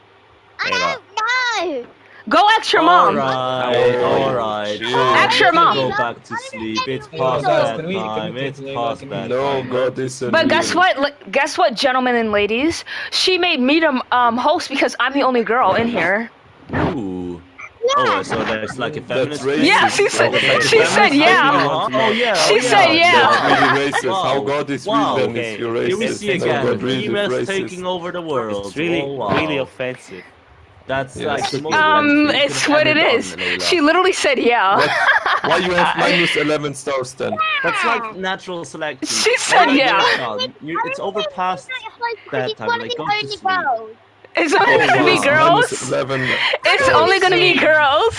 Speaker 13: I don't know.
Speaker 5: go ask your mom.
Speaker 26: Alright.
Speaker 5: Ask your mom.
Speaker 26: Go back to sleep. It's past bedtime. It's past bedtime.
Speaker 17: No, God isn't
Speaker 5: But guess
Speaker 17: real.
Speaker 5: what? Guess what, gentlemen and ladies? She made me the host because I'm the only girl in here.
Speaker 26: Ooh. Oh, so there's like a feminist.
Speaker 17: racist.
Speaker 5: Yeah, she said.
Speaker 26: Oh,
Speaker 5: She said yeah.
Speaker 26: Oh yeah.
Speaker 5: She said yeah.
Speaker 17: That's really racist.
Speaker 26: Wow.
Speaker 17: How God is real,
Speaker 26: Wow.
Speaker 17: then
Speaker 26: Okay.
Speaker 17: if you're
Speaker 26: Here we
Speaker 17: racist.
Speaker 26: see
Speaker 17: No,
Speaker 26: again.
Speaker 17: God really is
Speaker 26: Females
Speaker 17: racist.
Speaker 26: taking over the world.
Speaker 1: It's really,
Speaker 26: Oh, wow.
Speaker 1: really offensive.
Speaker 26: That's
Speaker 17: Yes.
Speaker 26: like the most offensive you
Speaker 5: It's
Speaker 26: could
Speaker 5: what
Speaker 26: have
Speaker 5: it
Speaker 26: ever
Speaker 5: is.
Speaker 26: done, Layla.
Speaker 5: She literally said yeah.
Speaker 17: Why you have minus 11 stars then?
Speaker 26: That's like natural selection.
Speaker 5: She said
Speaker 26: Oh,
Speaker 5: yeah.
Speaker 26: It's over past that time. Like, go to sleep.
Speaker 5: It's only gonna be
Speaker 17: Minus
Speaker 5: girls.
Speaker 17: 11.
Speaker 5: It's only gonna be girls.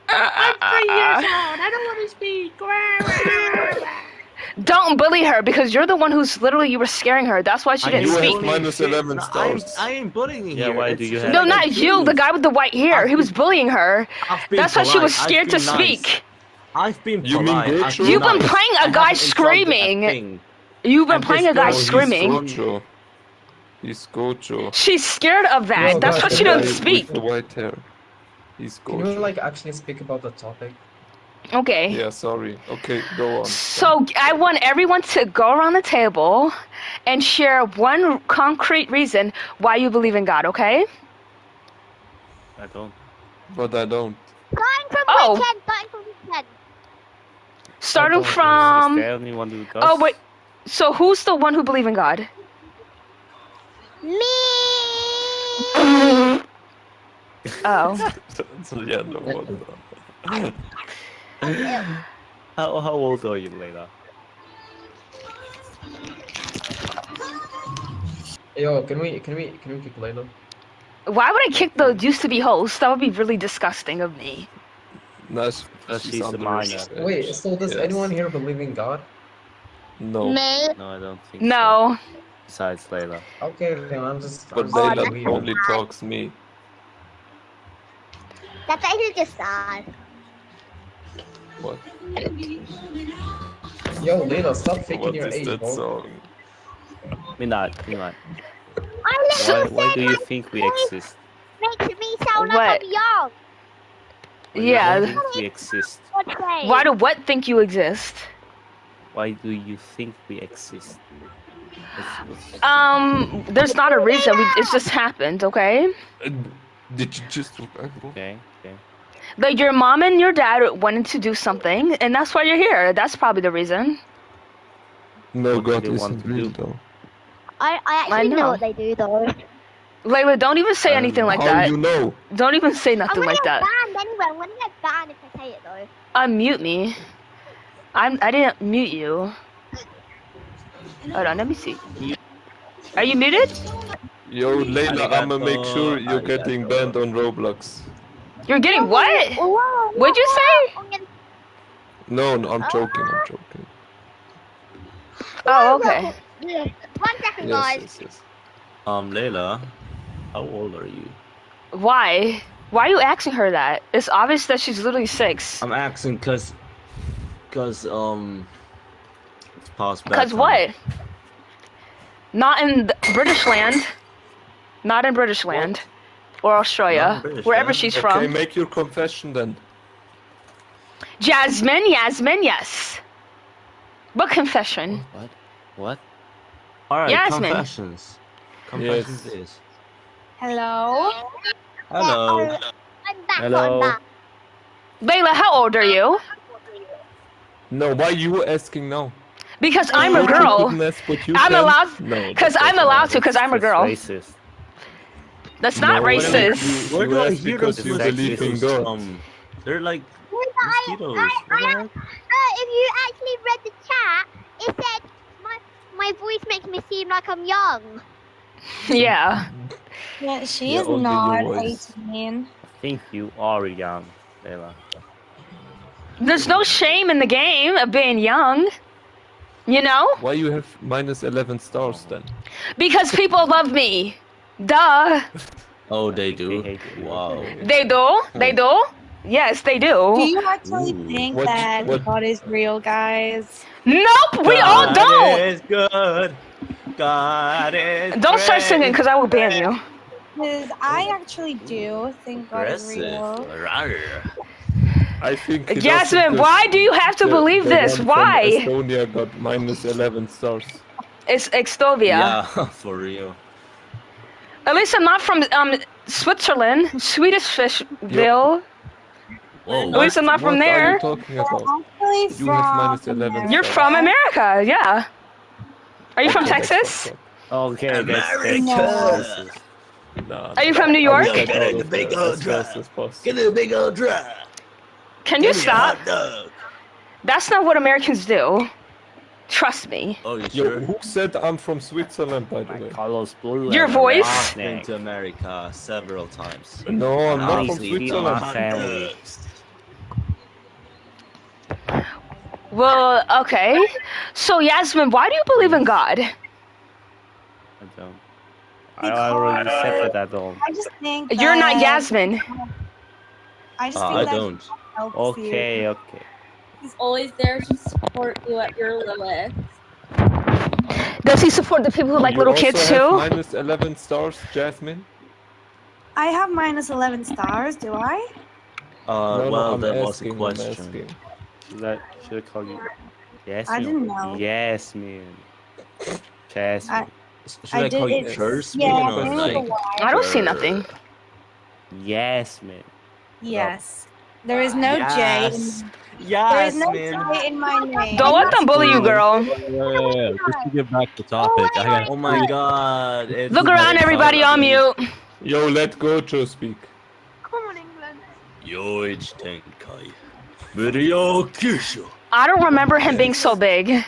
Speaker 12: I'm 3 years old. I don't want to speak.
Speaker 5: Don't bully her because you're the one who's literally you were scaring her. That's why she didn't
Speaker 17: You
Speaker 5: speak.
Speaker 17: have minus 11 stars.
Speaker 26: I ain't bullying you.
Speaker 1: Yeah,
Speaker 26: here.
Speaker 1: why
Speaker 26: It's
Speaker 1: do you
Speaker 26: just
Speaker 1: have-
Speaker 5: No,
Speaker 26: like
Speaker 5: not
Speaker 26: a
Speaker 5: you.
Speaker 26: dude.
Speaker 5: The guy with the white hair. He was bullying her.
Speaker 26: I've been
Speaker 5: That's why she was
Speaker 26: polite.
Speaker 5: scared to
Speaker 26: I've been nice.
Speaker 5: speak.
Speaker 26: I've been
Speaker 17: You mean
Speaker 26: polite. I've
Speaker 17: Groucho?
Speaker 26: been
Speaker 5: You've been
Speaker 26: nice.
Speaker 5: playing
Speaker 26: I
Speaker 5: a guy
Speaker 26: haven't insulted
Speaker 5: screaming.
Speaker 26: thing.
Speaker 5: You've been
Speaker 26: I'm
Speaker 5: playing a
Speaker 26: just
Speaker 5: guy
Speaker 26: going-
Speaker 5: screaming.
Speaker 17: Gocho. He's Gocho.
Speaker 5: She's scared of that.
Speaker 2: No,
Speaker 5: That's
Speaker 2: guys,
Speaker 5: why she
Speaker 2: the
Speaker 5: doesn't
Speaker 2: guy
Speaker 5: speak.
Speaker 17: With the white hair. He's
Speaker 2: Can we
Speaker 17: Gocho.
Speaker 2: like actually speak about the topic?
Speaker 5: Okay.
Speaker 17: Yeah, sorry. Okay, go on.
Speaker 5: So I want everyone to go around the table and share one concrete reason why you believe in God, okay?
Speaker 1: I don't.
Speaker 17: But I don't.
Speaker 13: Starting from
Speaker 5: Oh.
Speaker 13: which head? Starting from which head?
Speaker 5: Starting
Speaker 1: Is
Speaker 5: from
Speaker 1: there anyone who does?
Speaker 5: Oh wait. So who's the one who believe in God?
Speaker 13: Me.
Speaker 5: Oh.
Speaker 17: So yeah, no wonder.
Speaker 1: How old are you, Layla?
Speaker 2: Yo, can we kick Layla?
Speaker 5: Why would I kick the used to be host? That would be really disgusting of me.
Speaker 17: No,
Speaker 1: she's a minor.
Speaker 2: Wait, so does anyone here believe in God?
Speaker 17: No.
Speaker 1: No, I don't think so.
Speaker 5: No.
Speaker 1: Besides Layla.
Speaker 2: Okay, then I'm just.
Speaker 17: But Layla only talks me.
Speaker 3: That's actually just sad.
Speaker 17: What?
Speaker 2: Yo, Layla, stop faking
Speaker 17: What
Speaker 2: your
Speaker 17: is
Speaker 2: age,
Speaker 17: that
Speaker 2: bro.
Speaker 17: song?
Speaker 1: Minat. Why do you think we exist?
Speaker 3: Makes me sound like I'm young.
Speaker 1: Why do you
Speaker 5: Yeah.
Speaker 1: think we exist?
Speaker 5: Why do what think you exist?
Speaker 1: Why do you think we exist?
Speaker 5: There's not a reason. It's just happened, okay?
Speaker 17: Did you just...
Speaker 1: Okay.
Speaker 5: Like your mom and your dad wanted to do something, and that's why you're here. That's probably the reason.
Speaker 17: No,
Speaker 1: What do
Speaker 17: God
Speaker 1: they
Speaker 17: isn't
Speaker 1: want to
Speaker 17: real
Speaker 1: do?
Speaker 17: though.
Speaker 3: I actually know
Speaker 5: know.
Speaker 3: what they do though.
Speaker 5: Layla, don't even say anything like
Speaker 17: How
Speaker 5: that.
Speaker 17: you know?
Speaker 5: Don't even say
Speaker 3: I'm
Speaker 5: nothing
Speaker 3: gonna
Speaker 5: like
Speaker 3: get
Speaker 5: that.
Speaker 3: banned anyway. I'm gonna get banned if I say it though.
Speaker 5: Unmute me. I didn't mute you. Hold on, let me see. Are you muted?
Speaker 17: Yo, Layla, I'ma make sure you're getting banned on Roblox.
Speaker 5: You're getting what? What'd you say?
Speaker 17: No, I'm joking, I'm joking.
Speaker 5: Oh, okay.
Speaker 3: 1 second, guys.
Speaker 26: Yes. Layla, how old are you?
Speaker 5: Why? Why are you asking her that? It's obvious that she's literally 6.
Speaker 26: I'm asking cause it's past
Speaker 5: Because
Speaker 26: bedtime.
Speaker 5: what? Not in British land. Not in British land. Or Australia.
Speaker 26: Not in British
Speaker 5: Wherever
Speaker 26: land?
Speaker 5: she's
Speaker 17: Okay,
Speaker 5: from.
Speaker 17: make your confession then.
Speaker 5: Yasmin, yes. What confession?
Speaker 26: What? Alright,
Speaker 5: Yasmin.
Speaker 26: confessions. Confessions is.
Speaker 3: Hello.
Speaker 26: Hello.
Speaker 3: I'm back.
Speaker 1: Hello.
Speaker 3: I'm back.
Speaker 5: Layla, how old are you?
Speaker 17: No, why you asking now?
Speaker 5: Because I'm a
Speaker 17: Thought you
Speaker 5: girl.
Speaker 17: couldn't ask what you
Speaker 5: I'm
Speaker 17: can?
Speaker 5: allowed.
Speaker 17: No,
Speaker 5: Because
Speaker 17: that
Speaker 5: I'm
Speaker 17: doesn't
Speaker 5: allowed to.
Speaker 17: matter.
Speaker 5: Because I'm a girl.
Speaker 1: Racist.
Speaker 5: That's not
Speaker 17: No,
Speaker 5: racist.
Speaker 26: Where do I
Speaker 17: asked
Speaker 26: hear
Speaker 17: because
Speaker 26: those
Speaker 17: you believe in
Speaker 26: messages
Speaker 17: God.
Speaker 26: from? They're like
Speaker 3: I,
Speaker 26: mosquitoes.
Speaker 3: if you actually read the chat, it said my voice makes me seem like I'm young.
Speaker 5: Yeah.
Speaker 15: Yeah, she
Speaker 1: Yeah,
Speaker 15: is
Speaker 1: only
Speaker 15: not
Speaker 1: yours.
Speaker 15: 18.
Speaker 1: I think you are young, Layla.
Speaker 5: There's no shame in the game of being young. You know?
Speaker 17: Why you have minus 11 stars then?
Speaker 5: Because people love me. Duh.
Speaker 26: Oh, they do. Wow.
Speaker 5: They do? They do? Yes, they do.
Speaker 15: Do you actually think
Speaker 17: What-
Speaker 15: that
Speaker 17: what-
Speaker 15: God is real, guys?
Speaker 5: Nope, we all
Speaker 26: God
Speaker 5: don't.
Speaker 26: is good. God is
Speaker 5: Don't start
Speaker 26: great.
Speaker 5: singing because I will ban you.
Speaker 15: Because I actually do think God is real.
Speaker 26: Aggressive.
Speaker 17: I think he does
Speaker 5: Yasmin,
Speaker 17: because
Speaker 5: why do you have to
Speaker 17: the-
Speaker 5: believe
Speaker 17: the
Speaker 5: this?
Speaker 17: one from
Speaker 5: Why?
Speaker 17: Estonia got minus 11 stars.
Speaker 5: It's Extovia.
Speaker 26: Yeah, for real.
Speaker 5: At least I'm not from Switzerland, Swedish Fishville.
Speaker 26: Whoa.
Speaker 5: At least I'm not from
Speaker 17: What are
Speaker 5: there.
Speaker 17: you talking about?
Speaker 15: Actually
Speaker 17: You have minus 11
Speaker 5: You're
Speaker 17: stars.
Speaker 5: from America, yeah. Are you from
Speaker 17: Okay, that's
Speaker 5: Texas?
Speaker 17: fucked
Speaker 1: Okay, that's
Speaker 26: America.
Speaker 17: Nah,
Speaker 5: Are you from New York?
Speaker 17: I'll get
Speaker 26: Get
Speaker 17: out
Speaker 26: in the
Speaker 17: of
Speaker 26: big
Speaker 17: there
Speaker 26: old
Speaker 17: as
Speaker 26: drive.
Speaker 17: fast as possible.
Speaker 26: Get in the big old drive.
Speaker 5: Can you
Speaker 26: Give me a
Speaker 5: stop?
Speaker 26: hot dog.
Speaker 5: That's not what Americans do. Trust me.
Speaker 26: Oh, you
Speaker 17: Yo,
Speaker 26: sure?
Speaker 17: who said I'm from Switzerland, by the way?
Speaker 1: Carlos Blue.
Speaker 5: Your
Speaker 1: and
Speaker 5: voice?
Speaker 26: I've been to America several times.
Speaker 17: No, I'm not from
Speaker 26: Honestly, eat
Speaker 17: Switzerland.
Speaker 26: hot
Speaker 1: family.
Speaker 26: dogs.
Speaker 5: Well, okay. So Yasmin, why do you believe in God?
Speaker 1: I don't. I already said that I don't.
Speaker 15: I just think
Speaker 5: You're not
Speaker 15: that-
Speaker 5: Yasmin.
Speaker 15: I just
Speaker 26: I
Speaker 15: think that
Speaker 26: don't.
Speaker 15: helps
Speaker 1: Okay,
Speaker 15: you.
Speaker 1: okay.
Speaker 16: He's always there to support you at your limit.
Speaker 5: Does he support the people who like
Speaker 17: You
Speaker 5: little
Speaker 17: also
Speaker 5: kids
Speaker 17: have
Speaker 5: too?
Speaker 17: minus 11 stars, Jasmine?
Speaker 15: I have minus 11 stars, do I?
Speaker 17: No,
Speaker 26: Well,
Speaker 17: I'm
Speaker 26: that was a
Speaker 17: asking, I'm
Speaker 26: question.
Speaker 17: asking.
Speaker 1: Should I call you Yasmin?
Speaker 15: I didn't know.
Speaker 1: Yasmin. Jasmine.
Speaker 26: Should I
Speaker 15: did
Speaker 26: call you
Speaker 15: it-
Speaker 26: Chersmin
Speaker 15: yeah,
Speaker 26: or
Speaker 15: there was a
Speaker 26: like?
Speaker 15: Y.
Speaker 5: I don't see nothing.
Speaker 1: Yasmin.
Speaker 15: Yes. There is no
Speaker 26: Yes.
Speaker 15: J. There is no
Speaker 26: Yasmin.
Speaker 15: J in my name.
Speaker 5: Don't let them bully you, girl.
Speaker 26: Yeah, just to get back to topic. Oh my god. it's
Speaker 5: Look around, everybody on mute.
Speaker 17: Yo, let Gojo speak.
Speaker 3: Come on, England.
Speaker 26: Yoichi Tenkai. Video Kyushu.
Speaker 5: I don't remember him being so big.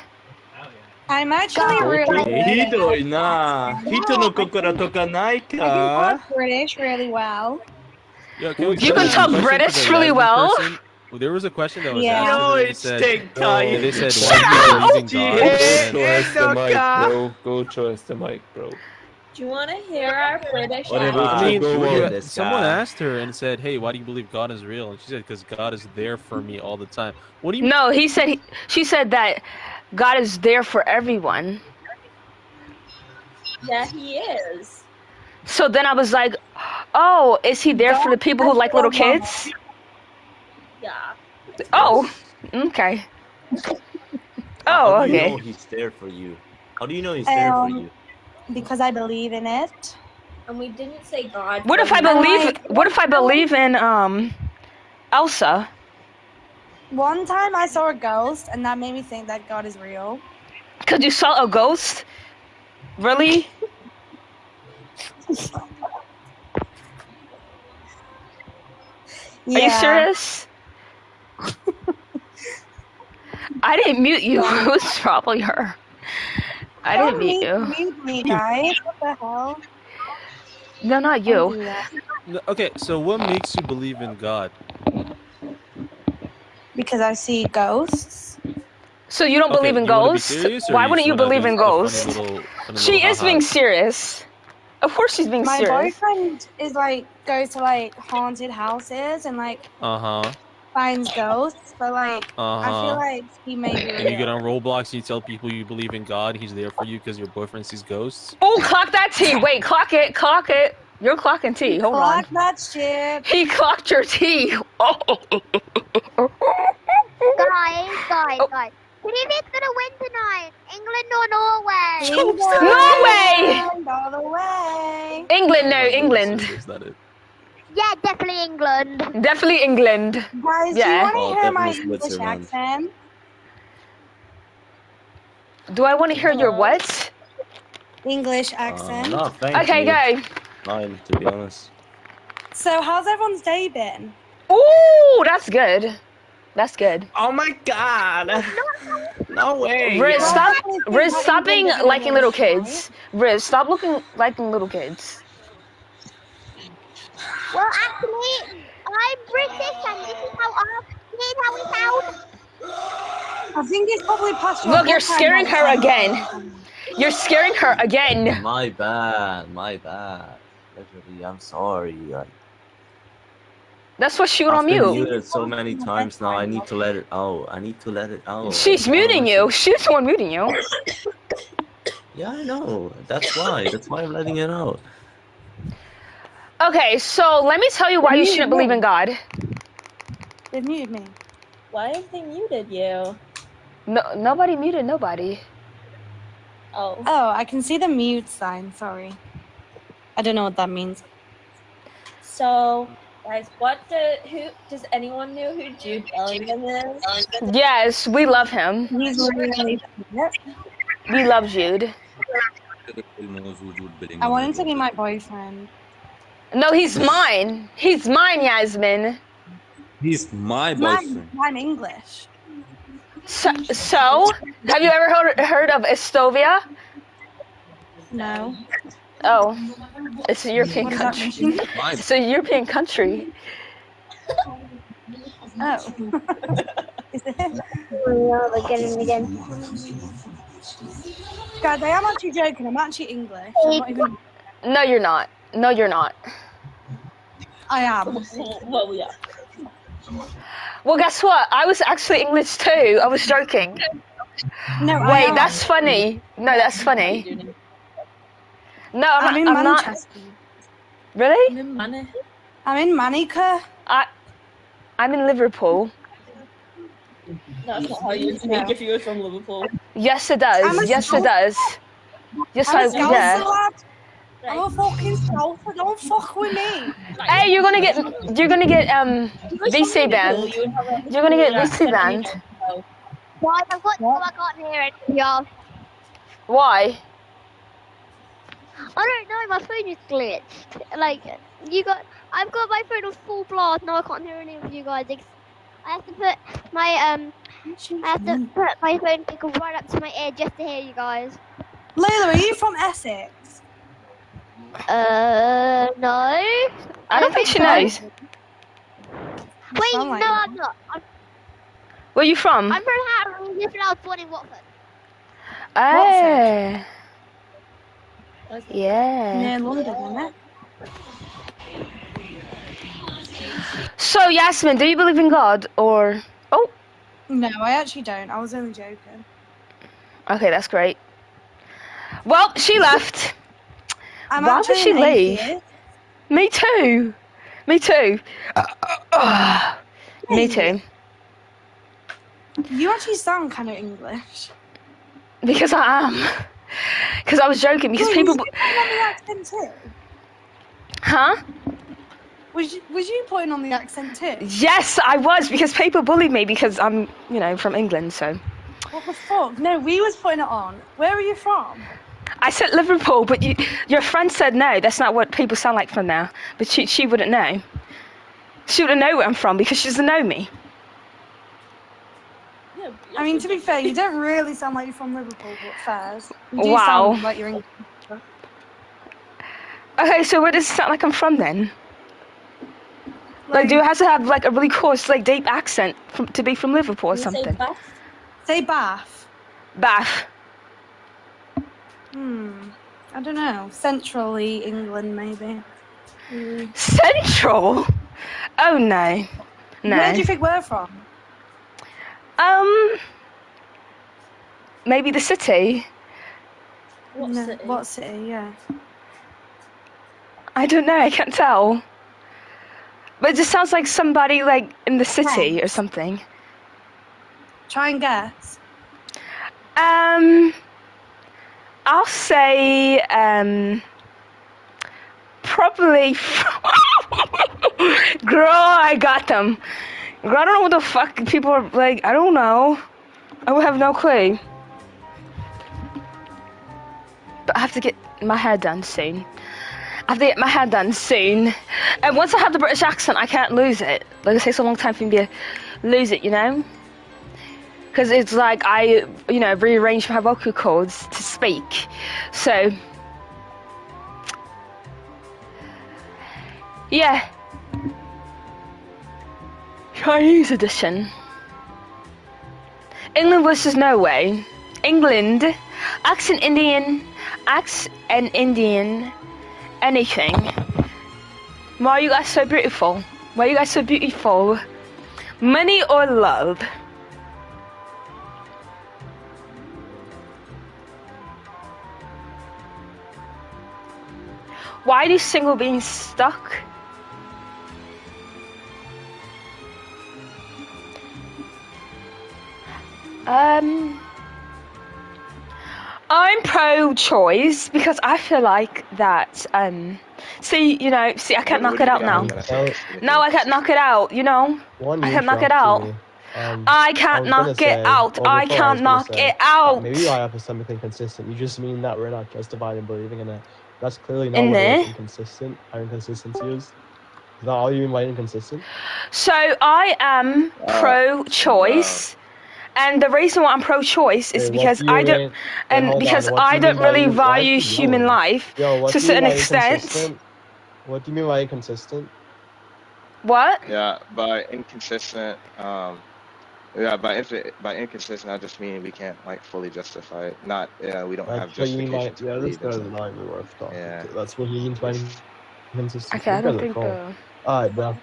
Speaker 4: I'm actually really.
Speaker 26: Hidoy na. Hito no kokoro tokanai
Speaker 4: I can
Speaker 26: ka.
Speaker 4: talk British really well.
Speaker 6: Yo,
Speaker 26: You
Speaker 6: can
Speaker 26: can
Speaker 6: we
Speaker 26: talk
Speaker 6: ask a question to
Speaker 5: British
Speaker 6: the
Speaker 5: really
Speaker 6: Lasman
Speaker 5: well.
Speaker 6: person? Well, there was a question that was
Speaker 4: Yeah.
Speaker 6: asked,
Speaker 26: Yo,
Speaker 6: and then
Speaker 26: it's Tenkai.
Speaker 6: they said,
Speaker 26: Shut
Speaker 6: "Why do you
Speaker 26: up,
Speaker 6: believe in God?"
Speaker 26: Hey,
Speaker 6: And then,
Speaker 7: Trust the mic,
Speaker 26: Edoka.
Speaker 7: bro. Go trust the mic, bro.
Speaker 22: Do you want to hear our British
Speaker 6: I mean,
Speaker 7: Go on.
Speaker 6: someone asked her and said, "Hey, why do you believe God is real?" And she said, "Because God is there for me all the time." What do you?
Speaker 5: No, she said that God is there for everyone.
Speaker 22: Yeah, he is.
Speaker 5: So then I was like, oh, is he there for the people who like little kids?
Speaker 22: Yeah.
Speaker 5: Oh, okay.
Speaker 26: How
Speaker 5: Oh,
Speaker 26: do you know
Speaker 5: okay.
Speaker 26: he's there for you? How do you know he's there for you?
Speaker 4: Because I believe in it.
Speaker 22: And we didn't say God.
Speaker 5: What if I believe in Elsa?
Speaker 4: One time I saw a ghost, and that made me think that God is real.
Speaker 5: Because you saw a ghost? Really? Are you serious? I didn't mute you. It was probably her. I didn't mute you.
Speaker 4: Mute me, guys. What the hell?
Speaker 5: No, not
Speaker 4: Don't
Speaker 5: you.
Speaker 4: do that.
Speaker 6: No, okay, so what makes you believe in God?
Speaker 4: Because I see ghosts.
Speaker 5: So you don't
Speaker 6: Okay,
Speaker 5: believe in
Speaker 6: do you wanna be
Speaker 5: ghosts?
Speaker 6: serious, or
Speaker 5: Why
Speaker 6: you
Speaker 5: wouldn't
Speaker 6: just
Speaker 5: you
Speaker 6: wanna
Speaker 5: believe
Speaker 6: do
Speaker 5: in
Speaker 6: the funny
Speaker 5: ghosts?
Speaker 6: little
Speaker 5: She is being
Speaker 6: ha-has?
Speaker 5: serious. Of course she's being
Speaker 4: My
Speaker 5: serious.
Speaker 4: boyfriend is like goes to like haunted houses and like
Speaker 6: Uh-huh.
Speaker 4: finds ghosts, but like I feel
Speaker 6: Uh-huh.
Speaker 4: like he may be
Speaker 6: And you get
Speaker 4: real.
Speaker 6: on Roblox and you tell people you believe in God, he's there for you because your boyfriend sees ghosts.
Speaker 5: Oh, clock that T. Wait, clock it. Clock it. You're clocking T. Hold on.
Speaker 4: Clock that shit.
Speaker 5: He clocked your T. Oh.
Speaker 3: Guys. Who do you think's gonna win tonight? England or Norway?
Speaker 5: Norway!
Speaker 4: All the way.
Speaker 5: England, no, England.
Speaker 6: That's not it.
Speaker 3: Yeah, definitely England.
Speaker 5: Definitely England.
Speaker 4: Guys,
Speaker 5: Yeah.
Speaker 4: do you want to hear my
Speaker 26: definitely
Speaker 4: English
Speaker 26: Switzerland.
Speaker 4: accent?
Speaker 5: Do I want to hear your what?
Speaker 4: English accent.
Speaker 26: No, thank
Speaker 5: Okay,
Speaker 26: you.
Speaker 5: go.
Speaker 26: Fine, to be honest.
Speaker 4: So, how's everyone's day been?
Speaker 5: Ooh, that's good. That's good.
Speaker 26: Oh my god! No way!
Speaker 5: Riz, stop. Riz,
Speaker 4: What
Speaker 5: stop being
Speaker 4: England is
Speaker 5: liking little
Speaker 4: English,
Speaker 5: kids. Riz, stop liking little kids.
Speaker 3: Well, actually, I'm British and this is how we sound.
Speaker 4: I think it's probably past your
Speaker 5: Look, you're
Speaker 4: bedtime
Speaker 5: scaring
Speaker 4: by the
Speaker 5: her
Speaker 4: time-
Speaker 5: again. You're scaring her again.
Speaker 26: My bad. Literally, I'm sorry.
Speaker 5: That's what she would
Speaker 26: I've
Speaker 5: on
Speaker 26: been
Speaker 5: mute.
Speaker 26: muted so many times now. I need to let it out.
Speaker 5: She's muting you. She's the one muting you.
Speaker 26: Yeah, I know. That's why. That's why I'm letting it out.
Speaker 5: Okay, so let me tell you why you shouldn't believe in God.
Speaker 4: They muted me.
Speaker 22: Why have they muted you?
Speaker 5: No, nobody muted nobody.
Speaker 22: Oh.
Speaker 4: Oh, I can see the mute sign. Sorry. I don't know what that means.
Speaker 22: So, guys, who does anyone know who Jude Bellingham is?
Speaker 5: Yes, we love him.
Speaker 4: He's really.
Speaker 5: We love Jude.
Speaker 4: I want him to be my boyfriend.
Speaker 5: No, he's mine. He's mine, Yasmin.
Speaker 8: He's my
Speaker 4: boyfriend. I'm English.
Speaker 5: So, have you ever heard of Estovia?
Speaker 4: No.
Speaker 5: Oh, it's a European
Speaker 4: What does that
Speaker 5: country.
Speaker 4: mean?
Speaker 5: It's a European country.
Speaker 4: Oh. Is it?
Speaker 3: Again.
Speaker 4: Guys, I am actually joking. I'm actually English. I'm not even...
Speaker 5: No, you're not. No, you're not.
Speaker 4: I am.
Speaker 22: Well, yeah.
Speaker 5: Well, guess what? I was actually English too. I was joking.
Speaker 4: No, I
Speaker 5: Wait,
Speaker 4: am.
Speaker 5: that's funny. No, that's funny. No,
Speaker 4: I'm in
Speaker 5: I'm not.
Speaker 4: Manchester.
Speaker 5: Really?
Speaker 4: I'm in Manica.
Speaker 5: I'm in Liverpool.
Speaker 22: That's not how you speak if you were from Liverpool.
Speaker 5: Yes, it does. Yes, it does. Yes,
Speaker 4: I'm a
Speaker 5: yeah.
Speaker 4: Scouser, lad. I'm a fucking Scouser. Don't fuck with me.
Speaker 5: Hey, you're gonna get VC banned. You're gonna get VC banned.
Speaker 3: Why? I can't hear it. Yeah.
Speaker 5: Why?
Speaker 3: I don't know. My phone is glitched. Like I've got my phone on full blast. Now I can't hear any of you guys. I have to put my I have to put my phone pickle right up to my ear just to hear you guys.
Speaker 4: Layla, are you from Essex?
Speaker 3: No.
Speaker 5: I don't think she knows.
Speaker 3: Wait, no,
Speaker 4: like
Speaker 3: I'm not.
Speaker 5: Where are you from?
Speaker 3: I'm from Harrow. I was born in Watford.
Speaker 5: Oh. Yeah.
Speaker 4: Near London, isn't it?
Speaker 5: So, Yasmin, do you believe in God or... Oh.
Speaker 4: No, I actually don't. I was only joking.
Speaker 5: Okay, that's great. Well, she left.
Speaker 4: I'm
Speaker 5: Why would
Speaker 4: actually
Speaker 5: she
Speaker 4: an
Speaker 5: leave?
Speaker 4: atheist.
Speaker 5: Me too. Me too. Me too.
Speaker 4: You actually sound kind of English.
Speaker 5: Because I am. Because I was joking. Because
Speaker 4: Wait,
Speaker 5: people.
Speaker 4: Was you putting on the accent too?
Speaker 5: Huh?
Speaker 4: Was you putting on the accent too?
Speaker 5: Yes, I was. Because people bullied me because I'm, you know, from England. So.
Speaker 4: What the fuck? No, we was putting it on. Where are you from?
Speaker 5: I said Liverpool, but your friend said no. That's not what people sound like from there. But she wouldn't know. She wouldn't know where I'm from because she doesn't know me.
Speaker 4: I mean, to be fair, you don't really sound like you're from Liverpool, but fairs. You do
Speaker 5: Wow.
Speaker 4: sound like you're English.
Speaker 5: Okay, so where does it sound like I'm from then? Like, do I have to have like a really coarse, like deep accent to be from Liverpool or something?
Speaker 4: Say Bath.
Speaker 5: Bath.
Speaker 4: I don't know. Centrally England, maybe.
Speaker 5: Central? Oh no. No.
Speaker 4: Where do you think we're from?
Speaker 5: Maybe the city.
Speaker 4: What city? Yeah.
Speaker 5: I don't know. I can't tell. But it just sounds like somebody like in the city or something.
Speaker 4: Try and guess.
Speaker 5: I'll say probably. Girl, I got them. Girl, I don't know what the fuck people are like. I don't know. I would have no clue. But I have to get my hair done soon. I have to get my hair done soon. And once I have the British accent, I can't lose it. Like, it takes a long time for me to lose it, you know? Because it's like I, you know, rearrange my vocal cords to speak. So, yeah. Chinese edition. England versus Norway. England. Accent Indian. Anything. Why are you guys so beautiful? Why are you guys so beautiful? Money or love? Why do single being stuck? I'm pro-choice because I feel like that, see, I can't knock it out now. No, I can't knock it out, you know? I can't knock it out. I can't knock it out. I can't knock it out.
Speaker 9: Maybe you are epistemically consistent. You just mean that we're not justified in believing in it. That's clearly not
Speaker 5: In
Speaker 9: what
Speaker 5: there?
Speaker 9: inconsistent. Our inconsistency is. Is that all you mean by inconsistent?
Speaker 5: So I am pro-choice. And the reason why I'm pro-choice is because I don't, really value human life to a certain extent.
Speaker 9: What do you mean by inconsistent?
Speaker 5: What?
Speaker 10: Yeah, by inconsistent. By inconsistent, I just mean we can't like fully justify it. Not, we don't have justification.
Speaker 9: This guy's not even worth talking to. That's what he means by inconsistent.
Speaker 5: Okay, I don't think so.
Speaker 9: Alright, but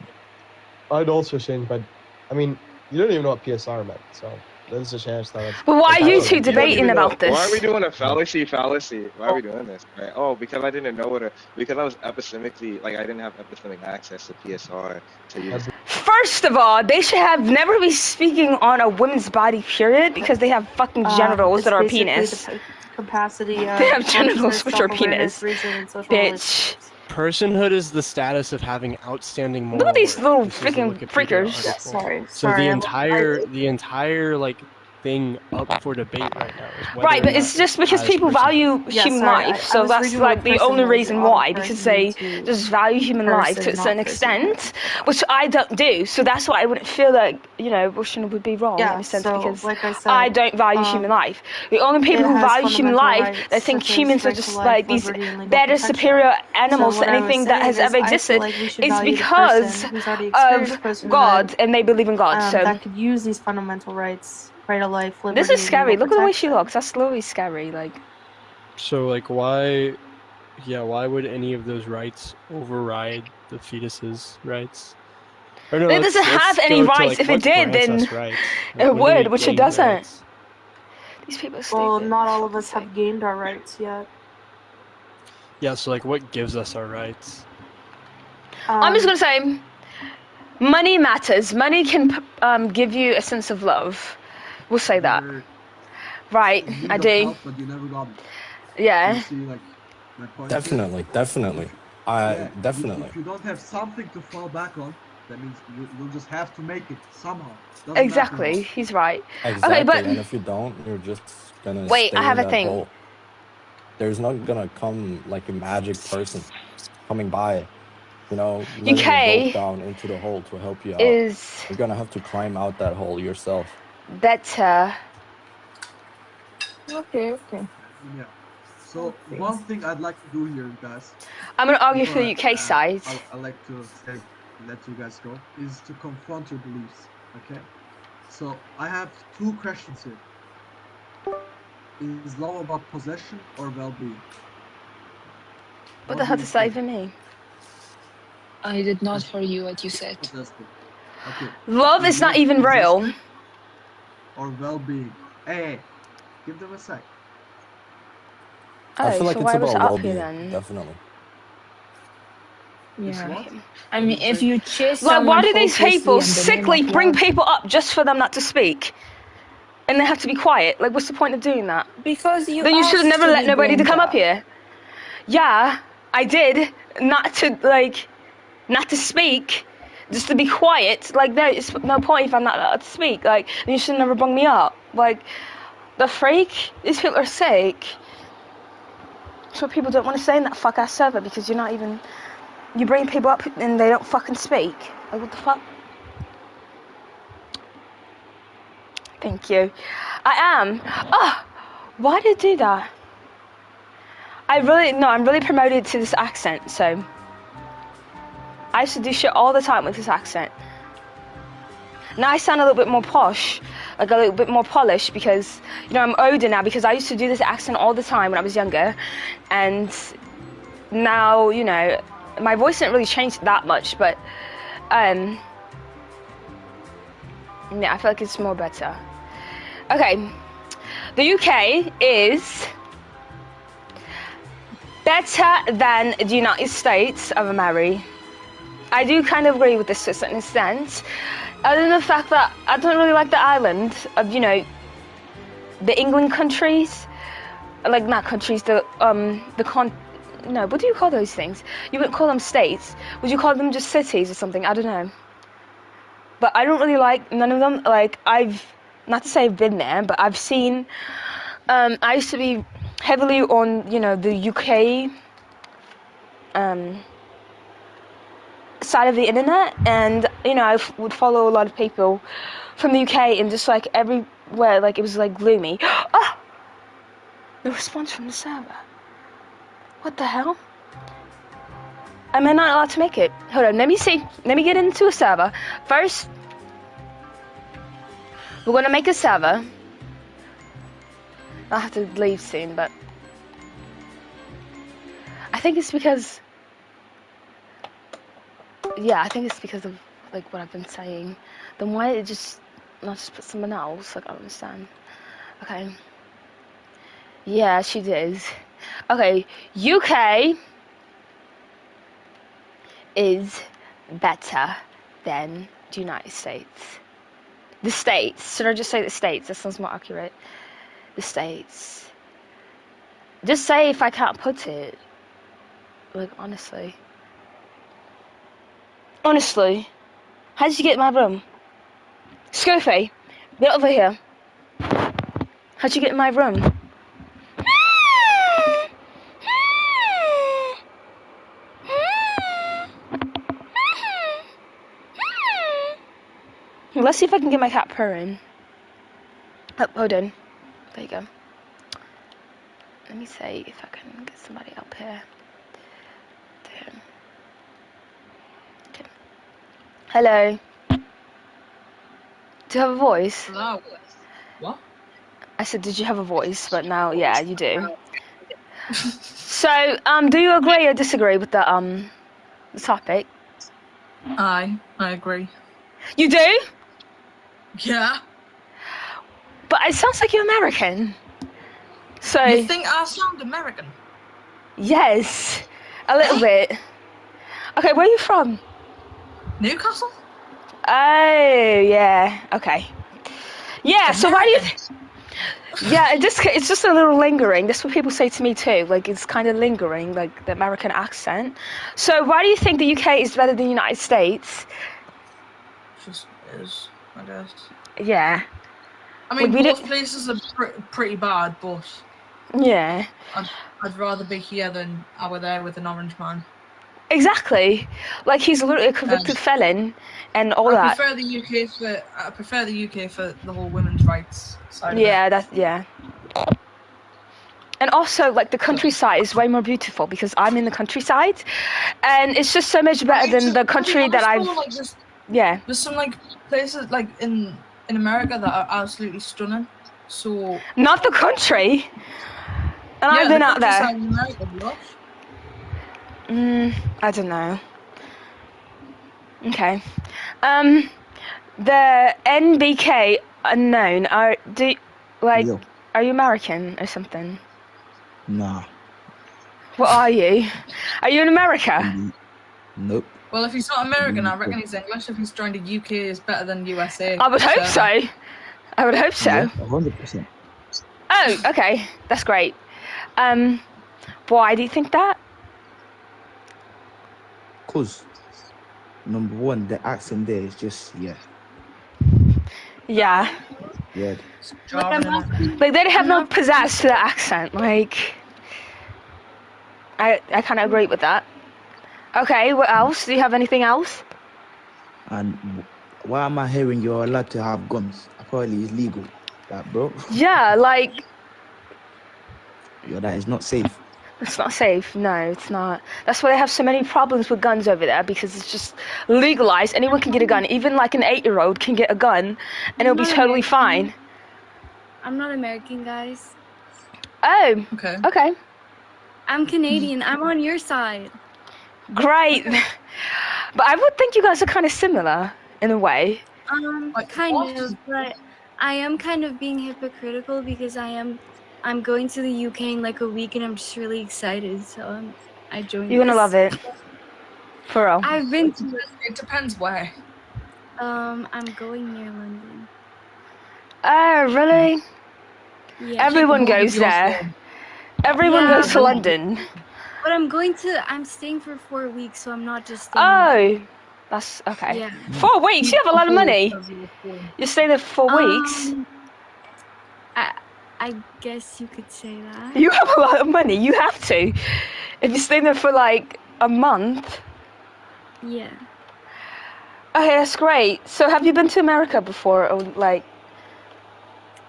Speaker 9: I'd also change by. I mean, you don't even know what PSR meant, so. There's a chance that it's...
Speaker 5: But why are you two debating about this?
Speaker 10: Why are we doing a fallacy? Why are we doing this? Right? Oh, because I didn't know because I was epistemically, like I didn't have epistemic access to PSR to use.
Speaker 5: First of all, they should have never be speaking on a woman's body, period, because they have fucking genitals that are a penis.
Speaker 12: Capacity.
Speaker 5: They have genitals which are penis. Bitch.
Speaker 11: Personhood is the status of having outstanding moral.
Speaker 5: Look at these little
Speaker 11: worth. This is
Speaker 5: freaking
Speaker 11: Wikipedia
Speaker 5: freakers.
Speaker 11: article.
Speaker 12: Sorry.
Speaker 11: So the entire like thing up for debate right now. Is whether
Speaker 5: Right,
Speaker 11: or
Speaker 5: but
Speaker 11: not
Speaker 5: it's just because
Speaker 11: as
Speaker 5: people
Speaker 11: person-
Speaker 5: value
Speaker 12: Yeah,
Speaker 5: human
Speaker 12: sorry,
Speaker 5: life,
Speaker 12: I
Speaker 5: so
Speaker 12: was
Speaker 5: that's
Speaker 12: reading what
Speaker 5: like
Speaker 12: a
Speaker 5: the
Speaker 12: person
Speaker 5: only
Speaker 12: is,
Speaker 5: reason
Speaker 12: auto
Speaker 5: why, because they
Speaker 12: correcting to
Speaker 5: just value human life to a
Speaker 12: person,
Speaker 5: certain
Speaker 12: not person.
Speaker 5: extent, which I don't do. So that's why I wouldn't feel like, you know, Russian would be wrong in
Speaker 12: Yeah,
Speaker 5: a sense,
Speaker 12: so
Speaker 5: because
Speaker 12: like I said,
Speaker 5: I don't value human life. The only people
Speaker 12: it
Speaker 5: who
Speaker 12: has
Speaker 5: value human
Speaker 12: fundamental
Speaker 5: life,
Speaker 12: rights
Speaker 5: they think
Speaker 12: such as
Speaker 5: humans are
Speaker 12: right to
Speaker 5: just
Speaker 12: life,
Speaker 5: like these
Speaker 12: liberty, and legal
Speaker 5: better,
Speaker 12: protection.
Speaker 5: superior
Speaker 12: So
Speaker 5: animals
Speaker 12: what
Speaker 5: than
Speaker 12: I was
Speaker 5: anything that
Speaker 12: saying
Speaker 5: has
Speaker 12: is
Speaker 5: ever
Speaker 12: I feel
Speaker 5: existed.
Speaker 12: like we should
Speaker 5: It's
Speaker 12: value the
Speaker 5: because
Speaker 12: person who's already
Speaker 5: of
Speaker 12: experienced person
Speaker 5: God, and they believe in God. So
Speaker 12: that could use these fundamental rights, right to life, liberty,
Speaker 5: this is
Speaker 12: and
Speaker 5: scary.
Speaker 12: legal
Speaker 5: Look at the way she
Speaker 12: protection.
Speaker 5: looks. That's slowly scary. Like,
Speaker 11: So like why would any of those rights override the fetus's rights? Or no,
Speaker 5: it doesn't
Speaker 11: let's
Speaker 5: have any
Speaker 11: go to,
Speaker 5: rights.
Speaker 11: like,
Speaker 5: If it
Speaker 11: what
Speaker 5: did,
Speaker 11: grants
Speaker 5: then
Speaker 11: us rights? Like,
Speaker 5: it
Speaker 11: when do we
Speaker 5: would, which it
Speaker 11: gain
Speaker 5: doesn't.
Speaker 11: rights?
Speaker 5: These people are
Speaker 12: Well,
Speaker 5: stupid.
Speaker 12: not all of us have gained our rights yet.
Speaker 11: Yeah, so like what gives us our rights?
Speaker 5: I'm just gonna say, money matters. Money can give you a sense of love. We'll say that. Right, I do.
Speaker 14: But you never got it.
Speaker 5: Yeah.
Speaker 14: You see, like, my point
Speaker 8: Definitely.
Speaker 14: Definitely.
Speaker 8: Definitely.
Speaker 14: If you don't have something to fall back on, that means you'll just have to make it somehow. Doesn't
Speaker 5: Exactly,
Speaker 14: matter
Speaker 5: he's right.
Speaker 8: Exactly.
Speaker 5: Okay, but
Speaker 8: and if you don't, you're just gonna
Speaker 5: wait,
Speaker 8: stay
Speaker 5: I have
Speaker 8: in
Speaker 5: a
Speaker 8: that
Speaker 5: thing.
Speaker 8: hole. There's not gonna come like a magic person coming by, you know, letting a rope
Speaker 5: UK
Speaker 8: down into the hole to help you out.
Speaker 5: is
Speaker 8: You're gonna have to climb out that hole yourself.
Speaker 5: better.
Speaker 16: Okay.
Speaker 14: Yeah. So one thing I'd like to do here, guys.
Speaker 5: I'm gonna argue for
Speaker 14: before
Speaker 5: the UK side.
Speaker 14: I like to say, let you guys go, is to confront your beliefs. Okay. So I have two questions here. Is love about possession or well-being?
Speaker 5: What the hell to say for me?
Speaker 18: I did not hear you what you said.
Speaker 14: Okay.
Speaker 5: Love is not even real.
Speaker 14: Or well-being. Hey, give them a sec.
Speaker 5: Oh,
Speaker 8: I feel like
Speaker 5: so
Speaker 8: it's
Speaker 5: why was it
Speaker 8: about
Speaker 5: up here
Speaker 8: well-being,
Speaker 5: then?
Speaker 8: definitely.
Speaker 18: Yeah. I mean, if you chase
Speaker 5: Like,
Speaker 18: someone
Speaker 5: why do these
Speaker 18: hopelessly
Speaker 5: people
Speaker 18: in the name
Speaker 5: sickly
Speaker 18: of
Speaker 5: bring
Speaker 18: love-
Speaker 5: people up just for them not to speak? And they have to be quiet. Like, what's the point of doing that?
Speaker 18: Because you
Speaker 5: Then you should have
Speaker 18: asked
Speaker 5: never
Speaker 18: to
Speaker 5: let
Speaker 18: be
Speaker 5: nobody to
Speaker 18: brought
Speaker 5: come up
Speaker 18: up.
Speaker 5: here. Yeah, I did. Not to speak. Just to be quiet. Like, no, it's no point if I'm not allowed to speak. Like, then you should never bring me up. Like, the freak? These people are sick. So people don't want to stay in that fuck-ass server because you're not even... You bring people up and they don't fucking speak. Like, what the fuck? Thank you. I am. Oh, why did I do that? I'm really promoted to this accent, so... I used to do shit all the time with this accent. Now I sound a little bit more posh, like a little bit more polished because, you know, I'm older now because I used to do this accent all the time when I was younger. And now, you know, my voice didn't really change that much, but, yeah, I feel like it's more better. Okay, the UK is better than the United States of America. I do kind of agree with this to a certain extent. Other than the fact that I don't really like the island of, you know, the England countries. Like, not countries, no, what do you call those things? You wouldn't call them states. Would you call them just cities or something? I don't know. But I don't really like none of them. Like, not to say I've been there, but I've seen, I used to be heavily on, you know, the UK, side of the internet, and, you know, I would follow a lot of people from the UK, and just, like, everywhere, like, it was, like, gloomy. Ah! The response from the server. What the hell? Am I not allowed to make it? Hold on, let me see. Let me get into a server. First, we're gonna make a server. I'll have to leave soon, but I think it's because... Yeah, I think it's because of, like, what I've been saying. Then why did it just not just put someone else? Like, I don't understand. Okay. Yeah, she did. Okay, UK is better than the United States. The States. Should I just say the States? That sounds more accurate. The States. Just say if I can't put it. Like, honestly. Honestly, how did you get in my room? Scoofy, get over here. How'd you get in my room? Let's see if I can get my cat purring. Oh, hold on. There you go. Let me see if I can get somebody up here. There. Okay. Hello. Do you have a voice?
Speaker 19: Hello. What?
Speaker 5: I said, did you have a voice? But now, yeah, you do. So, do you agree or disagree with the topic?
Speaker 19: I agree.
Speaker 5: You do?
Speaker 19: Yeah.
Speaker 5: But it sounds like you're American. So.
Speaker 19: You think I sound American?
Speaker 5: Yes, a little bit. Okay, where are you from?
Speaker 19: Newcastle.
Speaker 5: Oh, yeah. Okay. Yeah. So why do you? Yeah, it's just a little lingering. That's what people say to me too. Like it's kind of lingering, like the American accent. So why do you think the UK is better than the United States?
Speaker 19: Just is, I guess.
Speaker 5: Yeah.
Speaker 19: I mean,
Speaker 5: Like,
Speaker 19: both places are pretty bad, but
Speaker 5: yeah.
Speaker 19: I'd rather be here than I were there with an orange man.
Speaker 5: Exactly. Like he's literally a convicted felon and all
Speaker 19: I
Speaker 5: that.
Speaker 19: prefer the UK for the whole women's rights side.
Speaker 5: Yeah, yeah. And also, like the countryside is way more beautiful because I'm in the countryside, and it's just so much better than the country that I've. Yeah.
Speaker 19: There's some like places like in America that are absolutely stunning. So.
Speaker 5: Not the country. And I've been out there.
Speaker 19: In America, what?
Speaker 5: I don't know. Okay. The NBK unknown are
Speaker 20: Yo.
Speaker 5: Are you American or something?
Speaker 20: Nah.
Speaker 5: What are you? Are you in America?
Speaker 20: Nope.
Speaker 19: Well, if he's not American, I reckon he's English. If he's joined the UK, is better than USA.
Speaker 5: I would hope so. I would hope so.
Speaker 20: Yeah, 100%.
Speaker 5: Oh, okay. That's great. Why do you think that?
Speaker 20: Cause number one, the accent there is just
Speaker 5: Yeah.
Speaker 20: yeah.
Speaker 5: Like they have no pizzazz to the accent. Like I kind of agree with that. Okay, what else? Do you have anything else?
Speaker 20: And why am I hearing you're allowed to have guns? Apparently it's legal. Like, bro.
Speaker 5: Yeah, like
Speaker 20: Yo, that is not safe.
Speaker 5: it's not safe. No, it's not. That's why they have so many problems with guns over there because it's just legalized. Anyone can get a gun. Even like an 8-year-old can get a gun, and it'll be totally fine.
Speaker 22: I'm not American, guys.
Speaker 5: Oh.
Speaker 19: Okay.
Speaker 5: Okay.
Speaker 22: I'm Canadian. I'm on your side.
Speaker 5: Great. But I would think you guys are kind of similar in a way.
Speaker 22: Kind of, but I am kind of being hypocritical because I'm going to the UK in like a week and I'm just really excited. So I joined.
Speaker 5: You're gonna love it. For real.
Speaker 22: I've been to.
Speaker 19: It depends where.
Speaker 22: I'm going near London.
Speaker 5: Oh, really?
Speaker 22: Yeah.
Speaker 5: Everyone goes there. Everyone goes to London.
Speaker 22: But I'm staying for 4 weeks, so I'm not just
Speaker 5: Oh, that's okay.
Speaker 22: Yeah.
Speaker 5: 4 weeks? You have a lot of money. You stay there for 4 weeks.
Speaker 22: I guess you could say that.
Speaker 5: You have a lot of money. You have to. If you stay there for like a month.
Speaker 22: Yeah.
Speaker 5: Okay, that's great. So have you been to America before, or like?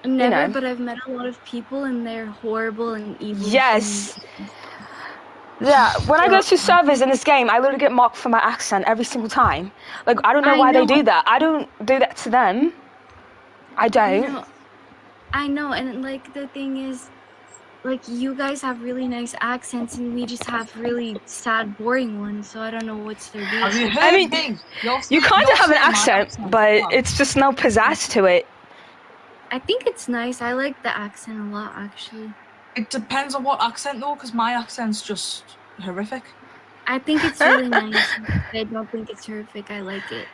Speaker 22: Never, but I've met a lot of people and they're horrible and evil.
Speaker 5: Yes. Yeah, when I go to servers in this game, I literally get mocked for my accent every single time. Like, I don't know why they do that. I don't do that to them. I don't.
Speaker 22: I know, and like the thing is, like you guys have really nice accents and we just have really sad, boring ones, so I don't know what's their deal.
Speaker 5: I mean, you kind of have an accent, but it's just no pizzazz to it.
Speaker 22: I think it's nice. I like the accent a lot, actually.
Speaker 19: It depends on what accent though, because my accent's just horrific.
Speaker 22: I think it's really nice. I don't think it's horrific. I like it.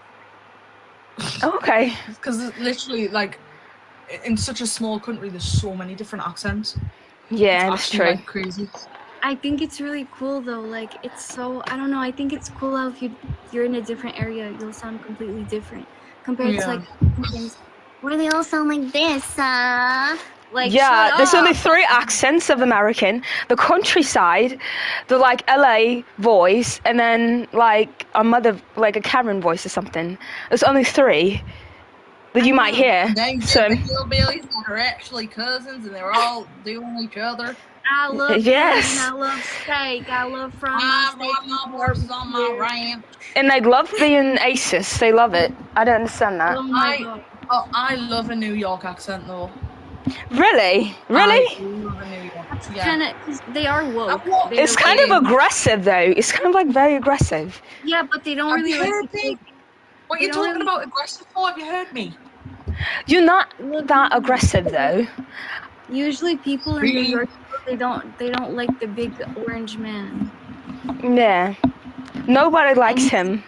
Speaker 5: Okay.
Speaker 19: Because literally, like, in such a small country, there's so many different accents.
Speaker 5: Yeah,
Speaker 19: it's
Speaker 5: that's true.
Speaker 19: Like, crazy.
Speaker 22: I think it's really cool though. Like, it's so, I don't know. I think it's cool how if you're in a different area, you'll sound completely different compared to like things where they all sound like this.
Speaker 16: Like,
Speaker 5: yeah,
Speaker 16: shut
Speaker 5: there's only
Speaker 16: up.
Speaker 5: 3 accents of American. The countryside, the like LA voice, and then like a Karen voice or something. There's only 3 that you might hear.
Speaker 19: Then you
Speaker 5: So
Speaker 19: get the hillbillies that are actually cousins, and they're all doing each other.
Speaker 16: I love
Speaker 5: Yes.
Speaker 16: bacon, I love steak, I love frying
Speaker 19: I
Speaker 16: my
Speaker 19: ride my horses on my ranch.
Speaker 5: and they love being aces. They love it. I don't understand that.
Speaker 16: Oh my god.
Speaker 19: I love a New York accent though.
Speaker 5: Really?
Speaker 19: I
Speaker 5: Really?
Speaker 19: love a New York. Yeah.
Speaker 16: Kind of, they are woke.
Speaker 5: It's kind of aggressive though. It's kind of like very aggressive.
Speaker 16: Yeah, but they don't
Speaker 19: Have
Speaker 16: really
Speaker 19: you
Speaker 16: like
Speaker 19: heard
Speaker 16: to
Speaker 19: me?
Speaker 16: take.
Speaker 19: What
Speaker 16: they
Speaker 19: you
Speaker 16: don't
Speaker 19: talking
Speaker 16: really-
Speaker 19: about aggressive for? Have you heard me?
Speaker 5: You're not that aggressive though.
Speaker 16: Usually, people in New York, they don't like the big orange man.
Speaker 5: Yeah. Nobody likes him.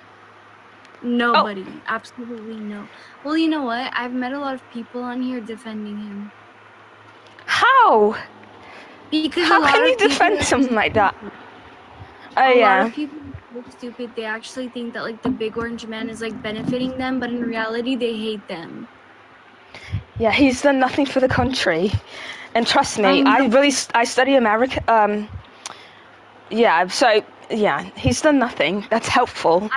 Speaker 16: Nobody, absolutely no. Well, you know what? I've met a lot of people on here defending him.
Speaker 5: How?
Speaker 16: Because
Speaker 5: How
Speaker 16: a lot
Speaker 5: can
Speaker 16: of
Speaker 5: you
Speaker 16: people
Speaker 5: defend
Speaker 16: are
Speaker 5: something like that? Oh
Speaker 16: a lot
Speaker 5: yeah.
Speaker 16: of people are so stupid. They actually think that like the big orange man is like benefiting them, but in reality, they hate them.
Speaker 5: Yeah, he's done nothing for the country. And trust me, I study America. Yeah, so yeah, he's done nothing that's helpful.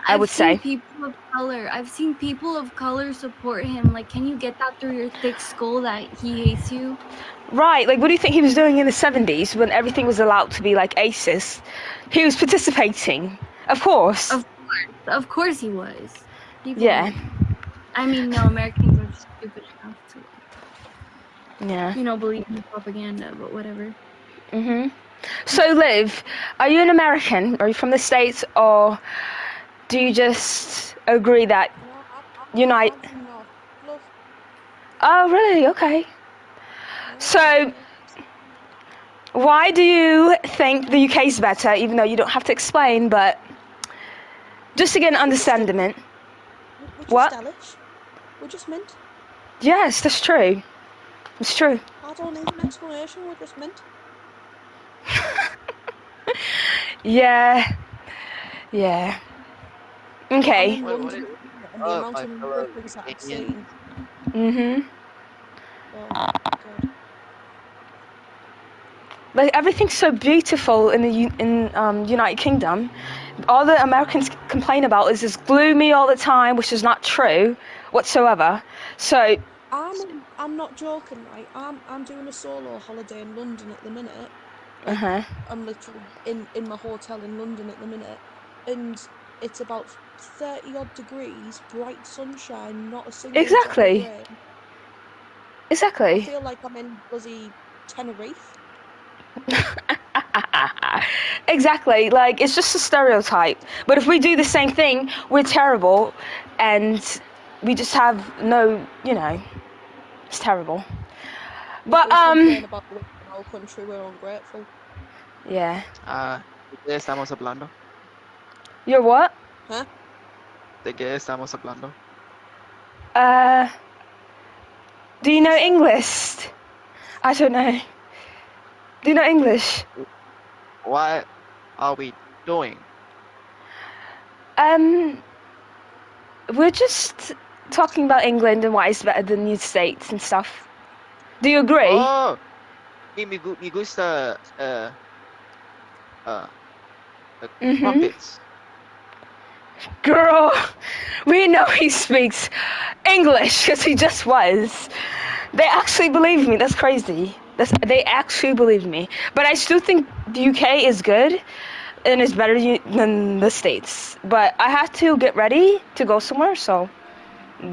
Speaker 5: I would say.
Speaker 16: People of color. I've seen people of color support him. Like, can you get that through your thick skull that he hates you?
Speaker 5: Right, like what do you think he was doing in the 70s when everything was allowed to be like aces? He was participating. Of course.
Speaker 16: Of course he was. People,
Speaker 5: Yeah.
Speaker 16: I mean, no, Americans are just stupid enough to,
Speaker 5: Yeah.
Speaker 16: you know, believe in propaganda, but whatever.
Speaker 5: Mhm. So Liv, are you an American? Are you from the States, or do you just agree that Unite? Oh, really? Okay. So, why do you think the UK is better, even though you don't have to explain, but just to get an understanding? What?
Speaker 2: We're just mint.
Speaker 5: Yes, that's true. It's true.
Speaker 2: I don't need an explanation, we're just mint.
Speaker 5: Yeah. Yeah. Okay.
Speaker 2: And the amount of rippers that I've seen.
Speaker 5: Mhm.
Speaker 2: Oh, God.
Speaker 5: Like everything's so beautiful in the United Kingdom. All the Americans complain about is just gloomy all the time, which is not true whatsoever. So
Speaker 2: I'm not joking, right? I'm doing a solo holiday in London at the minute.
Speaker 5: Uh-huh.
Speaker 2: I'm literally in my hotel in London at the minute, and it's about 30 odd degrees, bright sunshine, not a single drop of
Speaker 5: Exactly.
Speaker 2: rain.
Speaker 5: Exactly.
Speaker 2: I feel like I'm in bloody Tenerife.
Speaker 5: Exactly. Like it's just a stereotype. But if we do the same thing, we're terrible, and we just have no, it's terrible. But
Speaker 2: We complain about living in our country, we're ungrateful.
Speaker 5: yeah.
Speaker 13: ¿De qué estamos hablando?
Speaker 5: You're what?
Speaker 2: Huh?
Speaker 13: ¿De qué estamos hablando?
Speaker 5: Do you know English? I don't know. Do you know English?
Speaker 13: What are we doing?
Speaker 5: We're just talking about England and why it's better than the States and stuff. Do you agree?
Speaker 13: Oh, me gusta trumpets.
Speaker 5: Girl, we know he speaks English because he just was. They actually believe me. That's crazy. They actually believe me. But I still think the UK is good and is better than the States. But I have to get ready to go somewhere, so